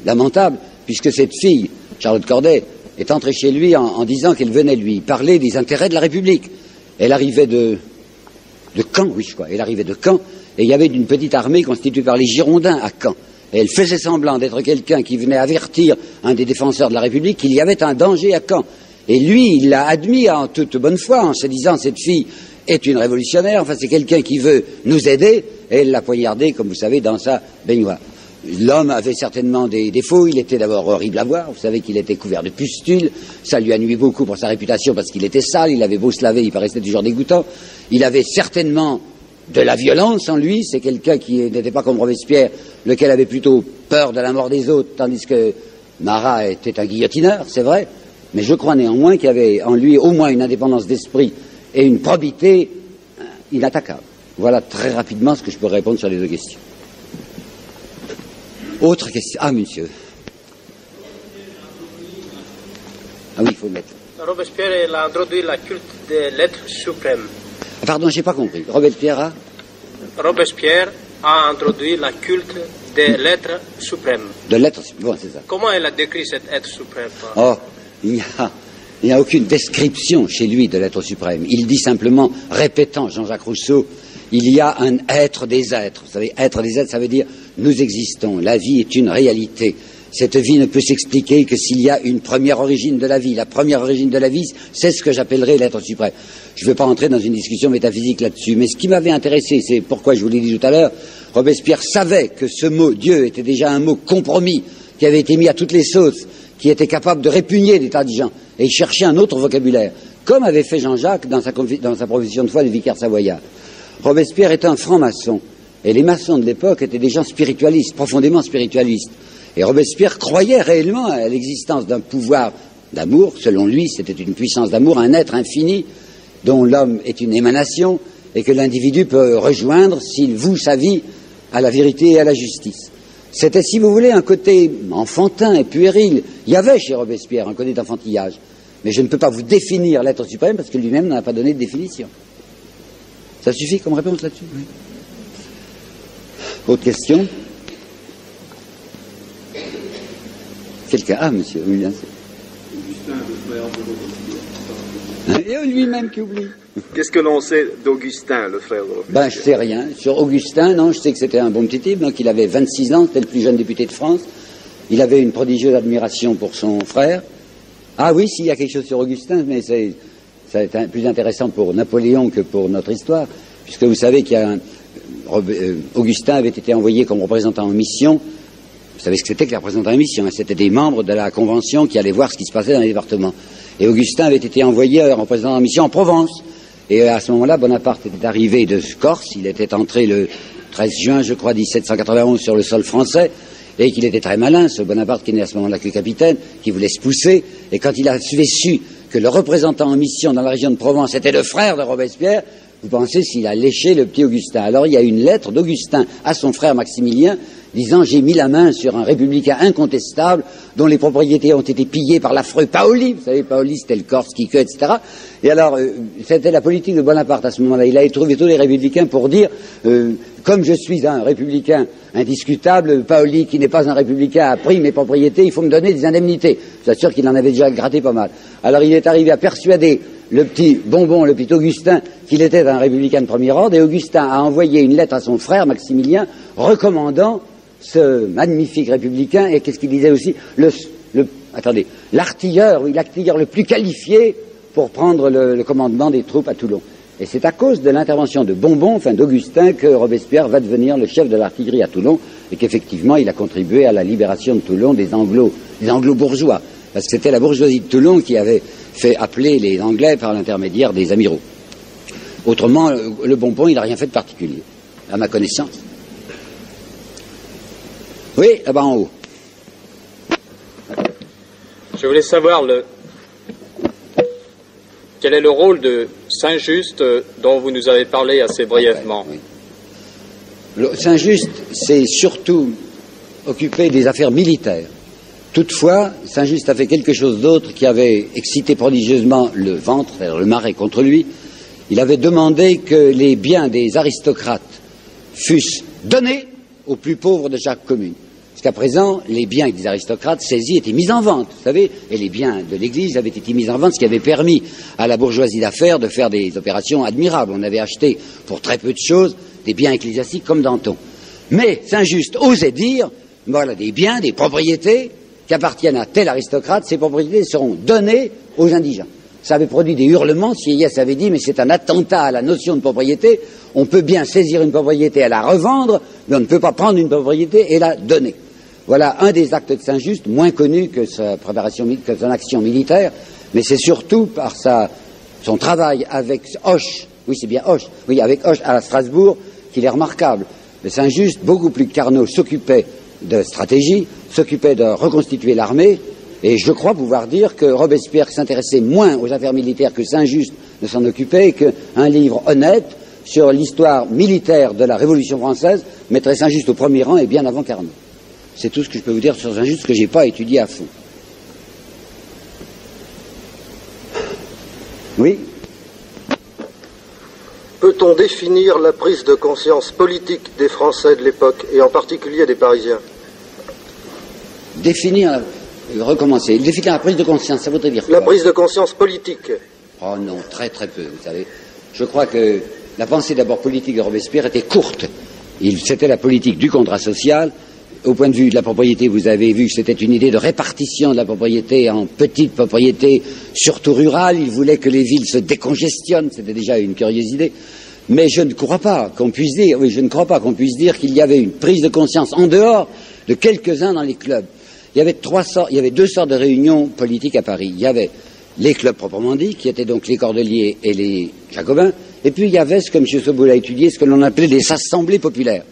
lamentable, puisque cette fille, Charlotte Corday, est entrée chez lui en disant qu'elle venait lui parler des intérêts de la République. Elle arrivait de Caen, oui, je crois. Elle arrivait de Caen, et il y avait une petite armée constituée par les Girondins à Caen. Et elle faisait semblant d'être quelqu'un qui venait avertir un des défenseurs de la République qu'il y avait un danger à Caen. Et lui, il l'a admis en toute bonne foi, en se disant, cette fille est une révolutionnaire, enfin, c'est quelqu'un qui veut nous aider, et elle l'a poignardé, comme vous savez, dans sa baignoire. L'homme avait certainement des défauts, il était d'abord horrible à voir, vous savez qu'il était couvert de pustules, ça lui a nui beaucoup pour sa réputation parce qu'il était sale, il avait beau se laver, il paraissait toujours dégoûtant, il avait certainement de la violence en lui, c'est quelqu'un qui n'était pas comme Robespierre, lequel avait plutôt peur de la mort des autres, tandis que Marat était un guillotineur, c'est vrai, mais je crois néanmoins qu'il y avait en lui au moins une indépendance d'esprit et une probité inattaquable. Voilà très rapidement ce que je peux répondre sur les deux questions. Autre question. Ah, monsieur. Ah oui, il faut le mettre. Robespierre il a introduit la culte des lettres suprêmes. Ah, pardon, j'ai pas compris. Robespierre a introduit la culte des lettres suprêmes. De lettres, bon, c'est ça. Comment elle a décrit cet être suprême? Oh, il n'y a aucune description chez lui de l'être suprême. Il dit simplement, répétant Jean-Jacques Rousseau, il y a un être des êtres. Vous savez, être des êtres, ça veut dire nous existons. La vie est une réalité. Cette vie ne peut s'expliquer que s'il y a une première origine de la vie. La première origine de la vie, c'est ce que j'appellerais l'être suprême. Je ne vais pas entrer dans une discussion métaphysique là-dessus, mais ce qui m'avait intéressé, c'est pourquoi je vous l'ai dit tout à l'heure, Robespierre savait que ce mot Dieu était déjà un mot compromis, qui avait été mis à toutes les sauces, qui était capable de répugner des tas de gens, et il cherchait un autre vocabulaire, comme avait fait Jean-Jacques dans sa profession de foi de vicaire savoyard. Robespierre est un franc-maçon, et les maçons de l'époque étaient des gens spiritualistes, profondément spiritualistes. Et Robespierre croyait réellement à l'existence d'un pouvoir d'amour. Selon lui, c'était une puissance d'amour, un être infini dont l'homme est une émanation et que l'individu peut rejoindre s'il voue sa vie à la vérité et à la justice. C'était, si vous voulez, un côté enfantin et puéril. Il y avait chez Robespierre un côté d'enfantillage. Mais je ne peux pas vous définir l'être suprême parce que lui-même n'en a pas donné de définition. Ça suffit comme réponse là-dessus? Oui. Autre question? Quelqu'un? Ah, monsieur, oui, bien sûr. Et lui-même qui oublie. Qu'est-ce que l'on sait d'Augustin, le frère de Robespierre? Ben, je sais rien. Sur Augustin, non, je sais que c'était un bon petit type, donc il avait 26 ans, c'était le plus jeune député de France. Il avait une prodigieuse admiration pour son frère. Ah oui, s'il y a quelque chose sur Augustin, mais ça est plus intéressant pour Napoléon que pour notre histoire, puisque vous savez qu'il y a Augustin avait été envoyé comme représentant en mission. Vous savez ce que c'était que les représentants en mission, hein? C'était des membres de la Convention qui allaient voir ce qui se passait dans les départements. Et Augustin avait été envoyé en représentant en mission en Provence. Et à ce moment-là, Bonaparte était arrivé de Corse, il était entré le 13 juin, je crois, 1791 sur le sol français, et qu'il était très malin, ce Bonaparte qui n'est à ce moment-là que capitaine, qui voulait se pousser, et quand il avait su que le représentant en mission dans la région de Provence était le frère de Robespierre, vous pensez s'il a léché le petit Augustin. Alors il y a une lettre d'Augustin à son frère Maximilien disant j'ai mis la main sur un républicain incontestable dont les propriétés ont été pillées par l'affreux Paoli. Vous savez, Paoli c'était le Corse qui etc. Et alors, c'était la politique de Bonaparte à ce moment-là. Il avait trouvé tous les républicains pour dire comme je suis un républicain indiscutable, Paoli, qui n'est pas un républicain, a pris mes propriétés, il faut me donner des indemnités. Je vous assure qu'il en avait déjà gratté pas mal. Alors il est arrivé à persuader le petit Bonbon, le petit Augustin, qu'il était un républicain de premier ordre, et Augustin a envoyé une lettre à son frère, Maximilien, recommandant ce magnifique républicain, et qu'est-ce qu'il disait aussi, l'artilleur le plus qualifié pour prendre le commandement des troupes à Toulon. Et c'est à cause de l'intervention de Bonbon, enfin d'Augustin, que Robespierre va devenir le chef de l'artillerie à Toulon, et qu'effectivement il a contribué à la libération de Toulon des anglo-bourgeois, parce que c'était la bourgeoisie de Toulon qui avait fait appeler les Anglais par l'intermédiaire des amiraux. Autrement, le Bonbon, il n'a rien fait de particulier, à ma connaissance. Oui, là-bas en haut. Je voulais savoir quel est le rôle de Saint-Just dont vous nous avez parlé assez brièvement. Oui. Saint-Just s'est surtout occupé des affaires militaires. Toutefois, Saint-Just a fait quelque chose d'autre qui avait excité prodigieusement le ventre, c'est-à-dire le marais contre lui. Il avait demandé que les biens des aristocrates fussent donnés aux plus pauvres de chaque commune. Jusqu'à présent, les biens des aristocrates saisis étaient mis en vente, vous savez, et les biens de l'Église avaient été mis en vente, ce qui avait permis à la bourgeoisie d'affaires de faire des opérations admirables. On avait acheté pour très peu de choses des biens ecclésiastiques comme Danton. Mais Saint-Just osait dire, voilà, des biens, des propriétés qui appartiennent à tel aristocrate, ces propriétés seront données aux indigents. Ça avait produit des hurlements. Sieyès avait dit, mais c'est un attentat à la notion de propriété. On peut bien saisir une propriété et la revendre, mais on ne peut pas prendre une propriété et la donner. Voilà un des actes de Saint-Just, moins connu que sa préparation, que son action militaire, mais c'est surtout par son travail avec Hoche, oui c'est bien Hoche, oui avec Hoche à Strasbourg, qu'il est remarquable. Mais Saint-Just, beaucoup plus que Carnot, s'occupait de stratégie, s'occupait de reconstituer l'armée, et je crois pouvoir dire que Robespierre s'intéressait moins aux affaires militaires que Saint-Just ne s'en occupait, et qu'un livre honnête sur l'histoire militaire de la Révolution française mettrait Saint-Just au premier rang et bien avant Carnot. C'est tout ce que je peux vous dire sur Saint-Just, que je n'ai pas étudié à fond. Oui ? Peut-on définir la prise de conscience politique des Français de l'époque, et en particulier des Parisiens ? Définir la prise de conscience, ça voudrait dire quoi ? La prise de conscience politique. Oh non, très très peu, vous savez. Je crois que la pensée d'abord politique de Robespierre était courte. C'était la politique du contrat social. Au point de vue de la propriété, vous avez vu que c'était une idée de répartition de la propriété en petites propriétés, surtout rurales. Il voulait que les villes se décongestionnent. C'était déjà une curieuse idée. Mais je ne crois pas qu'on puisse dire qu'il y avait une prise de conscience en dehors de quelques-uns dans les clubs. Il y avait deux sortes de réunions politiques à Paris. Il y avait les clubs proprement dits, qui étaient donc les Cordeliers et les Jacobins. Et puis il y avait, ce que M. Soboul a étudié, ce que l'on appelait les assemblées populaires.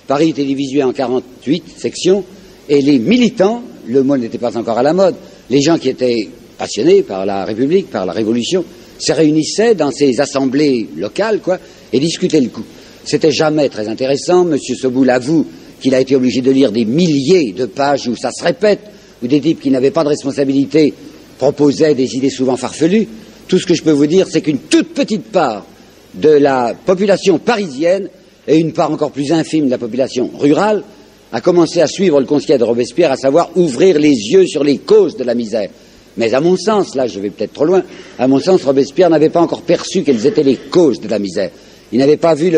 Paris était divisé en 48 sections, et les militants, le mot n'était pas encore à la mode, les gens qui étaient passionnés par la République, par la Révolution, se réunissaient dans ces assemblées locales, et discutaient le coup. C'était jamais très intéressant. M. Soboul avoue qu'il a été obligé de lire des milliers de pages où ça se répète, où des types qui n'avaient pas de responsabilité proposaient des idées souvent farfelues. Tout ce que je peux vous dire, c'est qu'une toute petite part de la population parisienne et une part encore plus infime de la population rurale a commencé à suivre le conseil de Robespierre, à savoir ouvrir les yeux sur les causes de la misère. Mais à mon sens, là je vais peut-être trop loin, à mon sens Robespierre n'avait pas encore perçu quelles étaient les causes de la misère. Il n'avait pas vu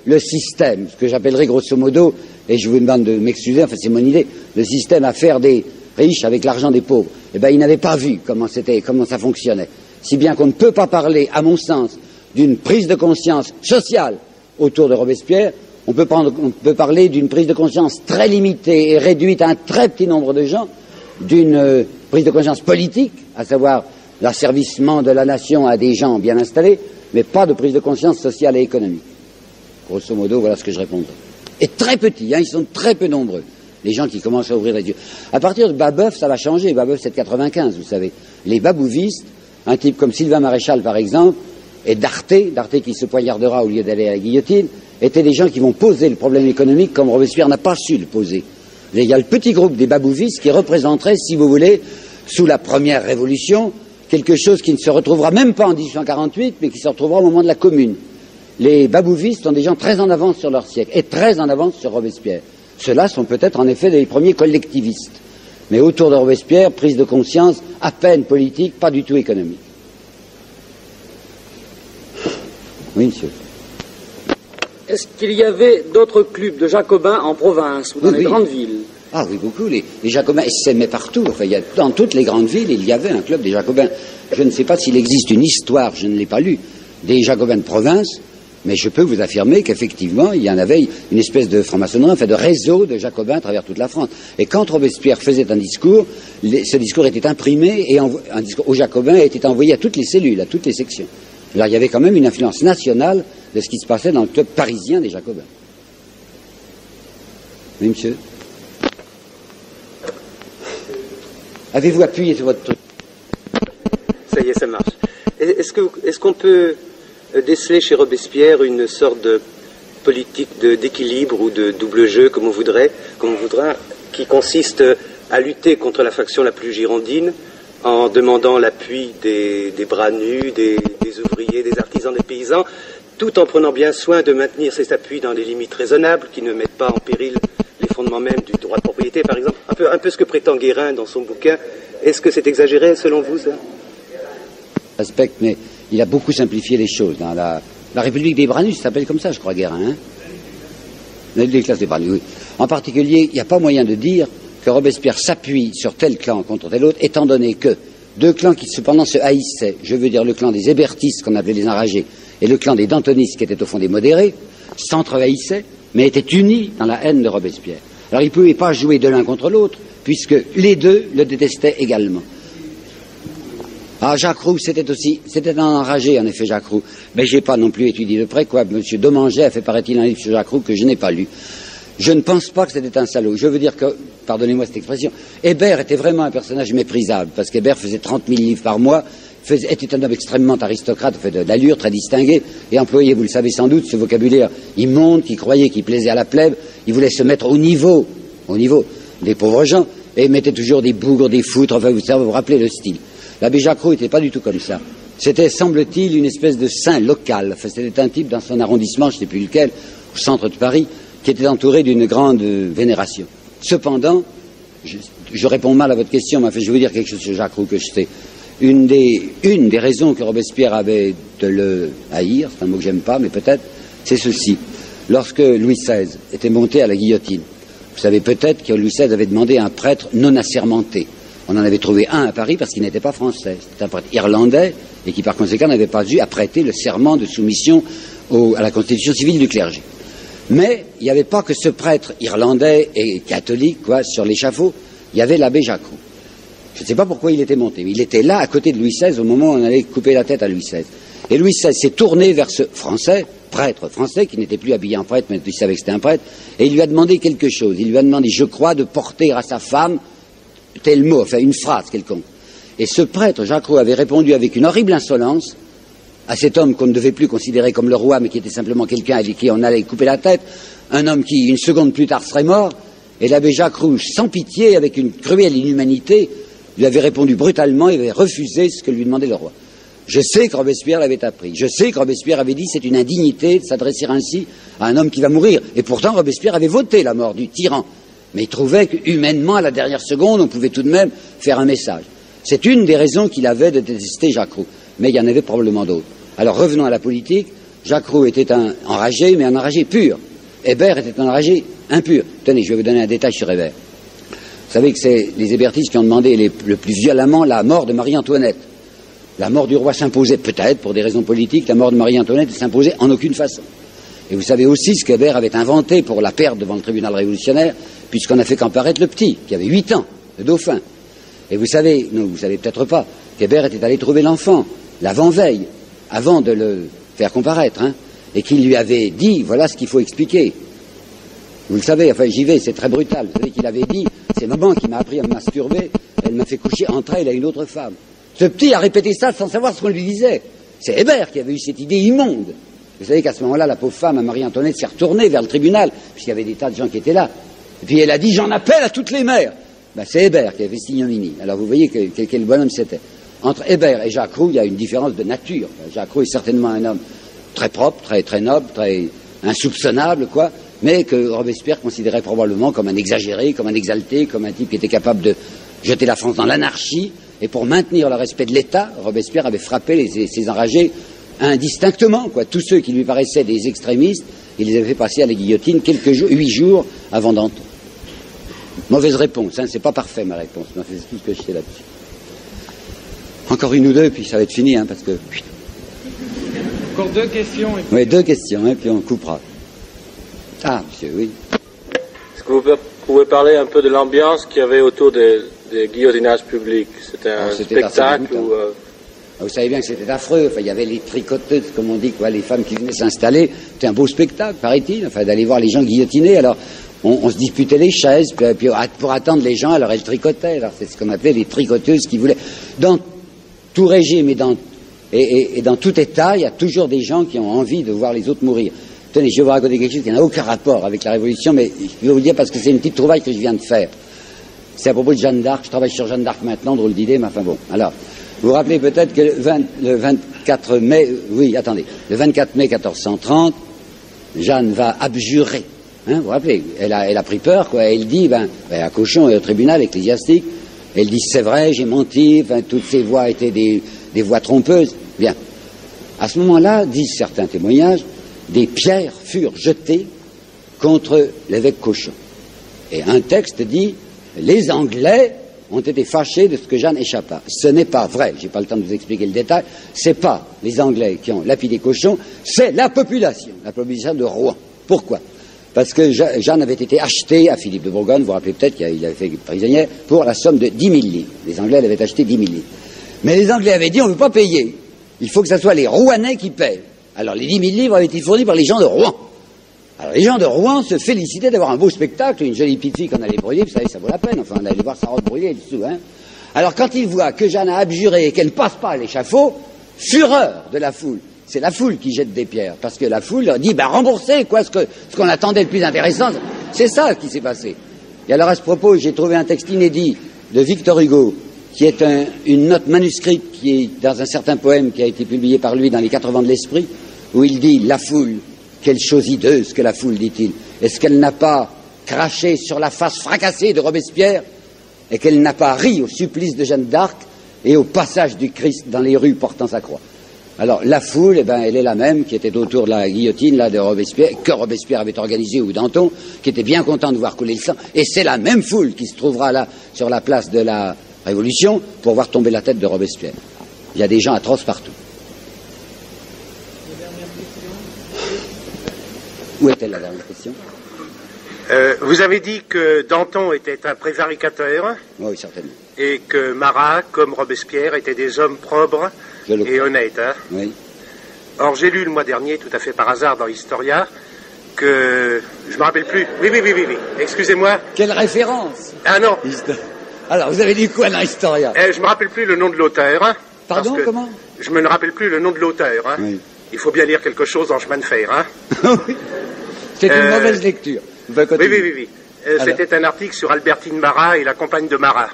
le système, ce que j'appellerais grosso modo, et je vous demande de m'excuser, enfin c'est mon idée, le système à faire des riches avec l'argent des pauvres. Eh bien il n'avait pas vu comment ça fonctionnait. Si bien qu'on ne peut pas parler, à mon sens, d'une prise de conscience sociale autour de Robespierre. On peut parler d'une prise de conscience très limitée et réduite à un très petit nombre de gens, d'une prise de conscience politique, à savoir l'asservissement de la nation à des gens bien installés, mais pas de prise de conscience sociale et économique. Grosso modo, voilà ce que je répondrai. Et très petits, ils sont très peu nombreux, les gens qui commencent à ouvrir les yeux. À partir de Babeuf, ça va changer. Babeuf, c'est de 95, vous savez. Les babouvistes, un type comme Sylvain Maréchal, par exemple, et Darté qui se poignardera au lieu d'aller à la guillotine, étaient des gens qui vont poser le problème économique comme Robespierre n'a pas su le poser. Il y a le petit groupe des babouvistes qui représenterait, si vous voulez, sous la première révolution, quelque chose qui ne se retrouvera même pas en 1848, mais qui se retrouvera au moment de la Commune. Les babouvistes sont des gens très en avance sur leur siècle et très en avance sur Robespierre. Ceux-là sont peut-être en effet les premiers collectivistes. Mais autour de Robespierre, prise de conscience à peine politique, pas du tout économique. Oui, monsieur. Est-ce qu'il y avait d'autres clubs de jacobins en province ou dans les grandes villes? Ah oui, beaucoup. Les jacobins s'aimaient partout. Enfin, dans toutes les grandes villes, il y avait un club des jacobins. Je ne sais pas s'il existe une histoire, je ne l'ai pas lu, des jacobins de province, mais je peux vous affirmer qu'effectivement, il y en avait une espèce de franc-maçonnerie, enfin de réseau de jacobins à travers toute la France. Et quand Robespierre faisait un discours, ce discours était imprimé et un discours aux jacobins était envoyé à toutes les cellules, à toutes les sections. Alors il y avait quand même une influence nationale de ce qui se passait dans le club parisien des jacobins. Oui, monsieur? Avez-vous appuyé sur votre truc? Ça y est, ça marche. Est-ce qu'on peut déceler chez Robespierre une sorte de politique d'équilibre ou de double jeu, comme on voudra, qui consiste à lutter contre la faction la plus girondine en demandant l'appui des bras nus, des ouvriers, des artisans, des paysans, tout en prenant bien soin de maintenir cet appui dans des limites raisonnables qui ne mettent pas en péril les fondements même du droit de propriété, par exemple, un peu ce que prétend Guérin dans son bouquin. Est-ce que c'est exagéré, selon vous, ça? Respecte, mais il a beaucoup simplifié les choses. Dans la République des bras nus, ça s'appelle comme ça, je crois, Guérin. Hein, les classes des bras nus, oui. En particulier, il n'y a pas moyen de dire que Robespierre s'appuie sur tel clan contre tel autre, étant donné que deux clans qui cependant se haïssaient, je veux dire le clan des hébertistes, qu'on appelait les enragés, et le clan des dantonistes, qui étaient au fond des modérés, s'entre-haïssaient, mais étaient unis dans la haine de Robespierre. Alors ils ne pouvaient pas jouer de l'un contre l'autre, puisque les deux le détestaient également. Ah, Jacques Roux, c'était un enragé, en effet, Jacques Roux. Mais j'ai pas non plus étudié de près, quoi. Monsieur Domanget a fait, paraît-il, un livre sur Jacques Roux que je n'ai pas lu. Je ne pense pas que c'était un salaud. Je veux dire que, pardonnez-moi cette expression, Hébert était vraiment un personnage méprisable, parce qu'Hébert faisait 30 000 livres par mois, était un homme extrêmement aristocrate, fait d'allure, très distingué, et employait, vous le savez sans doute, ce vocabulaire immonde, qui croyait qu'il plaisait à la plèbe. Il voulait se mettre au niveau des pauvres gens, et mettait toujours des bougres, des foutres, enfin, vous vous rappelez le style. L'abbé Jacques Roux n'était pas du tout comme ça. C'était, semble-t-il, une espèce de saint local. Enfin, c'était un type dans son arrondissement, je ne sais plus lequel, au centre de Paris, qui était entouré d'une grande vénération. Cependant, je réponds mal à votre question, mais enfin, je vais vous dire quelque chose sur Jacques Roux que je sais. Une des raisons que Robespierre avait de le haïr, c'est un mot que j'aime pas, mais peut-être, c'est ceci. Lorsque Louis XVI était monté à la guillotine, vous savez peut-être que Louis XVI avait demandé un prêtre non assermenté. On en avait trouvé un à Paris parce qu'il n'était pas français. C'était un prêtre irlandais et qui par conséquent n'avait pas dû prêter le serment de soumission à la constitution civile du clergé. Mais il n'y avait pas que ce prêtre irlandais et catholique sur l'échafaud, il y avait l'abbé Jacques Roux. Je ne sais pas pourquoi il était monté, mais il était là à côté de Louis XVI au moment où on allait couper la tête à Louis XVI. Et Louis XVI s'est tourné vers ce prêtre français, qui n'était plus habillé en prêtre, mais il savait que c'était un prêtre, et il lui a demandé quelque chose. Il lui a demandé, je crois, de porter à sa femme tel mot, enfin une phrase quelconque. Et ce prêtre, Jacques Roux, avait répondu avec une horrible insolence à cet homme qu'on ne devait plus considérer comme le roi, mais qui était simplement quelqu'un avec qui on allait couper la tête, un homme qui, une seconde plus tard, serait mort. Et l'abbé Jacques Roux, sans pitié, avec une cruelle inhumanité, lui avait répondu brutalement et avait refusé ce que lui demandait le roi. Je sais que Robespierre l'avait appris. Je sais que Robespierre avait dit c'est une indignité de s'adresser ainsi à un homme qui va mourir. Et pourtant, Robespierre avait voté la mort du tyran. Mais il trouvait qu'humainement, à la dernière seconde, on pouvait tout de même faire un message. C'est une des raisons qu'il avait de détester Jacques Roux. Mais il y en avait probablement d'autres. Alors revenons à la politique. Jacques Roux était un enragé, mais un enragé pur. Hébert était un enragé impur. Tenez, je vais vous donner un détail sur Hébert. Vous savez que c'est les hébertistes qui ont demandé le plus violemment la mort de Marie-Antoinette. La mort du roi s'imposait peut-être pour des raisons politiques, la mort de Marie-Antoinette ne s'imposait en aucune façon. Et vous savez aussi ce qu'Hébert avait inventé pour la perdre devant le tribunal révolutionnaire, puisqu'on a fait comparaître le petit, qui avait 8 ans, le dauphin. Et vous savez, non, vous savez peut-être pas, qu'Hébert était allé trouver l'enfant, l'avant-veille, avant de le faire comparaître, et qu'il lui avait dit, voilà ce qu'il faut expliquer. Vous le savez, enfin j'y vais, c'est très brutal. Vous savez qu'il avait dit, c'est maman qui m'a appris à me masturber, elle m'a fait coucher entre elle et une autre femme. Ce petit a répété ça sans savoir ce qu'on lui disait. C'est Hébert qui avait eu cette idée immonde. Vous savez qu'à ce moment-là, la pauvre femme, Marie-Antoinette, s'est retournée vers le tribunal, puisqu'il y avait des tas de gens qui étaient là. Et puis elle a dit, j'en appelle à toutes les mères. Ben, c'est Hébert qui avait fait cette ignominie. Alors vous voyez quel bonhomme c'était. Entre Hébert et Jacques Roux, il y a une différence de nature. Jacques Roux est certainement un homme très propre, très noble, très insoupçonnable, quoi, mais que Robespierre considérait probablement comme un exagéré, comme un exalté, comme un type qui était capable de jeter la France dans l'anarchie. Et pour maintenir le respect de l'État, Robespierre avait frappé ces enragés indistinctement, quoi. Tous ceux qui lui paraissaient des extrémistes, il les avait fait passer à la guillotine 8 jours avant Danton. Mauvaise réponse, hein, c'est pas parfait ma réponse, mais c'est tout ce que je sais là-dessus. Encore une ou deux, puis ça va être fini, hein, parce que... Encore 2 questions. Oui, 2 questions, hein, puis on coupera. Ah, monsieur, oui. Est-ce que vous pouvez parler un peu de l'ambiance qu'il y avait autour des guillotinages publics? C'était un spectacle ou... Vous savez bien que c'était affreux. Enfin, il y avait les tricoteuses, comme on dit, quoi, les femmes qui venaient s'installer. C'était un beau spectacle, paraît-il, enfin, d'aller voir les gens guillotinés. Alors, on se disputait les chaises, puis pour attendre les gens, alors elles tricotaient. Alors, c'est ce qu'on appelait les tricoteuses qui voulaient... Dans tout régime et dans tout État, il y a toujours des gens qui ont envie de voir les autres mourir. Tenez, je vais vous raconter quelque chose qui n'a aucun rapport avec la Révolution, mais je vais vous le dire parce que c'est une petite trouvaille que je viens de faire. C'est à propos de Jeanne d'Arc. Je travaille sur Jeanne d'Arc maintenant, drôle d'idée, mais enfin bon. Alors, vous vous rappelez peut-être que le 24 mai, oui, attendez, le 24 mai 1430, Jeanne va abjurer. Hein, vous vous rappelez, elle a pris peur, quoi. Elle dit, à Cauchon et au tribunal ecclésiastique, elle dit, c'est vrai, j'ai menti, toutes ces voix étaient des voix trompeuses. Bien. À ce moment-là, disent certains témoignages, des pierres furent jetées contre l'évêque Cauchon. Et un texte dit, les Anglais ont été fâchés de ce que Jeanne échappa. Ce n'est pas vrai, j'ai pas le temps de vous expliquer le détail, c'est pas les Anglais qui ont lapidé Cauchon, c'est la population de Rouen. Pourquoi? Parce que Jeanne avait été achetée à Philippe de Bourgogne, vous vous rappelez peut-être qu'il avait fait prisonnière, pour la somme de 10 000 livres. Les Anglais l'avaient acheté 10 000 livres. Mais les Anglais avaient dit, on ne veut pas payer. Il faut que ce soit les Rouennais qui paient. Alors les 10 000 livres avaient été fournis par les gens de Rouen. Alors les gens de Rouen se félicitaient d'avoir un beau spectacle, une jolie petite fille qu'on allait brûler, vous savez, ça vaut la peine, enfin on allait voir sa robe brûler, le sou, hein. Alors quand ils voient que Jeanne a abjuré et qu'elle ne passe pas à l'échafaud, fureur de la foule. C'est la foule qui jette des pierres, parce que la foule leur dit, remboursez, quoi, ce qu'on attendait le plus intéressant. C'est ça qui s'est passé. Et alors à ce propos, j'ai trouvé un texte inédit de Victor Hugo, qui est une note manuscrite qui est dans un certain poème qui a été publié par lui dans les 4 vents de l'esprit, où il dit, la foule, quelle chose hideuse que la foule, dit-il. Est-ce qu'elle n'a pas craché sur la face fracassée de Robespierre, et qu'elle n'a pas ri au supplice de Jeanne d'Arc et au passage du Christ dans les rues portant sa croix? Alors, la foule, elle est la même qui était autour de la guillotine, là, de Robespierre, que Robespierre avait organisée, ou Danton, qui était bien content de voir couler le sang, et c'est la même foule qui se trouvera là, sur la place de la Révolution, pour voir tomber la tête de Robespierre. Il y a des gens atroces partout. Où est-elle la dernière question? Vous avez dit que Danton était un prévaricateur. Oui, certainement. Et que Marat, comme Robespierre, étaient des hommes probes et honnêtes. Hein. Oui. Or, j'ai lu le mois dernier, tout à fait par hasard, dans Historia, que... Je me rappelle plus. Oui. Excusez-moi. Quelle référence? Ah non. Alors, vous avez lu quoi dans Historia? Je me rappelle plus le nom de l'auteur. Hein, pardon, comment? Je me rappelle plus le nom de l'auteur. Hein. Oui. Il faut bien lire quelque chose en chemin de fer. Hein. Oui. C'est une mauvaise lecture. Oui. C'était un article sur Albertine Marat et la compagne de Marat.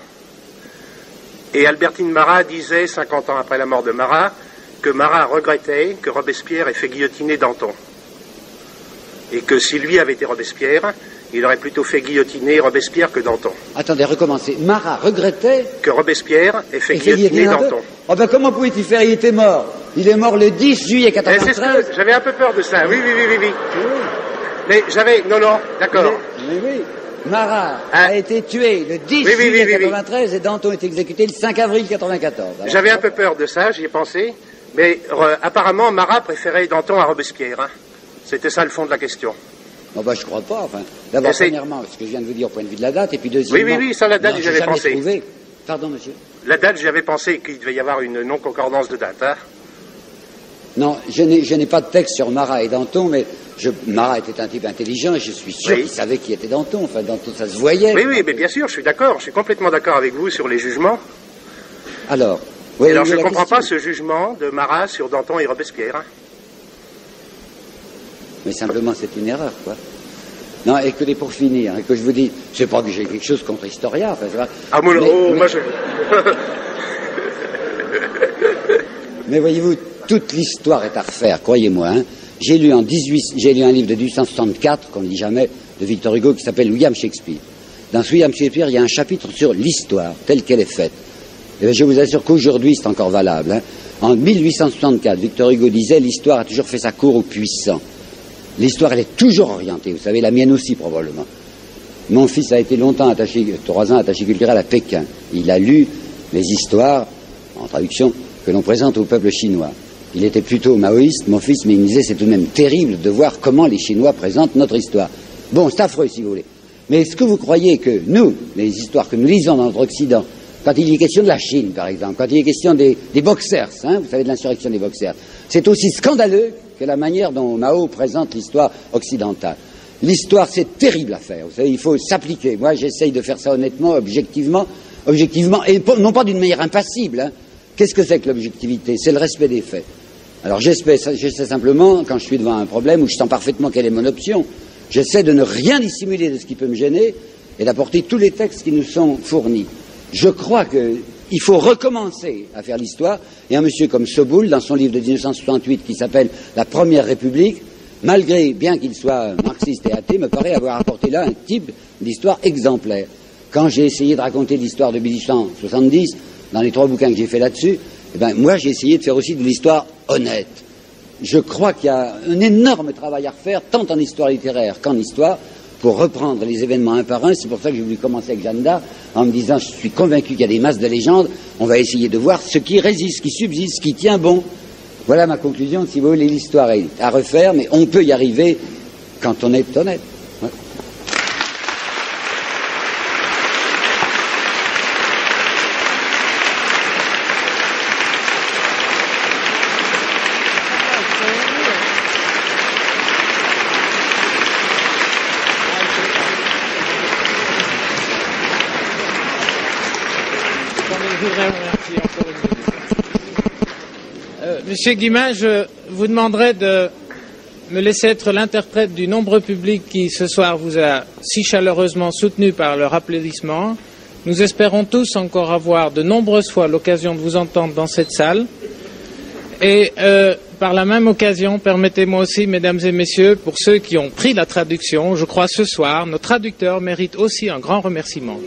Et Albertine Marat disait, 50 ans après la mort de Marat, que Marat regrettait que Robespierre ait fait guillotiner Danton. Et que si lui avait été Robespierre, il aurait plutôt fait guillotiner Robespierre que Danton. Attendez, recommencez. Marat regrettait que Robespierre ait fait guillotiner Danton. Oh comment pouvait-il faire? Il était mort. Il est mort le 10 juillet 1993. J'avais un peu peur de ça. Oui. Mais j'avais... Non, d'accord. Oui. Marat a été tué le 10 juillet 1993 et Danton est exécuté le 5 avril 1994. J'avais un peu peur de ça, j'y ai pensé. Mais apparemment, Marat préférait Danton à Robespierre. Hein. C'était ça le fond de la question. Non, je crois pas. Enfin, d'abord, premièrement, ce que je viens de vous dire au point de vue de la date, et puis deuxièmement... Oui, ça, la date, j'avais pensé. Trouvé... Pardon, monsieur? La date, j'avais pensé qu'il devait y avoir une non-concordance de date. Hein. Non, je n'ai pas de texte sur Marat et Danton, mais Marat était un type intelligent et je suis sûr qu'il savait qui était Danton. Enfin, Danton, ça se voyait. Oui, mais bien sûr, je suis d'accord. Je suis complètement d'accord avec vous sur les jugements. Alors je ne comprends pas ce jugement de Marat sur Danton et Robespierre. Mais simplement, c'est une erreur, quoi. Non, écoutez, pour finir, que je vous dis, c'est pas que j'ai quelque chose contre Historia, enfin, ça va. Ah, moi, moi, je... Mais voyez-vous, toute l'histoire est à refaire, croyez-moi, hein. J'ai lu un livre de 1864, qu'on ne lit jamais, de Victor Hugo, qui s'appelle William Shakespeare. Dans ce William Shakespeare, il y a un chapitre sur l'histoire, telle qu'elle est faite. Et bien, je vous assure qu'aujourd'hui, c'est encore valable, hein. En 1864, Victor Hugo disait, l'histoire a toujours fait sa cour aux puissants. L'histoire, elle est toujours orientée, vous savez, la mienne aussi, probablement. Mon fils a été longtemps 3 ans attaché culturel à Pékin. Il a lu les histoires, en traduction, que l'on présente au peuple chinois. Il était plutôt maoïste, mon fils, mais il me disait c'est tout de même terrible de voir comment les Chinois présentent notre histoire. Bon, c'est affreux si vous voulez. Mais est-ce que vous croyez que nous, les histoires que nous lisons dans notre Occident, quand il est question de la Chine, par exemple, quand il est question des boxers, hein, vous savez, de l'insurrection des boxers, c'est aussi scandaleux que la manière dont Mao présente l'histoire occidentale. L'histoire, c'est terrible à faire. Vous savez, il faut s'appliquer. Moi, j'essaye de faire ça honnêtement, objectivement, et non pas d'une manière impassible, hein. Qu'est-ce que c'est que l'objectivité? C'est le respect des faits. Alors j'essaie simplement, quand je suis devant un problème où je sens parfaitement quelle est mon option, j'essaie de ne rien dissimuler de ce qui peut me gêner et d'apporter tous les textes qui nous sont fournis. Je crois qu'il faut recommencer à faire l'histoire, et un monsieur comme Soboul, dans son livre de 1968 qui s'appelle « La Première République », malgré, bien qu'il soit marxiste et athée, me paraît avoir apporté là un type d'histoire exemplaire. Quand j'ai essayé de raconter l'histoire de 1870, dans les 3 bouquins que j'ai fait là-dessus, eh ben, moi j'ai essayé de faire aussi de l'histoire honnête. Je crois qu'il y a un énorme travail à refaire, tant en histoire littéraire qu'en histoire, pour reprendre les événements un par un. C'est pour ça que j'ai voulu commencer avec Jeanne d'Arc, en me disant, je suis convaincu qu'il y a des masses de légendes, on va essayer de voir ce qui résiste, ce qui subsiste, ce qui tient bon. Voilà ma conclusion. Si vous voulez, l'histoire est à refaire, mais on peut y arriver quand on est honnête. Ouais. Monsieur Guillemin, je vous demanderai de me laisser être l'interprète du nombreux public qui, ce soir, vous a si chaleureusement soutenu par leur applaudissement. Nous espérons tous encore avoir de nombreuses fois l'occasion de vous entendre dans cette salle. Et par la même occasion, permettez-moi aussi, mesdames et messieurs, pour ceux qui ont pris la traduction, je crois ce soir, nos traducteurs méritent aussi un grand remerciement.